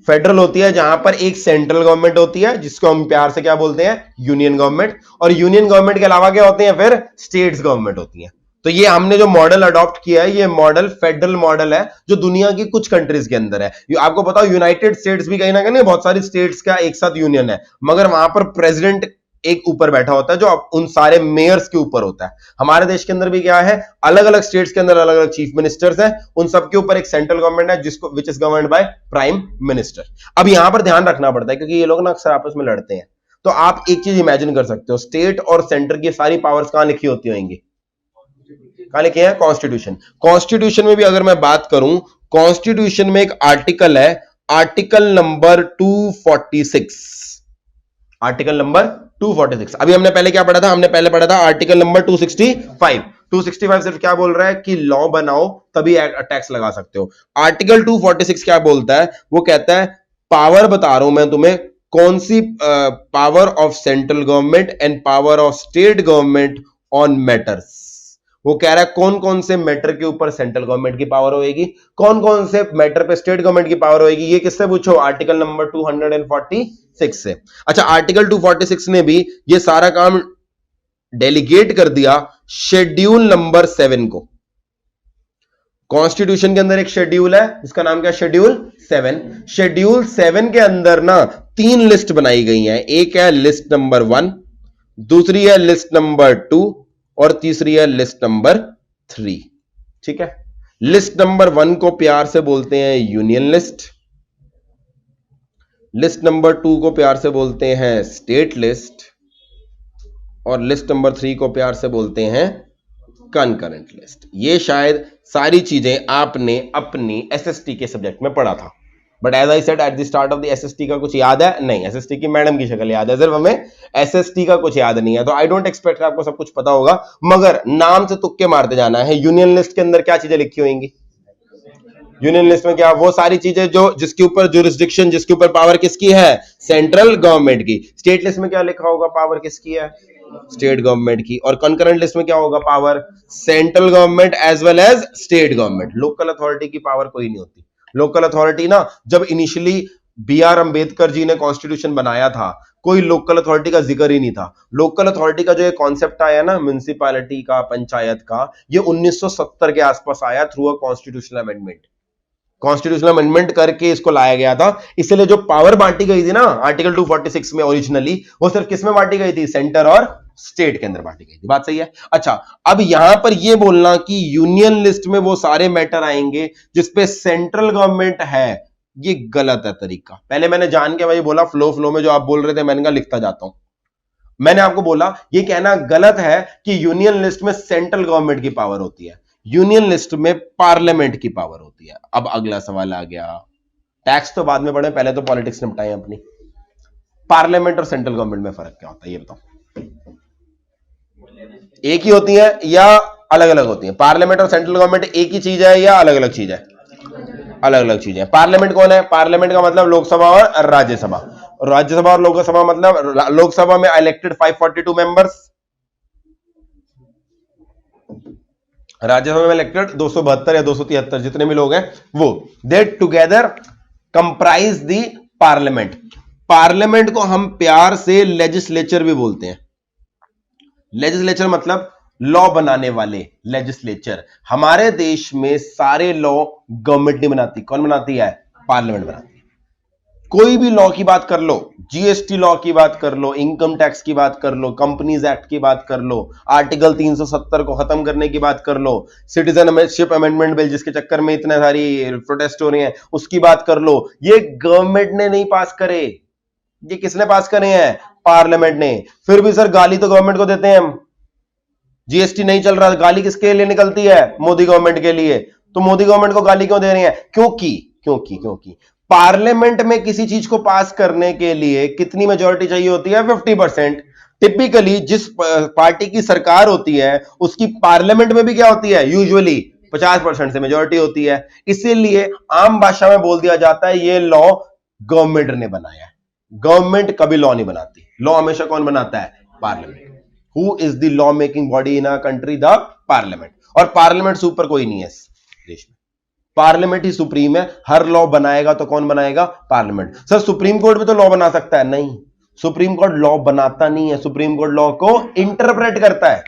फेडरल होती है जहां पर एक सेंट्रल गवर्नमेंट होती है जिसको हम प्यार से क्या बोलते हैं? Union government. और यूनियन गवर्नमेंट के अलावा क्या होते हैं? फिर स्टेट्स गवर्नमेंट होती है। तो ये हमने जो मॉडल अडॉप्ट किया है, ये मॉडल फेडरल मॉडल है जो दुनिया की कुछ कंट्रीज के अंदर है। आपको पता हो यूनाइटेड स्टेट्स भी कहीं ना कहीं बहुत सारी स्टेट्स का एक साथ यूनियन है, मगर वहां पर प्रेसिडेंट एक ऊपर बैठा होता है जो उन सारे मेयर्स के ऊपर होता है। हमारे देश के अंदर भी क्या है? अलग अलग स्टेट्स के अंदर अलग अलग चीफ मिनिस्टर्स हैं, उन सबके ऊपर एक सेंट्रल गवर्नमेंट है जिसको which is governed by prime minister. अब यहां पर ध्यान रखना पड़ता है क्योंकि ये लोग ना अक्सर आपस में लड़ते हैं। तो आप एक चीज इमेजिन कर सकते हो, स्टेट और सेंटर की सारी पावर्स कहां लिखी होती होंगी? कहां लिखे हैं? कॉन्स्टिट्यूशन। कॉन्स्टिट्यूशन में भी अगर मैं बात करूं, कॉन्स्टिट्यूशन में एक आर्टिकल है, आर्टिकल नंबर 246। Article number 246। अभी हमने पहले क्या पढ़ा था? हमने पहले पढ़ा था आर्टिकल नंबर 265। 265 सिर्फ क्या बोल रहा है कि लॉ बनाओ तभी टैक्स लगा सकते हो। आर्टिकल 246 क्या बोलता है? वो कहता है पावर बता रहा हूं मैं तुम्हें, कौन सी power of central government and power of state government on matters. वो कह रहा है कौन कौन से मैटर के ऊपर सेंट्रल गवर्नमेंट की पावर होगी, कौन कौन से मैटर पे स्टेट गवर्नमेंट की पावर होगी। ये किससे पूछो? आर्टिकल नंबर 246 से। अच्छा, आर्टिकल 246 ने भी ये सारा काम डेलीगेट कर दिया शेड्यूल नंबर 7 को। कॉन्स्टिट्यूशन के अंदर एक शेड्यूल है जिसका नाम क्या? शेड्यूल 7। शेड्यूल 7 के अंदर ना 3 लिस्ट बनाई गई हैं। एक है लिस्ट नंबर 1, दूसरी है लिस्ट नंबर 2 और तीसरी है लिस्ट नंबर 3। ठीक है, लिस्ट नंबर 1 को प्यार से बोलते हैं यूनियन लिस्ट, लिस्ट नंबर 2 को प्यार से बोलते हैं स्टेट लिस्ट, और लिस्ट नंबर 3 को प्यार से बोलते हैं कंकरेंट लिस्ट। ये शायद सारी चीजें आपने अपनी एसएसटी के सब्जेक्ट में पढ़ा था, but as I said at the start of the SST का कुछ याद है नहीं। एसएसटी की मैडम की शक्ल याद है, सिर्फ हमें एसएसटी का कुछ याद नहीं है। तो आई डोंट एक्सपेक्ट आपको सब कुछ पता होगा, मगर नाम से तुक्के मारते जाना है। यूनियन लिस्ट के अंदर क्या चीजें लिखी होंगी? यूनियन लिस्ट में क्या? वो सारी चीजें जो जिसके ऊपर जुरिस्डिक्शन, जिसके ऊपर पावर किसकी है? सेंट्रल गवर्नमेंट की। स्टेट लिस्ट में क्या लिखा होगा? पावर किसकी है? स्टेट गवर्नमेंट की। और कंकरेंट लिस्ट में क्या होगा? Power central government as well as state government. Local authority की पावर कोई नहीं होती। लोकल अथॉरिटी ना, जब इनिशियली बी.आर. अंबेडकर जी ने कॉन्स्टिट्यूशन बनाया था, कोई लोकल अथॉरिटी का जिक्र ही नहीं था। लोकल अथॉरिटी का जो ये कॉन्सेप्ट आया ना, म्युनिसिपैलिटी का, पंचायत का, ये 1970 के आसपास आया through a constitutional amendment. Constitutional amendment करके इसको लाया गया था। इसलिए जो पावर बांटी गई थी ना आर्टिकल 246 में ओरिजिनली, वो सिर्फ किस में बांटी गई थी? सेंटर और स्टेट के अंदर बांटी गई थी। बात सही है? अच्छा, अब यहां पर ये बोलना कि यूनियन लिस्ट में वो सारे मैटर आएंगे जिसपे सेंट्रल गवर्नमेंट है, ये गलत है तरीका। पहले मैंने जान के भाई बोला, फ्लो में जो आप बोल रहे थे मैंने कहा लिखता जाता हूं। मैंने आपको बोला ये कहना गलत है कि यूनियन लिस्ट में सेंट्रल गवर्नमेंट की पावर होती है, यूनियन लिस्ट में पार्लियामेंट की पावर होती है। अब अगला सवाल आ गया, टैक्स तो बाद में पढ़े, पहले तो पॉलिटिक्स निपटाएं अपनी। पार्लियामेंट और सेंट्रल गवर्नमेंट में फर्क क्या होता है ये बताओ? एक ही होती है या अलग अलग होती है? पार्लियामेंट और सेंट्रल गवर्नमेंट एक ही चीज है या अलग अलग चीज है? अलग अलग चीजें। पार्लियामेंट कौन है? पार्लियामेंट का मतलब लोकसभा और राज्यसभा। राज्यसभा और लोकसभा मतलब लोकसभा में इलेक्टेड 542 मेंबर्स, राज्यसभा में इलेक्टेड 272 या 273 जितने भी लोग हैं वो, दे together comprise the parliament. Parliament को हम प्यार से लेजिस्लेचर भी बोलते हैं। लेजिस्लेचर मतलब लॉ बनाने वाले लेजिस्लेचर। हमारे देश में सारे लॉ गवर्नमेंट नहीं बनाती, कौन बनाती है? पार्लियामेंट बनाती है। कोई भी लॉ की बात कर लो, जीएसटी लॉ की बात कर लो, इनकम टैक्स की बात कर लो, कंपनीज एक्ट की बात कर लो, आर्टिकल 370 को खत्म करने की बात कर लो, सिटीजनशिप अमेंडमेंट बिल जिसके चक्कर में इतने सारी प्रोटेस्ट हो रही हैं उसकी बात कर लो, ये गवर्नमेंट ने नहीं पास करे। ये किसने पास करे हैं? पार्लियामेंट ने। फिर भी सर गाली तो गवर्नमेंट को देते हैं हम। जीएसटी नहीं चल रहा, गाली किसके लिए निकलती है? मोदी गवर्नमेंट के लिए। तो मोदी गवर्नमेंट को गाली क्यों दे रही है? क्योंकि पार्लियामेंट में किसी चीज को पास करने के लिए कितनी मेजॉरिटी चाहिए होती है? 50%। टिपिकली जिस पार्टी की सरकार होती है उसकी पार्लियामेंट में भी क्या होती है? यूजुअली 50% से मेजॉरिटी होती है। इसीलिए आम भाषा में बोल दिया जाता है ये लॉ गवर्नमेंट ने बनाया है। गवर्नमेंट कभी लॉ नहीं बनाती, लॉ हमेशा कौन बनाता है? Parliament. Who is the law making body in a country? The parliament. और पार्लियामेंट से ऊपर कोई नहीं है इस देश में, पार्लियामेंट ही सुप्रीम है। हर लॉ बनाएगा तो कौन बनाएगा? पार्लियामेंट। सर सुप्रीम कोर्ट भी तो लॉ बना सकता है? नहीं, सुप्रीम कोर्ट लॉ बनाता नहीं है, सुप्रीम कोर्ट लॉ को इंटरप्रेट करता है।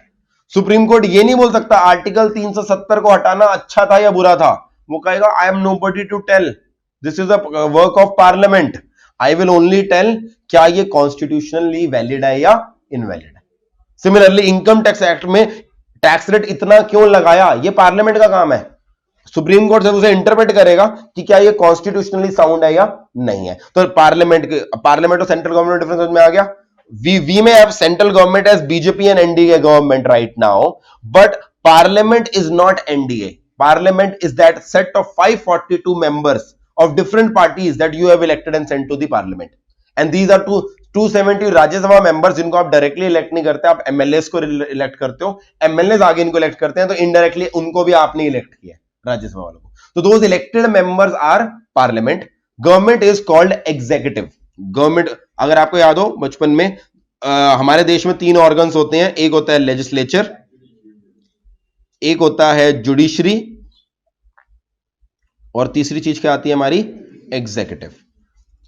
सुप्रीम कोर्ट ये नहीं बोल सकता आर्टिकल 370 को हटाना अच्छा था या बुरा था। वो कहेगा I am nobody to tell, this is a work of parliament, I will only tell क्या ये कॉन्स्टिट्यूशनली वैलिड है या इनवैलिड है। सिमिलरली इनकम टैक्स एक्ट में टैक्स रेट इतना क्यों लगाया, ये पार्लियामेंट का काम है। सुप्रीम कोर्ट जब उसे इंटरप्रेट करेगा कि क्या ये कॉन्स्टिट्यूशनली साउंड है या नहीं है। तो पार्लियामेंट और सेंट्रल गवर्नमेंट डिफरेंस में आ गया। we may have central government as BJP and NDA government right now, but parliament is not NDA. Parliament is that set of 542 members of different parties that you have elected and sent to the parliament, and these are 270 Rajya Sabha members जिनको आप directly elect नहीं करते, आप MLAs को elect करते हो, MLAs आगे इनको इलेक्ट करते हैं, तो इनडायरेक्टली उनको भी आपने इलेक्ट किया राज्यसभा वालों को। तो those elected members are parliament. Government is called executive. Government, अगर आपको याद हो बचपन में हमारे देश में 3 ऑर्गन्स होते हैं, एक होता है लेजिस्लेचर, एक होता है जुडिशरी, और तीसरी चीज क्या आती है हमारी? एग्जीक्यूटिव।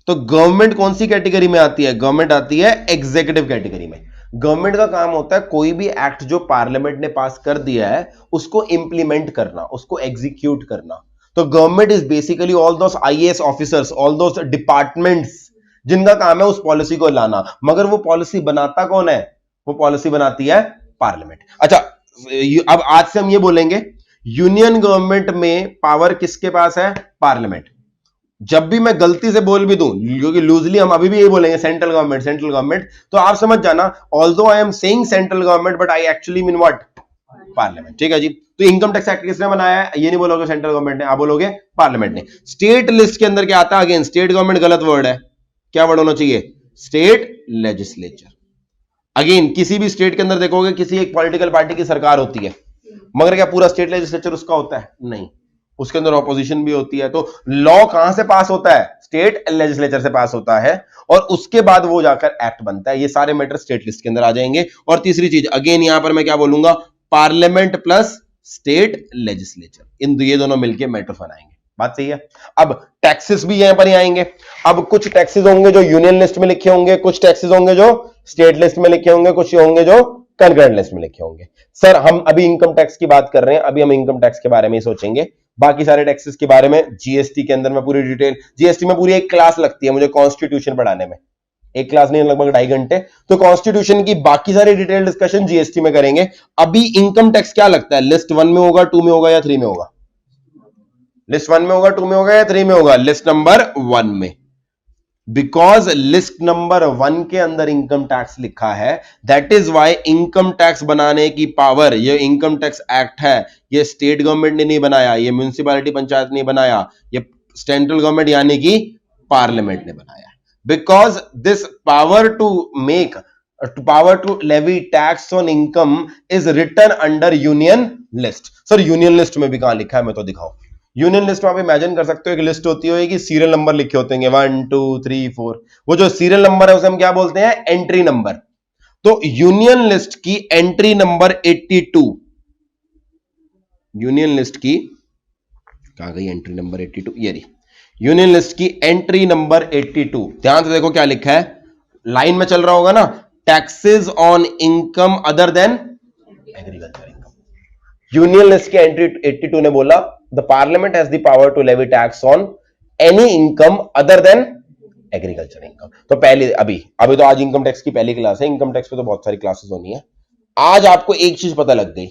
तो गवर्नमेंट कौन सी कैटेगरी में आती है? गवर्नमेंट आती है एग्जीक्यूटिव कैटेगरी में। गवर्नमेंट का काम होता है कोई भी एक्ट जो पार्लियामेंट ने पास कर दिया है उसको इंप्लीमेंट करना, उसको एग्जीक्यूट करना। तो government is basically all those IAS officers, all those departments जिनका काम है उस पॉलिसी को लाना। मगर वो पॉलिसी बनाता कौन है? वो पॉलिसी बनाती है पार्लियामेंट। अच्छा, अब आज से हम ये बोलेंगे यूनियन गवर्नमेंट में पावर किसके पास है? पार्लियामेंट। जब भी मैं गलती से बोल भी दूं, क्योंकि लूजली हम अभी भी यही बोलेंगे सेंट्रल गवर्नमेंट, तो आप समझ जाना although I am saying central government but I actually mean what? Parliament. ठीक है जी। तो इनकम टैक्स एक्ट किसने बनाया है? ये नहीं बोलोगे सेंट्रल गवर्नमेंट ने, आप बोलोगे पार्लियामेंट ने। स्टेट लिस्ट के अंदर क्या आता है? अगेन स्टेट गवर्नमेंट गलत वर्ड है, क्या वर्ड होना चाहिए? State legislature. अगेन किसी भी स्टेट के अंदर देखोगे किसी एक पॉलिटिकल पार्टी की सरकार होती है, मगर क्या पूरा स्टेट लेजिस्लेचर उसका होता है? नहीं, उसके अंदर ऑपोजिशन भी होती है। तो लॉ कहां से पास होता है? स्टेट लेजिस्लेचर से पास होता है, और उसके बाद वो जाकर एक्ट बनता है। ये सारे मैटर स्टेट लिस्ट के अंदर आ जाएंगे। और तीसरी चीज अगेन यहां पर मैं क्या बोलूंगा? पार्लियामेंट प्लस स्टेट लेजिस्लेचर, ये दोनों मिलकर मैटर बनाएंगे। बात सही है। अब टैक्सेस भी यहां पर ही आएंगे। अब कुछ टैक्सेस होंगे जो यूनियन लिस्ट में लिखे होंगे, कुछ टैक्सेस होंगे जो स्टेट लिस्ट में लिखे होंगे, कुछ होंगे जो कंकरेंट लिस्ट में लिखे होंगे। सर हम अभी इनकम टैक्स की बात कर रहे हैं, अभी हम इनकम टैक्स के बारे में ही सोचेंगे। बाकी सारे टैक्सेस के बारे में जीएसटी के अंदर मैं पूरी डिटेल, जीएसटी में पूरी एक क्लास लगती है मुझे कॉन्स्टिट्यूशन पढ़ाने में, एक क्लास नहीं लगभग 2.5 घंटे। तो कॉन्स्टिट्यूशन की बाकी सारी डिटेल डिस्कशन जीएसटी में करेंगे। अभी इनकम टैक्स क्या लगता है? लिस्ट 1 में होगा, 2 में होगा या 3 में होगा? लिस्ट 1 में होगा, 2 में होगा या 3 में होगा? लिस्ट नंबर 1 में। बिकॉज लिस्ट नंबर 1 के अंदर इनकम टैक्स लिखा है, that is why income tax बनाने की पावर, ये इनकम टैक्स एक्ट है, ये स्टेट गवर्नमेंट ने नहीं बनाया, ये म्युनिसिपैलिटी पंचायत ने बनाया, ये सेंट्रल गवर्नमेंट यानी कि पार्लियामेंट ने बनाया। Because this power to levy tax on income is written under union list. Sir union list में भी कहां लिखा है? मैं तो दिखाऊं। यूनियन लिस्ट में आप इमेजिन कर सकते हो एक लिस्ट होती होगी, सीरियल नंबर लिखे होते हैं 1 2 3 4। वो जो सीरियल नंबर है उसे हम क्या बोलते हैं? Entry number. तो यूनियन लिस्ट की एंट्री नंबर 82, यूनियन लिस्ट की कहां गई एंट्री नंबर 82? ये रही यूनियन लिस्ट की एंट्री नंबर 82। ध्यान से देखो क्या लिखा है, लाइन में चल रहा होगा ना, taxes on income other than agriculture income. Union list के एंट्री 82 ने बोला the parliament has the power to levy tax on any income other than agriculture income. तो पहले अभी तो आज इनकम टैक्स की पहली क्लास है, इनकम टैक्स पे तो बहुत सारी क्लासेस होनी है। आज आपको एक चीज पता लग गई,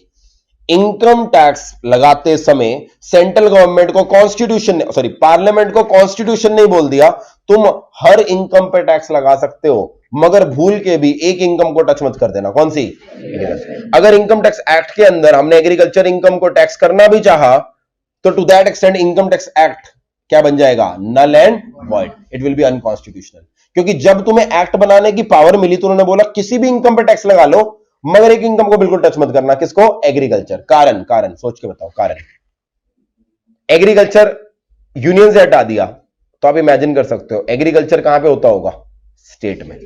इनकम टैक्स लगाते समय सेंट्रल गवर्नमेंट को कॉन्स्टिट्यूशन ने, सॉरी पार्लियामेंट को कॉन्स्टिट्यूशन ने बोल दिया तुम हर इनकम पे टैक्स लगा सकते हो, मगर भूल के भी एक इनकम को टच मत कर देना। कौन सी? अगर इनकम टैक्स एक्ट के अंदर हमने एग्रीकल्चर इनकम को टैक्स करना भी चाहा तो to that extent income tax act क्या बन जाएगा? Null and void, it will be unconstitutional. क्योंकि जब तुम्हें एक्ट बनाने की पावर मिली तो उन्होंने बोला किसी भी इनकम पे टैक्स लगा लो, मगर एक इनकम को बिल्कुल टच मत करना। किसको? एग्रीकल्चर। कारण सोच के बताओ। कारण एग्रीकल्चर यूनियन से हटा दिया तो आप इमेजिन कर सकते हो एग्रीकल्चर कहां पे होता होगा? स्टेट में।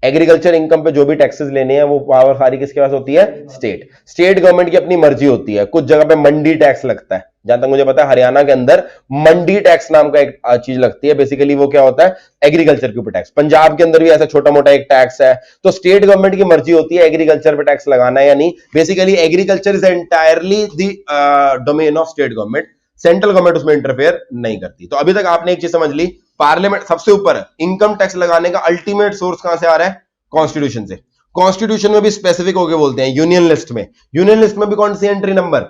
एग्रीकल्चर इनकम पे जो भी टैक्सेस लेने हैं वो पावर सारी किसके पास होती है? स्टेट गवर्नमेंट की अपनी मर्जी होती है। कुछ जगह पे मंडी टैक्स लगता है, जहां तक मुझे पता है हरियाणा के अंदर मंडी टैक्स नाम का एक चीज लगती है। बेसिकली वो क्या होता है? एग्रीकल्चर के ऊपर टैक्स। पंजाब के अंदर भी ऐसा छोटा मोटा एक टैक्स है। तो स्टेट गवर्नमेंट की मर्जी होती है एग्रीकल्चर पे टैक्स लगाना है या नहीं। Basically agriculture is entirely the domain of state government, central government उसमें इंटरफेयर नहीं करती। तो अभी तक आपने एक चीज समझ ली, पार्लियामेंट सबसे ऊपर इनकम टैक्स लगाने का अल्टीमेट सोर्स कहां से आ रहा है? कॉन्स्टिट्यूशन से। कॉन्स्टिट्यूशन में भी स्पेसिफिक होकर बोलते हैं यूनियन लिस्ट में। यूनियन लिस्ट में भी कौन सी एंट्री नंबर?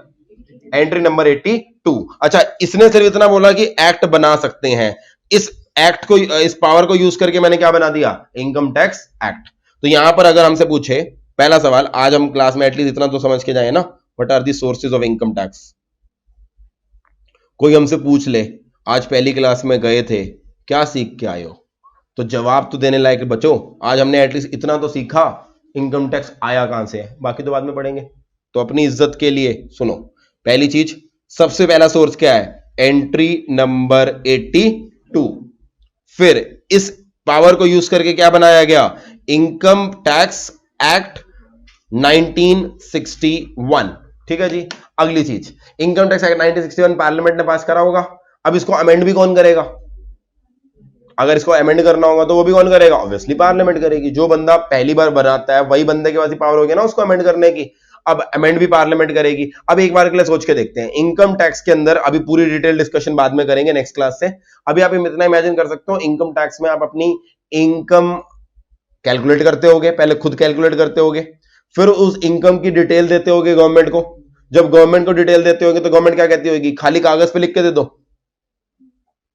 Entry number 82। अच्छा, इसने सिर्फ इतना बोला कि एक्ट बना सकते हैं। इस एक्ट को, इस पावर को यूज करके मैंने क्या बना दिया? Income tax act. तो यहां पर अगर हमसे पूछे पहला सवाल, आज हम क्लास में एटलीस्ट इतना तो समझ के जाए ना, what are the sources of income tax. कोई हमसे पूछ ले आज पहली क्लास में गए थे, क्या सीख के आए हो, तो जवाब तो देने लायक बचो। आज हमने एटलीस्ट इतना तो सीखा इनकम टैक्स आया कहां से है, बाकी तो बाद में पढ़ेंगे। तो अपनी इज्जत के लिए सुनो, पहली चीज, सबसे पहला सोर्स क्या है? Entry number 82। फिर इस पावर को यूज करके क्या बनाया गया? Income tax act 1961। ठीक है जी। अगली चीज, इनकम टैक्स एक्ट 1961 पार्लियामेंट ने पास करा होगा। अब इसको अमेंड भी कौन करेगा? अगर इसको अमेंड करना होगा तो वो भी कौन करेगा? ऑब्वियसली पार्लियामेंट करेगी। जो बंदा पहली बार बनाता है वही बंदे के पास ही पावर होगी ना उसको अमेंड करने की। अब अमेंड भी पार्लियामेंट करेगी। अब एक बार के लिए सोच के देखते हैं इनकम टैक्स के अंदर, अभी पूरी डिटेल डिस्कशन बाद में करेंगे नेक्स्ट क्लास से। अभी आप इतना इमेजिन कर सकते हो, इनकम टैक्स में आप अपनी इनकम कैलकुलेट करते होगे, पहले खुद कैलकुलेट करते होगे, फिर उस इनकम की डिटेल देते होगे गवर्नमेंट को। जब गवर्नमेंट को डिटेल देते होगे तो गवर्नमेंट क्या कहती होगी? खाली कागज पे लिख के दे दो।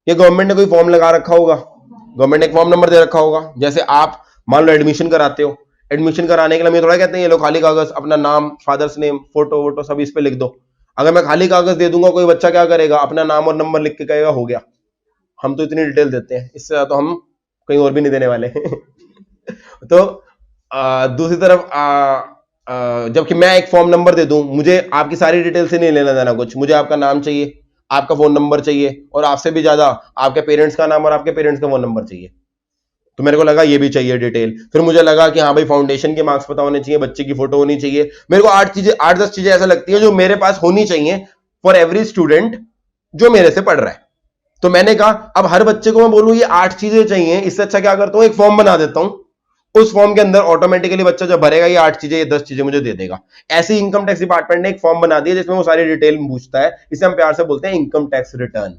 ये गवर्नमेंट ने कोई फॉर्म लगा रखा होगा, गवर्नमेंट ने एक फॉर्म नंबर दे रखा होगा। जैसे आप मान लो एडमिशन कराते हो, एडमिशन कराने के लिए हम थोड़ा कहते हैं ये लो खाली कागज, अपना नाम, फादर्स नेम, फोटो वोटो सब इस पे लिख दो। अगर मैं खाली कागज दे दूंगा, कोई बच्चा क्या करेगा? अपना नाम और नंबर लिख के कहेगा हो गया। हम तो इतनी डिटेल देते हैं, इससे ज्यादा तो हम कहीं और भी नहीं देने वाले तो दूसरी तरफ जबकि मैं एक फॉर्म नंबर दे दूं, मुझे आपकी सारी डिटेल से नहीं लेना देना कुछ, मुझे आपका नाम चाहिए, आपका फोन नंबर चाहिए, और आपसे भी ज्यादा आपके पेरेंट्स का नाम और आपके पेरेंट्स का फोन नंबर चाहिए। तो मेरे को लगा ये भी चाहिए डिटेल। फिर मुझे लगा कि हाँ भाई फाउंडेशन के मार्क्स पता होने चाहिए, बच्चे की फोटो होनी चाहिए। मेरे को 8-10 चीजें ऐसा लगती है जो मेरे पास होनी चाहिए फॉर एवरी स्टूडेंट जो मेरे से पढ़ रहा है। तो मैंने कहा अब हर बच्चे को मैं बोलूं ये 8 चीजें चाहिए, इससे अच्छा क्या करता हूं, एक फॉर्म बना देता हूं। उस फॉर्म के अंदर ऑटोमेटिकली बच्चा जब भरेगा ये 8 चीजें, ये 10 चीजें मुझे दे देगा। ऐसे ही इनकम टैक्स डिपार्टमेंट ने एक फॉर्म बना दिया जिसमें वो सारी डिटेल पूछता है। इसे हम प्यार से बोलते हैं इनकम टैक्स रिटर्न।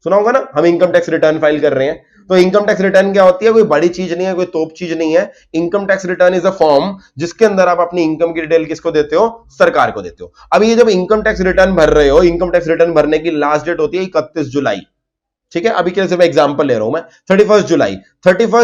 सुना होगा ना, हम इनकम टैक्स रिटर्न फाइल कर रहे हैं। तो इनकम टैक्स रिटर्न क्या होती है? कोई बड़ी चीज नहीं है, कोई तोप चीज नहीं है। Income tax return is a form जिसके अंदर आप अपनी इनकम की डिटेल किसको देते हो? सरकार को देते हो। अब ये जब इनकम टैक्स रिटर्न भर रहे हो, इनकम टैक्स रिटर्न भरने की लास्ट डेट होती है 31 जुलाई। ठीक है, अभी के लिए सिर्फ एग्जांपल ले रहा हूं मैं। 31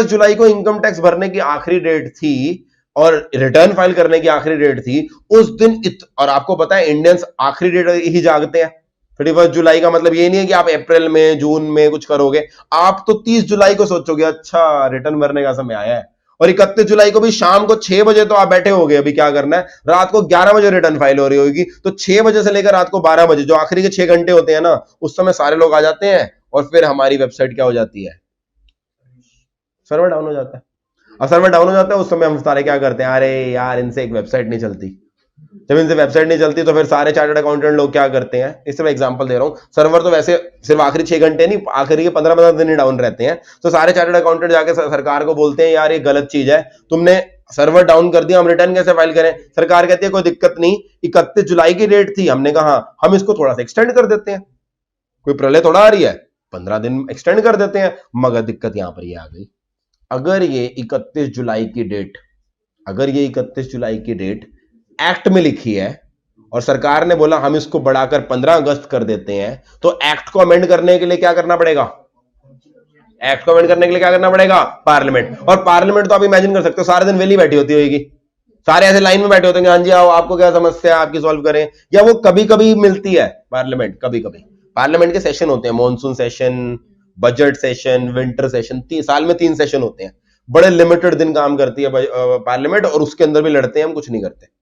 जुलाई को इनकम टैक्स भरने की आखिरी डेट थी और रिटर्न फाइल करने की आखिरी डेट थी उस दिन। और आपको पता है इंडियंस आखिरी डेट ही जागते हैं। 31 जुलाई का मतलब ये नहीं है कि आप अप्रैल में, जून में कुछ करोगे। आप तो 30 जुलाई को सोचोगे अच्छा रिटर्न भरने का समय आया है, और 31 जुलाई को भी शाम को 6 बजे तो आप बैठे होगे अभी क्या करना है। रात को 11 बजे रिटर्न फाइल हो रही होगी, तो 6 बजे से लेकर रात को 12 बजे जो आखिरी के 6 घंटे होते हैं ना, उस समय सारे लोग आ जाते हैं और फिर हमारी वेबसाइट क्या हो जाती है? सर्वर डाउन हो जाता है। अब सर्वर डाउन हो जाता है उस समय हम सारे क्या करते हैं, अरे यार इनसे एक वेबसाइट नहीं चलती। जब इनसे वेबसाइट नहीं चलती तो फिर सारे चार्टर्ड अकाउंटेंट लोग क्या करते हैं, इस तरह एग्जांपल दे रहा हूं। सर्वर तो वैसे सिर्फ आखिरी 6 घंटे नहीं, आखिरी के 15 दिन ही डाउन रहते हैं। तो सारे चार्टर्ड अकाउंटेंट जाके सरकार को बोलते हैं यार ये गलत चीज है, तुमने सर्वर डाउन कर दिया, हम रिटर्न कैसे फाइल करें? सरकार कहती है कोई दिक्कत नहीं, 31 जुलाई की डेट थी, हमने कहा हम इसको थोड़ा सा एक्सटेंड कर देते हैं, कोई प्रलय थोड़ा आ रही है, 15 दिन एक्सटेंड कर देते हैं। मगर दिक्कत यहां पर ये आ गई, अगर ये 31 जुलाई की डेट, अगर ये 31 जुलाई की डेट एक्ट में लिखी है और सरकार ने बोला हम इसको बढ़ाकर 15 अगस्त कर देते हैं, तो एक्ट को अमेंड करने के लिए क्या करना पड़ेगा? एक्ट को अमेंड करने के लिए क्या करना पड़ेगा? पार्लियामेंट। और पार्लियामेंट तो आप इमेजिन कर सकते हो सारे दिन वेली बैठी होती होगी, सारे ऐसे लाइन में बैठे होते हैं, हाँ जी आओ आपको क्या समस्या है आपकी सॉल्व करें। या वो कभी कभी मिलती है पार्लियामेंट, कभी कभी पार्लियामेंट के सेशन होते हैं, monsoon session, budget session, winter session, साल में 3 सेशन होते हैं, बड़े लिमिटेड दिन काम करती है पार्लियामेंट, और उसके अंदर भी लड़ते हैं हम, कुछ नहीं करते।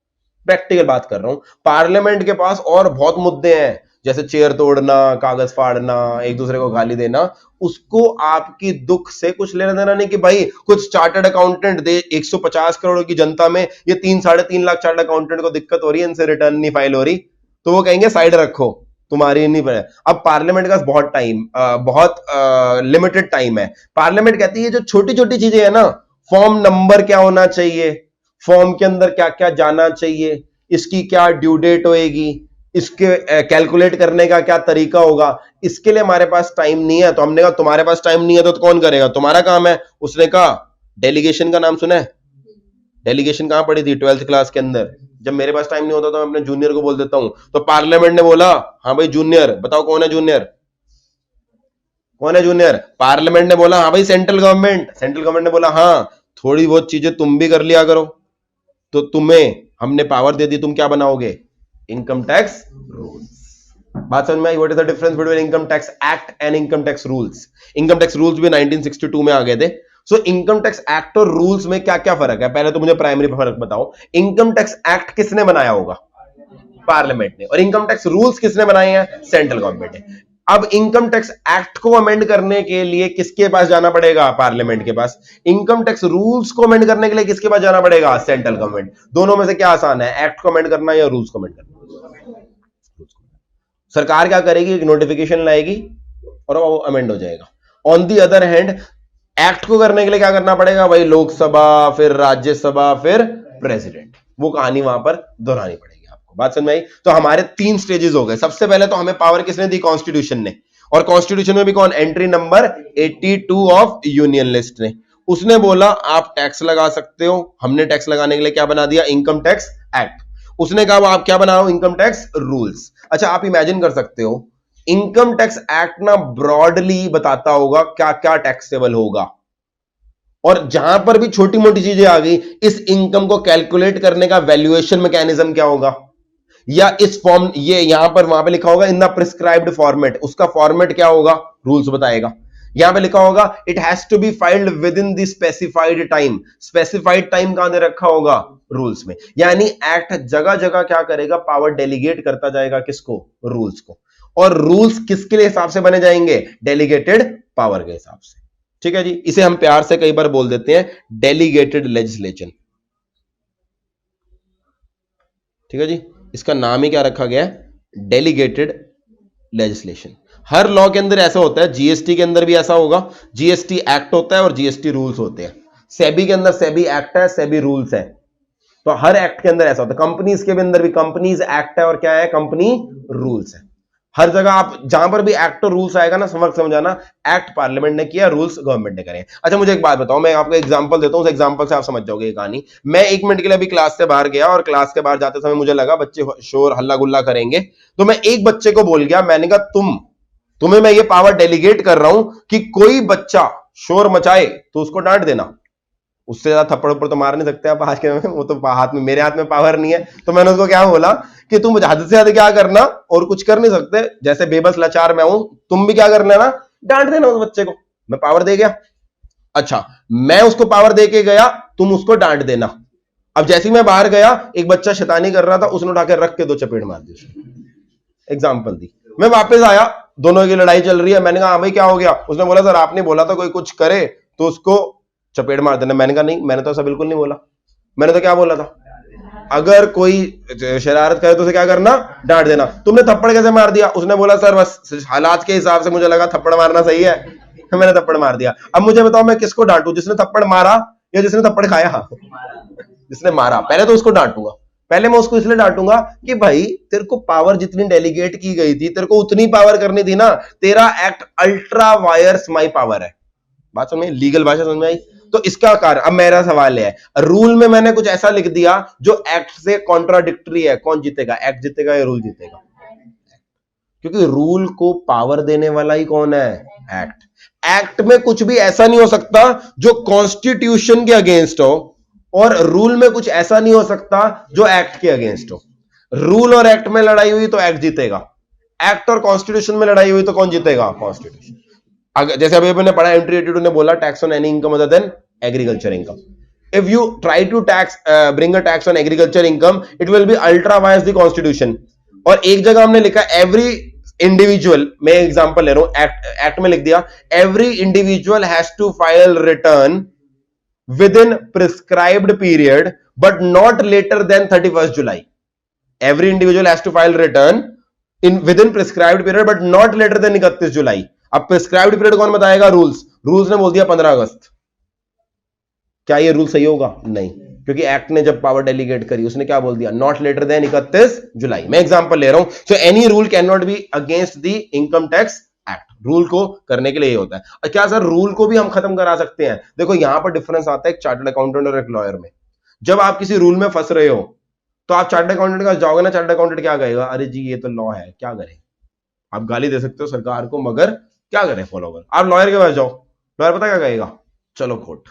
प्रैक्टिकल बात कर रहा हूं, पार्लियामेंट के पास और बहुत मुद्दे हैं, जैसे चेयर तोड़ना, कागज फाड़ना, एक दूसरे को गाली देना, उसको आपकी दुख से कुछ लेना देना नहीं कि भाई कुछ चार्टर्ड अकाउंटेंट दे 150 करोड़ की जनता में ये 3-3.5 लाख चार्टर्ड अकाउंटेंट को दिक्कत हो रही है, इनसे रिटर्न नहीं फाइल हो रही, तो वो कहेंगे साइड रखो, तुम्हारी नहीं पड़े। अब पार्लियामेंट का बहुत टाइम, बहुत लिमिटेड टाइम है। पार्लियामेंट कहती है जो छोटी छोटी चीजें है ना, फॉर्म नंबर क्या होना चाहिए, फॉर्म के अंदर क्या क्या जाना चाहिए, इसकी क्या ड्यू डेट होएगी, इसके कैलकुलेट करने का क्या तरीका होगा, इसके लिए हमारे पास टाइम नहीं है। तो हमने कहा तुम्हारे पास टाइम नहीं है तो कौन करेगा, तुम्हारा काम है। उसने कहा डेलीगेशन का नाम सुना है? डेलीगेशन कहां पड़ी थी? 12th क्लास के अंदर। जब मेरे पास टाइम नहीं होता तो मैं अपने जूनियर को बोल देता हूं, तो पार्लियामेंट ने बोला हाँ भाई जूनियर बताओ कौन है जूनियर, कौन है जूनियर? पार्लियामेंट ने बोला हाँ भाई सेंट्रल गवर्नमेंट। सेंट्रल गवर्नमेंट ने बोला हाँ थोड़ी बहुत चीजें तुम भी कर लिया करो, तो तुम्हें हमने पावर दे दी, तुम क्या बनाओगे? Income tax rules. बात समझ में आई? What is the difference between income tax act and income tax rules? Income tax rules भी 1962 में आ गए थे। सो इनकम टैक्स एक्ट और रूल्स में क्या क्या फर्क है? पहले तो मुझे प्राइमरी फर्क बताओ। इनकम टैक्स एक्ट किसने बनाया होगा? पार्लियामेंट ने। और इनकम टैक्स रूल्स किसने बनाए हैं? सेंट्रल गवर्नमेंट ने। अब इनकम टैक्स एक्ट को अमेंड करने के लिए किसके पास जाना पड़ेगा? पार्लियामेंट के पास। इनकम टैक्स रूल्स को अमेंड करने के लिए किसके पास जाना पड़ेगा? Central government. दोनों में से क्या आसान है, एक्ट को अमेंड करना या रूल्स को अमेंड करना? सरकार क्या करेगी? एक नोटिफिकेशन लाएगी और वो अमेंड हो जाएगा। On the other hand act को करने के लिए क्या करना पड़ेगा भाई? लोकसभा, फिर राज्यसभा, फिर प्रेसिडेंट। वो कहानी वहां पर दोहरानी पड़ेगी आपको। बात समझ में आई? तो हमारे 3 स्टेजेस हो गए। सबसे पहले तो हमें पावर किसने दी? कॉन्स्टिट्यूशन ने। और कॉन्स्टिट्यूशन में भी कौन? Entry number 82 of union list ने। उसने बोला आप टैक्स लगा सकते हो, हमने टैक्स लगाने के लिए क्या बना दिया? Income tax act. उसने कहा आप क्या बनाओ? Income tax rules. अच्छा आप इमेजिन कर सकते हो इनकम टैक्स एक्ट ना ब्रॉडली बताता होगा क्या क्या टैक्सेबल होगा, और जहां पर भी छोटी मोटी चीजें आ गई, इस इनकम को कैलकुलेट करने का वैल्यूएशन मैकेनिज्म क्या होगा, या इस फॉर्म, ये यहां पर वहां पे लिखा होगा इन द प्रिस्क्राइब्ड फॉर्मेट, उसका फॉर्मेट क्या होगा? रूल्स बताएगा। यहां पे लिखा होगा it has to be filed within the specified time. Specified time कहां दे रखा होगा? रूल्स में। यानी एक्ट जगह जगह क्या करेगा? पावर डेलीगेट करता जाएगा किसको? रूल्स को। और रूल्स किसके लिए हिसाब से बने जाएंगे? डेलीगेटेड पावर के हिसाब से। ठीक है जी। इसे हम प्यार से कई बार बोल देते हैं डेलीगेटेड लेजिस्लेशन। ठीक है जी, इसका नाम ही क्या रखा गया है? Delegated legislation. हर लॉ के अंदर ऐसा होता है, जीएसटी के अंदर भी ऐसा होगा। जीएसटी एक्ट होता है और जीएसटी रूल्स होते हैं। सेबी के अंदर सेबी एक्ट है, सेबी रूल्स है। तो हर एक्ट के अंदर ऐसा होता है। कंपनीज के अंदर भी कंपनीज एक्ट है और क्या है? कंपनी रूल्स है। हर जगह आप जहां पर भी एक्ट और रूल्स आएगा ना, समझाना एक्ट पार्लियामेंट ने किया, रूल्स गवर्नमेंट ने करे। अच्छा मुझे एक बात बताओ, मैं आपको एग्जांपल देता हूं, उस एग्जांपल से आप समझ जाओगे ये कहानी। मैं 1 मिनट के लिए अभी क्लास से बाहर गया और क्लास के बाहर जाते समय मुझे लगा बच्चे शोर हल्ला गुल्ला करेंगे, तो मैं एक बच्चे को बोल गया, मैंने कहा तुम्हें मैं ये पावर डेलीगेट कर रहा हूं कि कोई बच्चा शोर मचाए तो उसको डांट देना। उससे ज्यादा थप्पड़ ऊपर तो मार नहीं सकते आप आज के में, वो तो हाथ में, मेरे हाथ में पावर नहीं है। तो मैंने उसको क्या बोला कि तुम हद से ज्यादा क्या करना, और कुछ कर नहीं सकते, जैसे बेबस लाचार मैं हूं, तुम भी क्या कर लेना, डांट देना उस बच्चे को। मैं पावर दे गया। अच्छा मैं उसको पावर दे के गया, तुम उसको डांट देना। अब जैसे ही मैं बाहर गया, एक बच्चा शैतानी कर रहा था, उसने उठा के रख के 2 चपेट मार दी उसने। एग्जाम्पल दी। मैं वापस आया, दोनों की लड़ाई चल रही है। मैंने कहा हाँ भाई क्या हो गया? उसने बोला सर आपने बोला था कोई कुछ करे तो उसको चपेट मार देना। मैंने कहा नहीं, मैंने तो ऐसा बिल्कुल नहीं बोला। मैंने तो क्या बोला था? अगर कोई शरारत करे तो उसे क्या करना? डांट देना। तुमने थप्पड़ कैसे मार दिया? उसने बोला सर बस हालात के हिसाब से मुझे लगा थप्पड़ मारना सही है, मैंने थप्पड़ मार दिया। अब मुझे बताओ मैं किसको डांटू, जिसने थप्पड़ मारा या जिसने थप्पड़ खाया? जिसने मारा, पहले तो उसको डांटूंगा। पहले मैं उसको इसलिए डांटूंगा कि भाई तेरे को पावर जितनी डेलीगेट की गई थी, तेरे को उतनी पावर करनी थी ना। तेरा एक्ट अल्ट्रा वायर्स माई पावर है। बात समझ में, लीगल भाषा समझ में आई? तो इसका कारण, अब मेरा सवाल है, रूल में मैंने कुछ ऐसा लिख दिया जो एक्ट से कॉन्ट्राडिक्टरी है, कौन जीतेगा? एक्ट जीतेगा या रूल जीतेगा? क्योंकि रूल को पावर देने वाला ही कौन है? एक्ट। एक्ट में कुछ भी ऐसा नहीं हो सकता जो कॉन्स्टिट्यूशन के अगेंस्ट हो, और रूल में कुछ ऐसा नहीं हो सकता जो एक्ट के अगेंस्ट हो। रूल और एक्ट में लड़ाई हुई तो एक्ट जीतेगा, एक्ट और कॉन्स्टिट्यूशन में लड़ाई हुई तो कौन जीतेगा? कॉन्स्टिट्यूशन। अगर जैसे अभी मैंने पढ़ा, एंट्री 82 ने बोला tax on any income other than agriculture income. If you try to bring a tax on agriculture income, it will be ultra vires the constitution। और एक जगह हमने लिखा every individual, मैं एग्जांपल ले रहा हूं, एक्ट में लिख दिया every individual has to file return within prescribed period but not later than 31st July। Every individual has to file return within prescribed period but not later than 31 जुलाई। अब prescribed period कौन बताएगा? Rules ने बोल दिया 15 अगस्त। क्या ये rule सही होगा? नहीं, क्योंकि एक्ट ने जब पावर डेलीगेट करी उसने क्या बोल दिया? नॉट लेटर देन 31 जुलाई। मैं एग्जांपल ले रहा हूं। So any rule can not be against the income tax act. Rule को करने के लिए ये होता है। और क्या सर रूल को भी हम खत्म करा सकते हैं? देखो यहां पर डिफरेंस आता है एक चार्टर्ड अकाउंटेंट और एक लॉयर में। जब आप किसी रूल में फंस रहे हो तो आप चार्टर्ड अकाउंटेंट के पास जाओगे ना, चार्टर्ड अकाउंटेंट क्या कहेगा? अरे जी ये तो लॉ है, क्या करें? आप गाली दे सकते हो सरकार को, मगर क्या करें फॉलोवर। आप लॉयर के पास जाओ, लॉयर पता क्या कहेगा? चलो कोर्ट।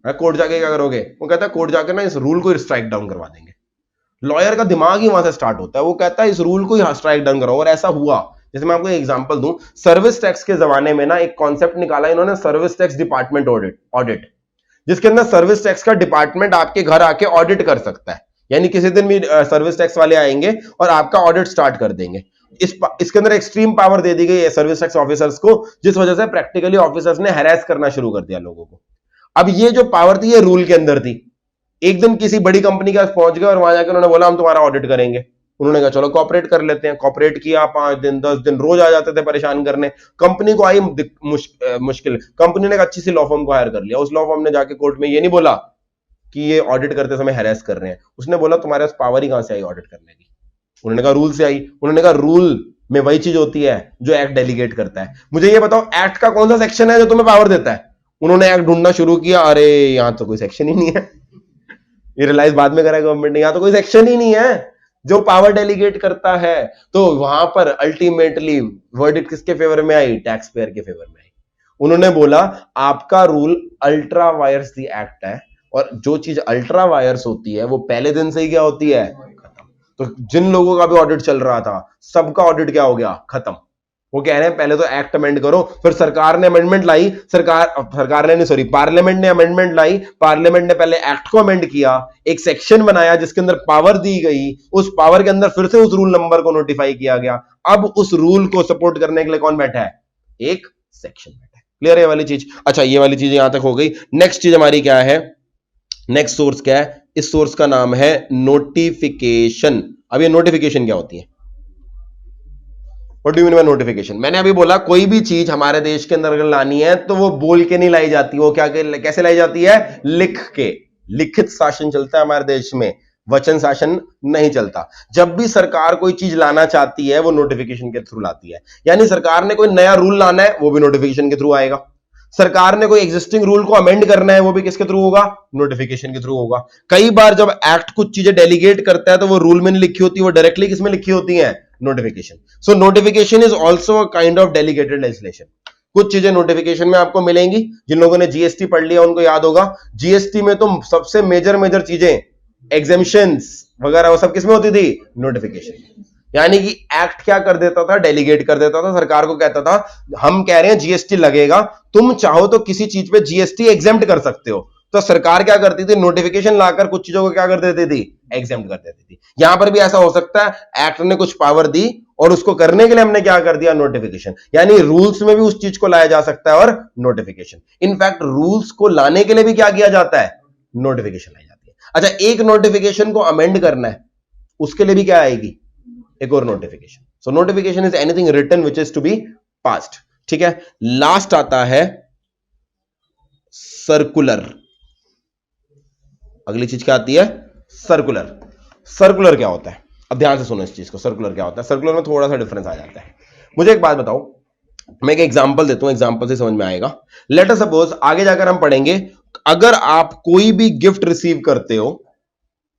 कोर्ट जाके क्या करोगे? वो कहता है कोर्ट जाके ना इस रूल को स्ट्राइक डाउन करवा देंगे। लॉयर का दिमाग ही वहां से स्टार्ट होता है, वो कहता है इस रूल को ही स्ट्राइक डाउन करो। और ऐसा हुआ, जैसे मैं आपको एग्जांपल दूं, सर्विस टैक्स के जमाने में ना एक कॉन्सेप्ट निकाला इन्होंने, सर्विस टैक्स डिपार्टमेंट ऑडिट, जिसके अंदर सर्विस टैक्स का डिपार्टमेंट आपके घर आके ऑडिट कर सकता है। यानी किसी दिन भी सर्विस टैक्स वाले आएंगे और आपका ऑडिट स्टार्ट कर देंगे। इसके अंदर एक्सट्रीम पावर दे दी गई है सर्विस टैक्स ऑफिसर्स को, जिस वजह से प्रैक्टिकली ऑफिसर्स ने हैरेस करना शुरू कर दिया लोगों को। अब ये जो पावर थी ये रूल के अंदर थी। एक दिन किसी बड़ी कंपनी के पास पहुंच गए और वहां जाकर उन्होंने बोला हम तुम्हारा ऑडिट करेंगे। उन्होंने कहा चलो कॉपरेट कर लेते हैं। कॉपरेट किया, 5 दिन 10 दिन रोज आ जाते थे परेशान करने। कंपनी को आई मुश्किल, कंपनी ने एक अच्छी सी लॉ फर्म को हायर कर लिया। उस लॉ फर्म ने जाके कोर्ट में ये नहीं बोला कि ये ऑडिट करते समय हैरेस कर रहे हैं, उसने बोला तुम्हारे पास पावर ही कहां से आई ऑडिट करने की? उन्होंने कहा रूल से आई। उन्होंने कहा रूल में वही चीज होती है जो एक्ट डेलीगेट करता है। मुझे ये बताओ एक्ट का कौन सा सेक्शन है जो तुम्हें पावर देता है? उन्होंने एक्ट ढूंढना शुरू किया, अरे यहां तो कोई सेक्शन ही नहीं है। ये रियलाइज बाद में करा गवर्नमेंट ने, यहां तो कोई सेक्शन ही नहीं है जो पावर डेलीगेट करता है। तो वहां पर अल्टीमेटली वर्डिक्ट किसके फेवर में आई? टैक्स पेयर के फेवर में आई। उन्होंने बोला आपका rule ultra vires the act है, और जो चीज अल्ट्रा वायर्स होती है वो पहले दिन से ही क्या होती है? खत्म। तो जिन लोगों का भी ऑडिट चल रहा था सबका ऑडिट क्या हो गया? खत्म। वो कह रहे हैं पहले तो एक्ट अमेंड करो। फिर सरकार ने अमेंडमेंट लाई, पार्लियामेंट ने अमेंडमेंट लाई। पार्लियामेंट ने पहले एक्ट को अमेंड किया, एक सेक्शन बनाया जिसके अंदर पावर दी गई, उस पावर के अंदर फिर से उस रूल नंबर को नोटिफाई किया गया। अब उस रूल को सपोर्ट करने के लिए कौन बैठा है? एक सेक्शन बैठा है। क्लियर है ये वाली चीज? अच्छा ये वाली चीज यहां तक हो गई। नेक्स्ट चीज हमारी क्या है? नेक्स्ट सोर्स क्या है? इस सोर्स का नाम है नोटिफिकेशन। अब ये नोटिफिकेशन क्या होती है? What do you mean by notification? मैंने अभी बोला कोई भी चीज हमारे देश के अंदर अगर लानी है तो वो बोल के नहीं लाई जाती, वो क्या कैसे लाई जाती है? लिख के। लिखित शासन चलता है हमारे देश में, वचन शासन नहीं चलता। जब भी सरकार कोई चीज लाना चाहती है वो नोटिफिकेशन के थ्रू लाती है। यानी सरकार ने कोई नया रूल लाना है वो भी नोटिफिकेशन के थ्रू आएगा। सरकार ने कोई एग्जिस्टिंग रूल को अमेंड करना है वो भी किसके थ्रू होगा? नोटिफिकेशन के थ्रू होगा। कई बार जब एक्ट कुछ चीजें डेलीगेट करता है तो वो रूल में नहीं लिखी होती, वो डायरेक्टली किसमें लिखी होती है? Notification. So notification is also a kind of delegated legislation. कुछ चीजें नोटिफिकेशन में आपको मिलेंगी। जिन लोगों ने जीएसटी पढ़ लिया उनको याद होगा, जीएसटी में तो सबसे मेजर चीजें, एग्जेम्पशंस वगैरह, वो सब किसमें होती थी? नोटिफिकेशन। यानी कि एक्ट क्या कर देता था? डेलीगेट कर देता था। सरकार को कहता था हम कह रहे हैं जीएसटी लगेगा, तुम चाहो तो किसी चीज पे जीएसटी एग्जेम्प्ट कर सकते हो। तो सरकार क्या करती थी? नोटिफिकेशन लाकर कुछ चीजों को क्या कर देती थी? एग्जेम्प्ट कर देती थी। यहां पर भी ऐसा हो सकता है, एक्ट ने कुछ पावर दी और उसको करने के लिए हमने क्या कर दिया? नोटिफिकेशन। यानी रूल्स में भी उस चीज को लाया जा सकता है और नोटिफिकेशन। इनफैक्ट रूल्स को लाने के लिए भी क्या किया जाता है? नोटिफिकेशन लाई जाती है। अच्छा, एक नोटिफिकेशन को अमेंड करना है उसके लिए भी क्या आएगी? एक और notification. So notification is anything written which is to be passed. ठीक है, लास्ट आता है सर्कुलर। अगली चीज क्या आती है? सर्कुलर। सर्कुलर क्या होता है? अब ध्यान से सुनो इस चीज को, सर्कुलर क्या होता है। सर्कुलर में थोड़ा सा डिफरेंस आ जाता है। मुझे एक बात बताओ, मैं एक एग्जांपल देता हूं, एग्जांपल से समझ में आएगा। लेट अस सपोज, आगे जाकर हम पढ़ेंगे, अगर आप कोई भी गिफ्ट रिसीव करते हो,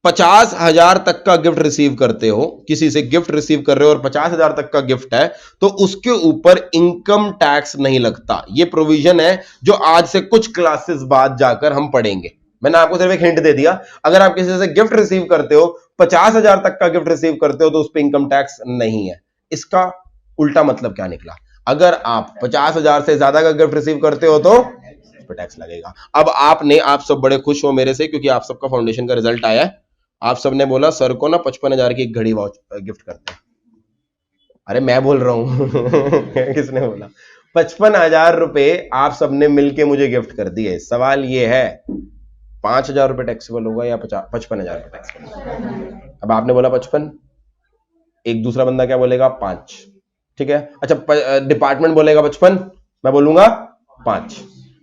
50,000 तक का गिफ्ट रिसीव करते हो, किसी से गिफ्ट रिसीव कर रहे हो और 50,000 तक का गिफ्ट है, तो उसके ऊपर इनकम टैक्स नहीं लगता। यह प्रोविजन है जो आज से कुछ क्लासेस बाद जाकर हम पढ़ेंगे। मैंने आपको सिर्फ एक हिंट दे दिया। अगर आप किसी से गिफ्ट रिसीव करते हो, 50,000 तक का गिफ्ट रिसीव करते हो, तो उस पर इनकम टैक्स नहीं है। इसका उल्टा मतलब क्या निकला? अगर आप 50,000 से ज्यादा का गिफ्ट रिसीव करते हो तो उस पर टैक्स लगेगा। अब आप सब बड़े खुश हो मेरे से, क्योंकि आप सबका फाउंडेशन का रिजल्ट आया है। आप सबने बोला सर को ना 55,000 की एक घड़ी गिफ्ट करते हैं। अरे मैं बोल रहा हूं किसने बोला? 55,000 रुपए आप सबने मिलके मुझे गिफ्ट कर दिए। सवाल ये है, 5,000 रुपए टैक्सेबल होगा या 55,000 रुपए टैक्सेबल? अब आपने बोला 55, एक दूसरा बंदा क्या बोलेगा? 5। ठीक है, अच्छा डिपार्टमेंट बोलेगा 55, मैं बोलूंगा 5।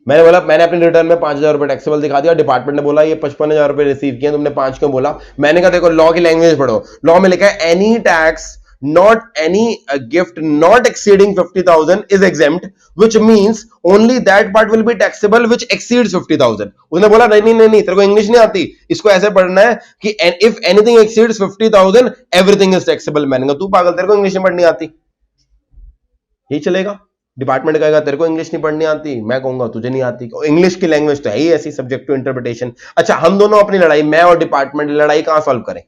मैंने अपने रिटर्न में 5,000 रुपए टैक्सेबल दिखा दिया, डिपार्टमेंट ने बोला ये 55,000 रुपए रिसीव किए, तुमने 5 क्यों बोला? मैंने कहा देखो लॉ की लैंग्वेज पढ़ो, लॉ में लिखा है any tax not any gift not exceeding 50,000 is exempt, which means only that part will be taxable which exceeds 50,000। उसने बोला नहीं, तेरे को इंग्लिश नहीं आती, इसको ऐसे पढ़ना है कि if anything exceeds 50,000 everything is taxable। मैंने कहा तू पागल, तेरे को इंग्लिश नहीं पढ़नी आती, यही चलेगा? डिपार्टमेंट कहेगा तेरे को इंग्लिश नहीं पढ़नी आती, मैं कहूंगा तुझे नहीं आती। इंग्लिश की लैंग्वेज तो है ही ऐसी, सब्जेक्ट टू इंटरप्रिटेशन। अच्छा, हम दोनों अपनी लड़ाई, मैं और डिपार्टमेंट, लड़ाई कहां सॉल्व करें?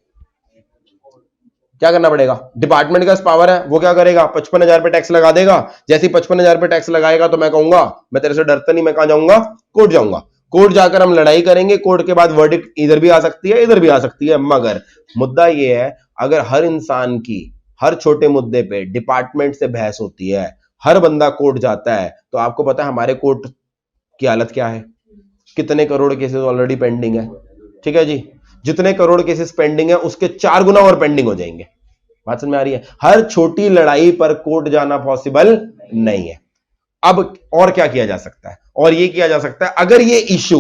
क्या करना पड़ेगा? डिपार्टमेंट का पावर है, वो क्या करेगा? 55,000 पे टैक्स लगा देगा। जैसे ही 55,000 पे टैक्स लगाएगा तो मैं कहूंगा मैं तेरे से डरता नहीं, मैं कहां जाऊंगा? कोर्ट जाऊंगा। कोर्ट जाकर हम लड़ाई करेंगे, कोर्ट के बाद वर्डिक्ट इधर भी आ सकती है इधर भी आ सकती है। मगर मुद्दा यह है, अगर हर इंसान की हर छोटे मुद्दे पे डिपार्टमेंट से बहस होती है, हर बंदा कोर्ट जाता है, तो आपको पता है हमारे कोर्ट की हालत क्या है? कितने करोड़ केसेस ऑलरेडी पेंडिंग है। ठीक है जी, जितने करोड़ केसेस पेंडिंग है उसके 4 गुना और पेंडिंग हो जाएंगे। बात समझ में आ रही है? हर छोटी लड़ाई पर कोर्ट जाना पॉसिबल नहीं है। अब और क्या किया जा सकता है? और ये किया जा सकता है, अगर ये इशू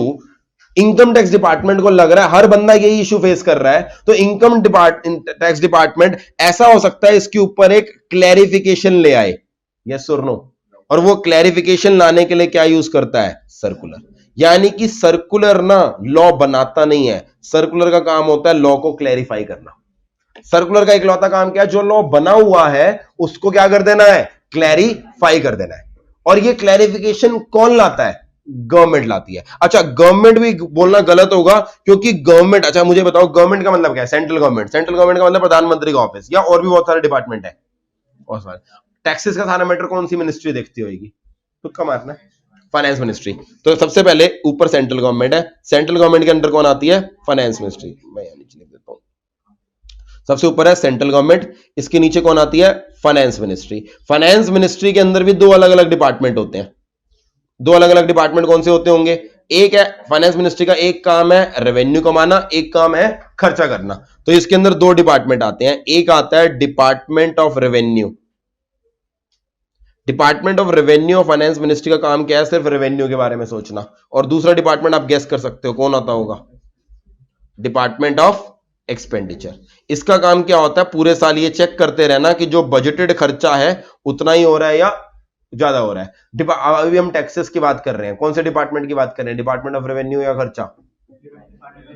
इनकम टैक्स डिपार्टमेंट को लग रहा है हर बंदा यही इशू फेस कर रहा है, तो इनकम टैक्स डिपार्टमेंट ऐसा हो सकता है इसके ऊपर एक क्लैरिफिकेशन ले आए। यस और नो? और वो क्लैरिफिकेशन लाने के लिए क्या यूज करता है? सर्कुलर। यानी कि सर्कुलर ना लॉ बनाता नहीं है, सर्कुलर का काम होता है लॉ को क्लैरिफाई करना। सर्कुलर का इकलौता काम क्या है? जो लॉ बना हुआ है उसको क्या कर देना है? क्लैरिफाई कर देना है। और ये क्लैरिफिकेशन कौन लाता है? गवर्नमेंट लाती है। अच्छा, गवर्नमेंट भी बोलना गलत होगा, क्योंकि गवर्नमेंट, अच्छा मुझे बताओ गवर्नमेंट का मतलब क्या है? Central government. सेंट्रल गवर्नमेंट का मतलब प्रधानमंत्री का ऑफिस, या और भी बहुत सारे डिपार्टमेंट है। और सारे टैक्सेस का सारा मैटर कौन सी मिनिस्ट्री देखती होगी? तुक्का मारना है, फाइनेंस मिनिस्ट्री। तो सबसे पहले ऊपर सेंट्रल गवर्नमेंट है, सेंट्रल गवर्नमेंट के अंडर कौन आती है? Finance ministry. मैं यहां नीचे लिख देता हूं, सबसे ऊपर है सेंट्रल गवर्नमेंट, इसके नीचे कौन आती है? Finance ministry. फाइनेंस मिनिस्ट्री के अंदर भी 2 अलग अलग डिपार्टमेंट होते हैं। 2 अलग अलग डिपार्टमेंट कौन से होते होंगे? एक है फाइनेंस मिनिस्ट्री का एक काम है रेवेन्यू कमाना, एक काम है खर्चा करना। तो इसके अंदर 2 डिपार्टमेंट आते हैं। एक आता है department of revenue. Department of revenue और फाइनेंस मिनिस्ट्री का काम क्या है? सिर्फ रेवेन्यू के बारे में सोचना। और दूसरा डिपार्टमेंट आप गेस कर सकते हो कौन आता होगा? Department of expenditure. इसका काम क्या होता है? पूरे साल ये चेक करते रहना कि जो बजटेड खर्चा है उतना ही हो रहा है या ज्यादा हो रहा है। अभी हम टैक्सेस की बात कर रहे हैं, कौन से डिपार्टमेंट की बात कर रहे हैं? डिपार्टमेंट ऑफ रेवेन्यू या खर्चा?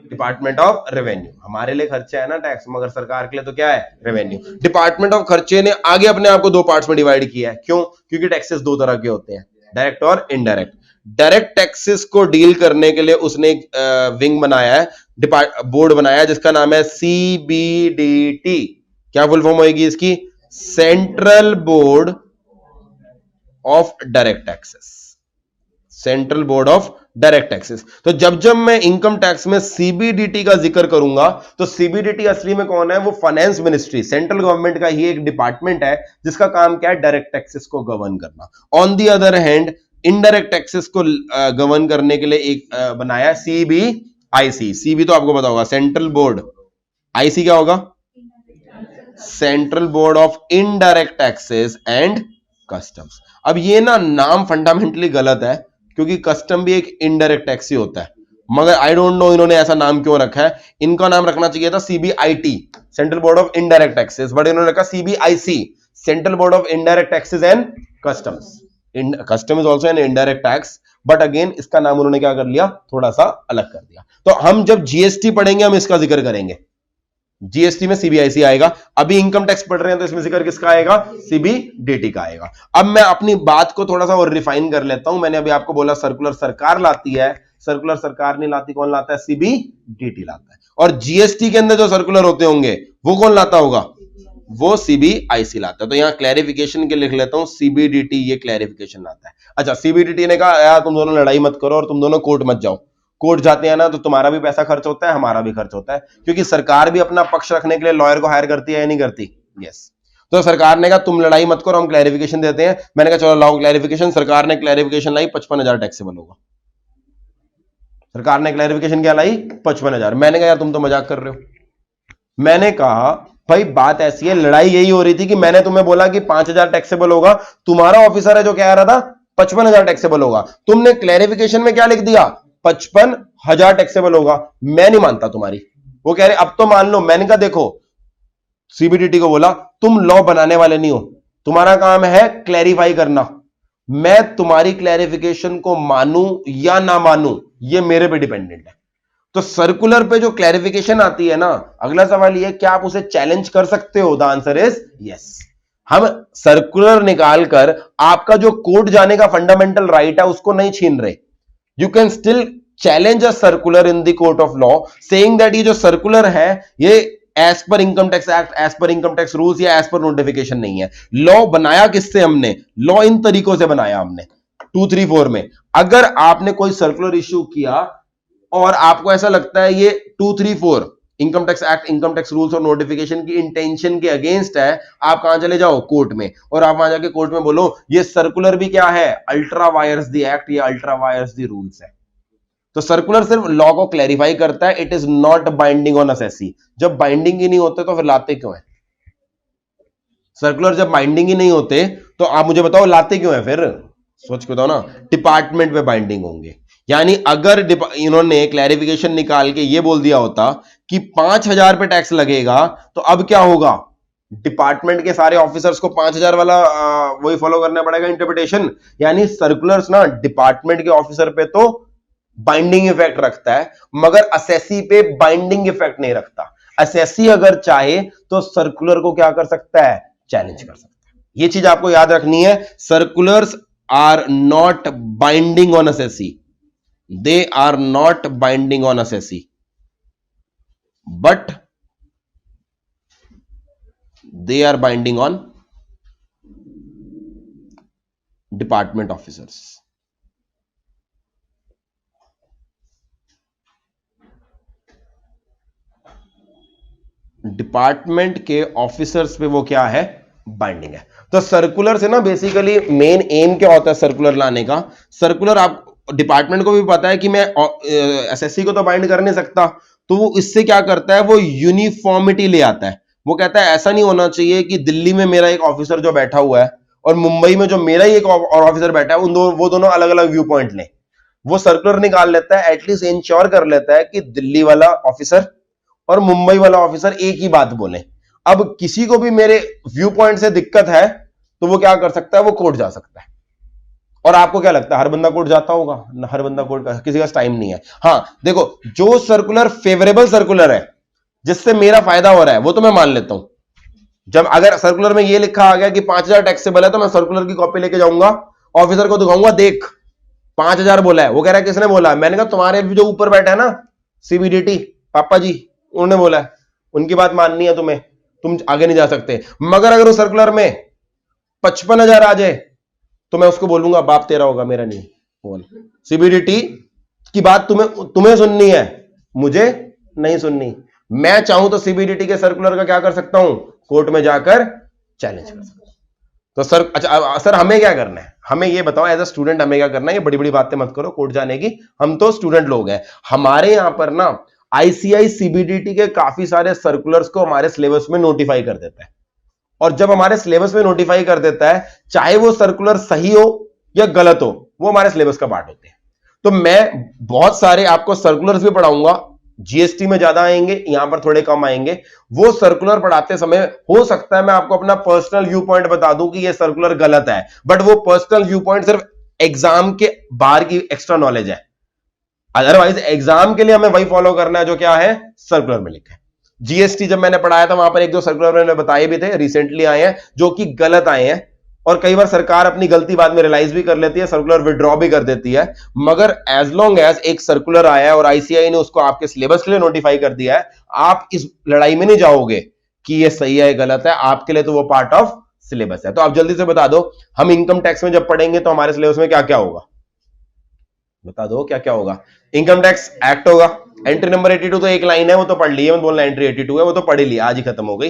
Department of revenue. हमारे लिए खर्चा है ना टैक्स, मगर सरकार के लिए तो क्या है? रेवेन्यू। डिपार्टमेंट ऑफ खर्चे ने आगे अपने आप को 2 पार्ट्स में डिवाइड किया है। क्यों? क्योंकि टैक्सेस 2 तरह के होते हैं, डायरेक्ट और इनडायरेक्ट। डायरेक्ट टैक्सेस को डील करने के लिए उसने एक विंग बनाया है, बोर्ड बनाया है, जिसका नाम है CBDT। क्या फुल फॉर्म होगी इसकी? Central board of direct taxes. Central board of direct taxes. तो जब जब मैं इनकम टैक्स में CBDT का जिक्र करूंगा, तो CBDT असली में कौन है? वो फाइनेंस मिनिस्ट्री, सेंट्रल गवर्नमेंट का ही एक डिपार्टमेंट है, जिसका काम क्या है? डायरेक्ट टैक्सेस को गवर्न करना। On the other hand indirect taxes को गवर्न करने के लिए एक बनाया CBIC। CB तो आपको पता होगा, सेंट्रल बोर्ड। IC क्या होगा? Central board of indirect taxes and customs. अब ये ना नाम फंडामेंटली गलत है, क्योंकि कस्टम भी एक इनडायरेक्ट टैक्स ही होता है। मगर आई डोंट नो इन्होंने ऐसा नाम क्यों रखा है। इनका नाम रखना चाहिए था CBIT, central board of indirect taxes, but इन्होंने रखा CBIC, central board of indirect taxes and customs. Custom is also an indirect tax, but again इसका नाम उन्होंने क्या कर लिया, थोड़ा सा अलग कर दिया। तो हम जब GST पढ़ेंगे हम इसका जिक्र करेंगे, GST में CBIC आएगा। अभी इनकम टैक्स पढ़ रहे हैं तो इसमें जिक्र किसका आएगा, CBDT का आएगा। अब मैं अपनी बात को थोड़ा सा और रिफाइन कर लेता हूं। मैंने अभी आपको बोला सर्कुलर सरकार लाती है, सर्कुलर सरकार नहीं लाती, कौन लाता है, CBDT लाता है। और GST के अंदर जो सर्कुलर होते होंगे वो कौन लाता होगा, वो CBIC लाता है। तो यहां क्लैरिफिकेशन के लिख लेता हूं, CBDT ये क्लैरिफिकेशन लाता है। अच्छा, CBDT ने कहा यार तुम दोनों लड़ाई मत करो और तुम दोनों कोर्ट मत जाओ। कोर्ट जाते हैं ना तो तुम्हारा भी पैसा खर्च होता है, हमारा भी खर्च होता है, क्योंकि सरकार भी अपना पक्ष रखने के लिए लॉयर को हायर करती है या नहीं करती। यस। तो सरकार ने कहा तुम लड़ाई मत करो, हम क्लैरिफिकेशन देते हैं। मैंने कहा चलो लाओ क्लैरिफिकेशन। सरकार ने क्लैरिफिकेशन लाई 55,000 टैक्सेबल होगा। सरकार ने क्लैरिफिकेशन क्या लाई, 55,000। मैंने कहा यार तुम तो मजाक कर रहे हो। मैंने कहा भाई बात ऐसी है, लड़ाई यही हो रही थी कि मैंने तुम्हें बोला कि 5,000 टैक्सेबल होगा, तुम्हारा ऑफिसर है जो कह रहा था 55,000 टैक्सेबल होगा, तुमने क्लैरिफिकेशन में क्या लिख दिया, 55,000 टैक्सेबल होगा। मैं नहीं मानता तुम्हारी। वो कह रहे अब तो मान लो। मैंने कहा देखो, CBDT को बोला तुम लॉ बनाने वाले नहीं हो, तुम्हारा काम है क्लैरिफाई करना। मैं तुम्हारी क्लैरिफिकेशन को मानूं या ना मानूं ये मेरे पे डिपेंडेंट है। तो सर्कुलर पे जो क्लैरिफिकेशन आती है ना, अगला सवाल ये क्या आप उसे चैलेंज कर सकते हो, द आंसर इज यस। हम सर्कुलर निकालकर आपका जो कोर्ट जाने का फंडामेंटल राइट है उसको नहीं छीन रहे। You can still challenge a circular in the court of law saying that ये जो सर्कुलर है ये as per income tax act, as per income tax rules या एज पर नोटिफिकेशन नहीं है। लॉ बनाया किससे हमने, लॉ इन तरीकों से बनाया हमने 2, 3, 4 में। अगर आपने कोई सर्कुलर इश्यू किया और आपको ऐसा लगता है ये 2, 3, 4 income tax act, income tax rules और नोटिफिकेशन की इंटेंशन के अगेंस्ट है, आप कहां चले जाओ, कोर्ट में। और आप वहां जाके कोर्ट में बोलो ये सर्कुलर भी क्या है, अल्ट्रा वायर्स द एक्ट या अल्ट्रा वायर्स द रूल्स है। तो सर्कुलर सिर्फ लॉ को क्लैरिफाई करता है, it is not binding on assessee. जब बाइंडिंग ही नहीं होते तो फिर लाते क्यों है सर्कुलर? जब बाइंडिंग ही नहीं होते तो आप मुझे बताओ लाते क्यों है फिर? सोच के बताओ ना। डिपार्टमेंट पे बाइंडिंग होंगे। यानी अगर इन्होंने क्लैरिफिकेशन निकाल के ये बोल दिया होता कि 5,000 पे टैक्स लगेगा तो अब क्या होगा, डिपार्टमेंट के सारे ऑफिसर्स को 5,000 वाला वही फॉलो करना पड़ेगा इंटरप्रिटेशन। यानी सर्कुलर्स ना डिपार्टमेंट के ऑफिसर पे तो बाइंडिंग इफेक्ट रखता है मगर असेसी पे बाइंडिंग इफेक्ट नहीं रखता। असेसी अगर चाहे तो सर्कुलर को क्या कर सकता है, चैलेंज कर सकता है। ये चीज आपको याद रखनी है। Circulars are not binding on assessee, they are not binding on assessee, but they are binding on department officers. Department के ऑफिसर्स पे वो क्या है, बाइंडिंग है। तो सर्कुलर से ना बेसिकली मेन एम क्या होता है सर्कुलर लाने का। सर्कुलर आप डिपार्टमेंट को भी पता है कि मैं एसएससी को तो बाइंड कर नहीं सकता, तो वो इससे क्या करता है, वो यूनिफॉर्मिटी ले आता है। वो कहता है ऐसा नहीं होना चाहिए कि दिल्ली में मेरा एक ऑफिसर जो बैठा हुआ है और मुंबई में जो मेरा ही एक और ऑफिसर बैठा है, वो दोनों अलग अलग व्यू पॉइंट लें। वो सर्कुलर निकाल लेता है, एटलीस्ट इंश्योर कर लेता है कि दिल्ली वाला ऑफिसर और मुंबई वाला ऑफिसर एक ही बात बोले। अब किसी को भी मेरे व्यू पॉइंट से दिक्कत है तो वो क्या कर सकता है, वो कोर्ट जा सकता है। और आपको क्या लगता है हर बंदा कोर्ट जाता होगा? हर बंदा कोर्ट का किसी का टाइम नहीं है। हाँ देखो, जो सर्कुलर फेवरेबल सर्कुलर है जिससे मेरा फायदा हो रहा है वो तो मैं मान लेता हूं। जब अगर सर्कुलर में ये लिखा आ गया कि 5,000 टैक्सेबल है तो मैं सर्कुलर की कॉपी लेके जाऊंगा, ऑफिसर को दिखाऊंगा, देख 5,000 बोला है। वो कह रहा है किसने बोला? मैंने कहा तुम्हारे जो ऊपर बैठा है ना CBDT पापा जी, उन्होंने बोला है, उनकी बात माननी है तुम्हें, तुम आगे नहीं जा सकते। मगर अगर उस सर्कुलर में 55,000 आ जाए तो मैं उसको बोलूंगा बाप तेरा होगा मेरा नहीं। बोल CBDT की बात तुम्हें सुननी है, मुझे नहीं सुननी। मैं चाहूं तो CBDT के सर्कुलर का क्या कर सकता हूं, कोर्ट में जाकर चैलेंज कर सकता हूं। तो सर अच्छा सर हमें क्या करना है, हमें ये बताओ एज अ स्टूडेंट हमें क्या करना है? ये बड़ी बड़ी बातें मत करो कोर्ट जाने की, हम तो स्टूडेंट लोग हैं। हमारे यहां पर ना ICI CBDT के काफी सारे सर्कुलर्स को हमारे सिलेबस में नोटिफाई कर देता है। और जब हमारे सिलेबस में नोटिफाई कर देता है, चाहे वो सर्कुलर सही हो या गलत हो, वो हमारे सिलेबस का पार्ट होते हैं। तो मैं बहुत सारे आपको सर्कुलर्स भी पढ़ाऊंगा, जीएसटी में ज्यादा आएंगे, यहां पर थोड़े कम आएंगे। वो सर्कुलर पढ़ाते समय हो सकता है मैं आपको अपना पर्सनल व्यू पॉइंट बता दूं कि ये सर्कुलर गलत है, बट वो पर्सनल व्यू पॉइंट सिर्फ एग्जाम के बाहर की एक्स्ट्रा नॉलेज है। अदरवाइज एग्जाम के लिए हमें वही फॉलो करना है जो क्या है सर्कुलर में लिखा है। जीएसटी जब मैंने पढ़ाया था वहां पर एक दो सर्कुलर मैंने बताए भी थे, रिसेंटली आए हैं जो कि गलत आए हैं, और कई बार सरकार अपनी गलती बाद में रियलाइज भी कर लेती है, सर्कुलर विड्रॉ भी कर देती है। मगर एज लॉन्ग एज एक सर्कुलर आया है और आईसीआई ने उसको आपके सिलेबस के लिए नोटिफाई कर दिया है, आप इस लड़ाई में नहीं जाओगे कि ये सही है गलत है, आपके लिए तो वो पार्ट ऑफ सिलेबस है। तो आप जल्दी से बता दो, हम इनकम टैक्स में जब पढ़ेंगे तो हमारे सिलेबस में क्या क्या होगा, बता दो क्या क्या होगा। इनकम टैक्स एक्ट होगा, एंट्री नंबर 82 तो एक लाइन है, वो तो पढ़ ली है, मैं बोलना एंट्री 82 है, वो तो पढ़ ही ली, आज ही खत्म हो गई।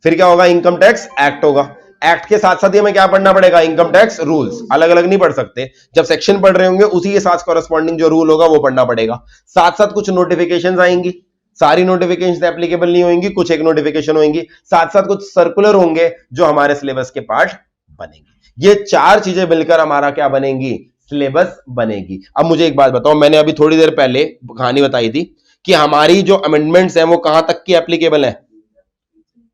फिर क्या होगा, इनकम टैक्स एक्ट होगा। एक्ट के साथ साथ हमें क्या पढ़ना पड़ेगा, इनकम टैक्स रूल्स, अलग अलग नहीं पढ़ सकते। जब सेक्शन पढ़ रहे होंगे उसी के साथ कॉरेस्पॉन्डिंग जो रूल होगा वो पढ़ना पड़ेगा। साथ साथ कुछ नोटिफिकेशन आएंगी, सारी नोटिफिकेशन एप्लीकेबल नहीं होंगी, कुछ एक नोटिफिकेशन होंगी। साथ साथ कुछ सर्कुलर होंगे जो हमारे सिलेबस के पार्ट बनेंगे। ये चार चीजें मिलकर हमारा क्या बनेंगी, सिलेबस बनेगी। अब मुझे एक बात बताओ, मैंने अभी थोड़ी देर पहले कहानी बताई थी कि हमारी जो अमेंडमेंट्स हैं वो कहां तक की एप्लीकेबल है,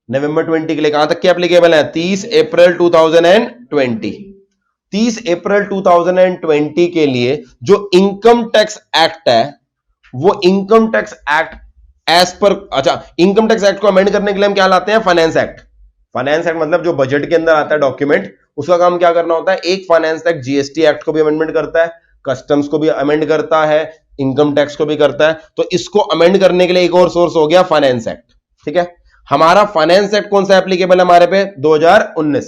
नवंबर 20 के लिए कहां तक की एप्लीकेबल है, 30 अप्रैल 2020। 30 अप्रैल 2020 के लिए जो इनकम टैक्स एक्ट है, वो इनकम टैक्स एक्ट एज पर, अच्छा इनकम टैक्स एक्ट को अमेंड करने के लिए हम क्या लाते हैं, फाइनेंस एक्ट। फाइनेंस एक्ट मतलब जो बजट के अंदर आता है डॉक्यूमेंट, उसका काम क्या करना होता है, एक फाइनेंस एक्ट जीएसटी एक्ट को भी अमेंडमेंट करता है, कस्टम्स को भी अमेंड करता है, इनकम टैक्स को भी करता है। तो इसको अमेंड करने के लिए एक और सोर्स हो गया फाइनेंस एक्ट। ठीक है, हमारा फाइनेंस एक्ट कौन सा एप्लीकेबल है हमारे पे, 2019,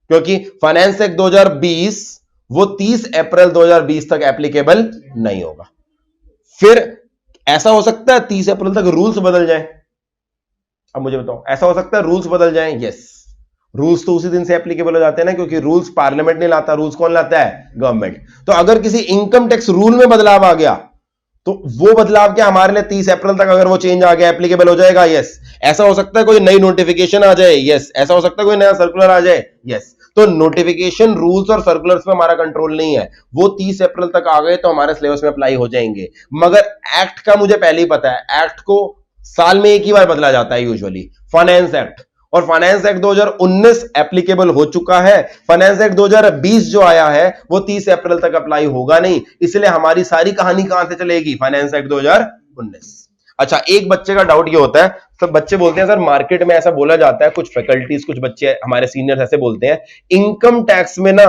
क्योंकि फाइनेंस एक्ट 2020 वो 30 अप्रैल 2020 तक एप्लीकेबल नहीं होगा। फिर ऐसा हो सकता है 30 अप्रैल तक रूल्स बदल जाए। अब मुझे बताओ, ऐसा हो सकता है रूल्स बदल जाएं? यस, रूल्स तो उसी दिन से एप्लीकेबल हो जाते हैं ना, क्योंकि रूल्स पार्लियामेंट नहीं लाता, रूल्स कौन लाता है, गवर्नमेंट। तो अगर किसी इनकम टैक्स रूल में बदलाव आ गया तो वो बदलाव क्या हमारे लिए 30 अप्रैल तक अगर वो चेंज आ गया एप्लीकेबल हो जाएगा? यस। ऐसा हो सकता है कोई नई नोटिफिकेशन आ जाए? यस। ऐसा हो सकता है कोई नया सर्कुलर आ जाए? यस। तो नोटिफिकेशन, रूल्स और सर्कुलर्स में हमारा कंट्रोल नहीं है, वो 30 अप्रैल तक आ गए तो हमारे सिलेबस में अप्लाई हो जाएंगे। मगर एक्ट का मुझे पहले ही पता है, एक्ट को साल में एक ही बार बदला जाता है यूजुअली, फाइनेंस एक्ट। और फाइनेंस एक्ट 2019 एप्लीकेबल हो चुका है, फाइनेंस एक्ट 2020 जो आया है वो 30 अप्रैल तक अप्लाई होगा नहीं, इसलिए हमारी सारी कहानी कहां से चलेगी, फाइनेंस एक्ट 2019। अच्छा, एक बच्चे का डाउट ये होता है, सब बच्चे बोलते हैं सर मार्केट में ऐसा बोला जाता है, कुछ फैकल्टीज, कुछ बच्चे हमारे सीनियर्स ऐसे बोलते हैं, इनकम टैक्स में ना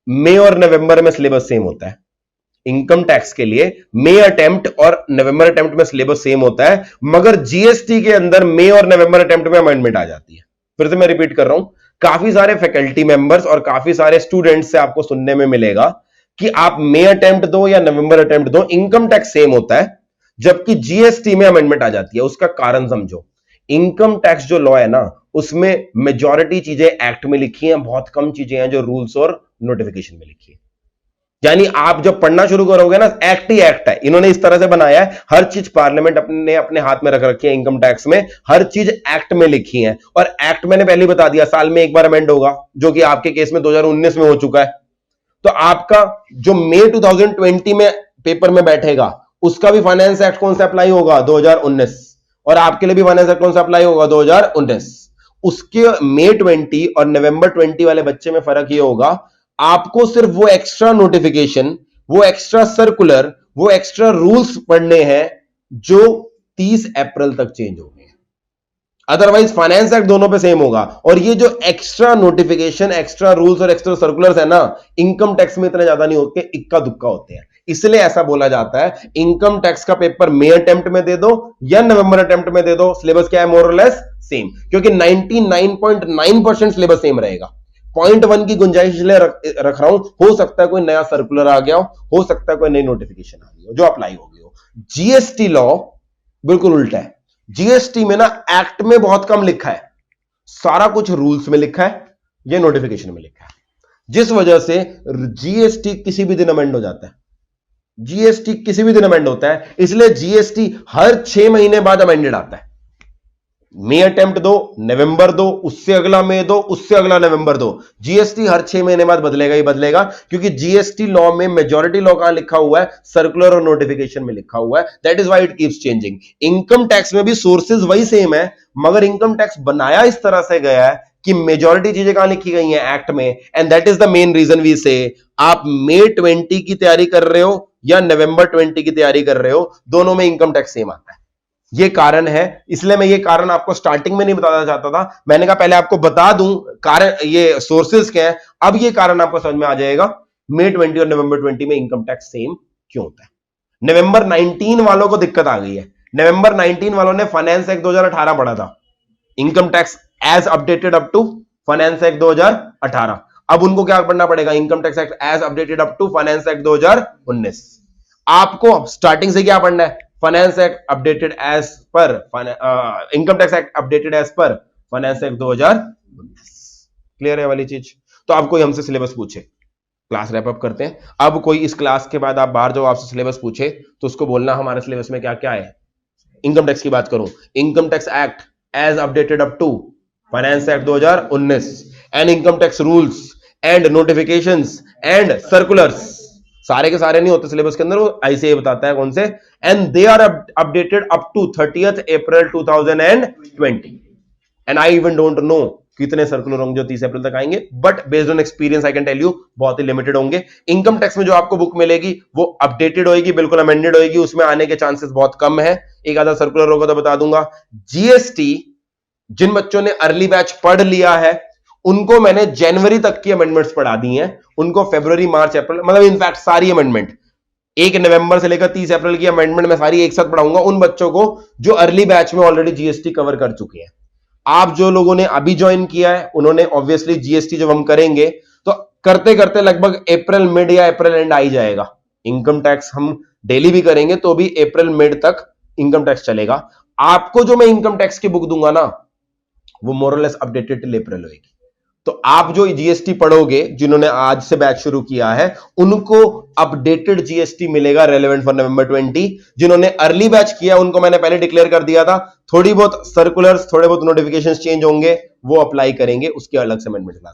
मई और नवंबर में सिलेबस सेम होता है। इनकम टैक्स के लिए मई अटेम्प्ट और नवंबर अटेम्प्ट में सिलेबस सेम होता है, मगर जीएसटी के अंदर मई और नवंबर अटेम्प्ट में अमेंडमेंट आ जाती है। फिर से मैं रिपीट कर रहा हूं, काफी सारे फैकल्टी मेंबर्स और काफी सारे स्टूडेंट्स से आपको सुनने में मिलेगा कि आप मई अटेम्प्ट दो या नवंबर अटेम्प्ट दो, इनकम टैक्स सेम होता है, जबकि जीएसटी में अमेंडमेंट आ जाती है। उसका कारण समझो, इनकम टैक्स जो लॉ है ना, उसमें मेजॉरिटी चीजें एक्ट में लिखी हैं, बहुत कम चीजें हैं जो रूल्स और नोटिफिकेशन में लिखी है। यानी आप जब पढ़ना शुरू करोगे ना, एक्ट ही एक्ट है, इन्होंने इस तरह से बनाया है, हर चीज पार्लियामेंट अपने हाथ में रख रखी है, इनकम टैक्स में हर चीज एक्ट में लिखी है। और एक्ट मैंने पहले बता दिया साल में एक बार अमेंड होगा, जो कि आपके केस में 2019 में हो चुका है। तो आपका जो मई 2020 में पेपर में बैठेगा, उसका भी फाइनेंस एक्ट कौन सा अप्लाई होगा, 2019, और आपके लिए भी फाइनेंस एक्ट कौन सा अप्लाई होगा, 2019। उसके मई 20 और नवंबर 20 वाले बच्चे में फर्क यह होगा, आपको सिर्फ वो एक्स्ट्रा नोटिफिकेशन, वो एक्स्ट्रा सर्कुलर, वो एक्स्ट्रा रूल्स पढ़ने हैं जो 30 अप्रैल तक चेंज हो गए। अदरवाइज फाइनेंस एक्ट दोनों पे सेम होगा। और ये जो एक्स्ट्रा नोटिफिकेशन, एक्स्ट्रा रूल्स और एक्स्ट्रा सर्कुलर्स है ना, इनकम टैक्स में इतने ज्यादा नहीं होते, इक्का दुक्का होते हैं। इसलिए ऐसा बोला जाता है इनकम टैक्स का पेपर मई अटेम्प्ट में दे दो या नवंबर अटेम्प्ट में दे दो, सिलेबस क्या है, मोर और लेस सेम, क्योंकि 99.9% सिलेबस सेम रहेगा। 0.1 की गुंजाइश इसलिए रख रहा हूं, हो सकता है कोई नया सर्कुलर आ गया हो सकता है कोई नई नोटिफिकेशन आ गई हो जो अप्लाई हो गई हो। जीएसटी लॉ बिल्कुल उल्टा है। जीएसटी में ना एक्ट में बहुत कम लिखा है, सारा कुछ रूल्स में लिखा है या नोटिफिकेशन में लिखा है, जिस वजह से जीएसटी किसी भी दिन अमेंड हो जाता है। जीएसटी किसी भी दिन अमेंड होता है, इसलिए जीएसटी हर 6 महीने बाद अमेंडेड आता है। मई अटेम्प्ट दो, नवंबर दो, उससे अगला मई दो, उससे अगला नवंबर दो। जीएसटी हर 6 महीने बाद बदलेगा ही बदलेगा, क्योंकि जीएसटी लॉ में मेजॉरिटी लॉ कहां लिखा हुआ है? सर्कुलर और नोटिफिकेशन में लिखा हुआ है। That is why it keeps changing. Income tax में भी सोर्सेज वही सेम है, मगर इनकम टैक्स बनाया इस तरह से गया है कि मेजॉरिटी चीजें कहां लिखी गई हैं? एक्ट में। And that is the main reason we say आप मई 20 की तैयारी कर रहे हो या नवंबर 20 की तैयारी कर रहे हो, दोनों में इनकम टैक्स सेम आता है। ये कारण है, इसलिए मैं ये कारण आपको स्टार्टिंग में नहीं बताना चाहता था। मैंने कहा पहले आपको बता दूं कारण, ये सोर्सेज क्या है। अब ये कारण आपको समझ में आ जाएगा मई 20 और नवंबर 20 में इनकम टैक्स सेम क्यों होता है। नवंबर 19 वालों को दिक्कत आ गई है। नवंबर 19 वालों ने फाइनेंस एक्ट 2018 पढ़ा था, income tax as updated up to finance act 2018। अब उनको क्या पढ़ना पड़ेगा? Income tax act as updated up to finance act 2019। आपको स्टार्टिंग से क्या पढ़ना है? Finance act updated as per income tax act updated as per finance act 2019। Clear है वाली चीज? तो अब कोई हमसे सिलेबस पूछे, क्लास रैप अप करते हैं। अब कोई इस क्लास के बाद आप बाहर जो आपसे सिलेबस पूछे तो उसको बोलना हमारे सिलेबस में क्या क्या है। इनकम टैक्स की बात करूं, income tax act as updated up to finance act 2019 and income tax rules and notifications and circulars. सारे के सारे नहीं होते सिलेबस के अंदर, वो ऐसे बताता है कौन से। And they are updated up to 30th April 2020। And I even don't know कितने सर्कुलर होंगे जो 30 अप्रैल तक आएंगे, but based on experience I can tell you बहुत ही लिमिटेड होंगे। इनकम टैक्स में जो आपको बुक मिलेगी वो अपडेटेड होगी, बिल्कुल अमेंडेड होगी, उसमें आने के चांसेस बहुत कम है। एक आधा सर्कुलर होगा तो बता दूंगा। जीएसटी जिन बच्चों ने अर्ली बैच पढ़ लिया है उनको मैंने जनवरी तक की अमेंडमेंट्स पढ़ा दी हैं, उनको फरवरी मार्च अप्रैल मतलब इनफैक्ट सारी अमेंडमेंट 1 नवंबर से लेकर 30 अप्रैल की अमेंडमेंट मैं सारी एक साथ पढ़ाऊंगा उन बच्चों को जो अर्ली बैच में ऑलरेडी जीएसटी कवर कर चुके हैं। आप जो लोगों ने अभी ज्वाइन किया है उन्होंने ऑब्वियसली जीएसटी जब हम करेंगे तो करते करते लगभग अप्रैल मिड या अप्रैल एंड आ ही जाएगा। इनकम टैक्स हम डेली भी करेंगे तो भी अप्रैल मिड तक इनकम टैक्स चलेगा। आपको जो मैं इनकम टैक्स की बुक दूंगा ना वो मोरलेस अपडेटेड टिल अप्रैल होगी। तो आप जो जीएसटी पढ़ोगे जिन्होंने आज से बैच शुरू किया है उनको अपडेटेड जीएसटी मिलेगा रेलेवेंट फॉर नवंबर 20। जिन्होंने अर्ली बैच किया उनको मैंने पहले डिक्लेयर कर दिया था, थोड़ी बहुत सर्कुलर्स थोड़े बहुत नोटिफिकेशंस चेंज होंगे वो अप्लाई करेंगे, उसके अलग से अमेंडमेंट क्लास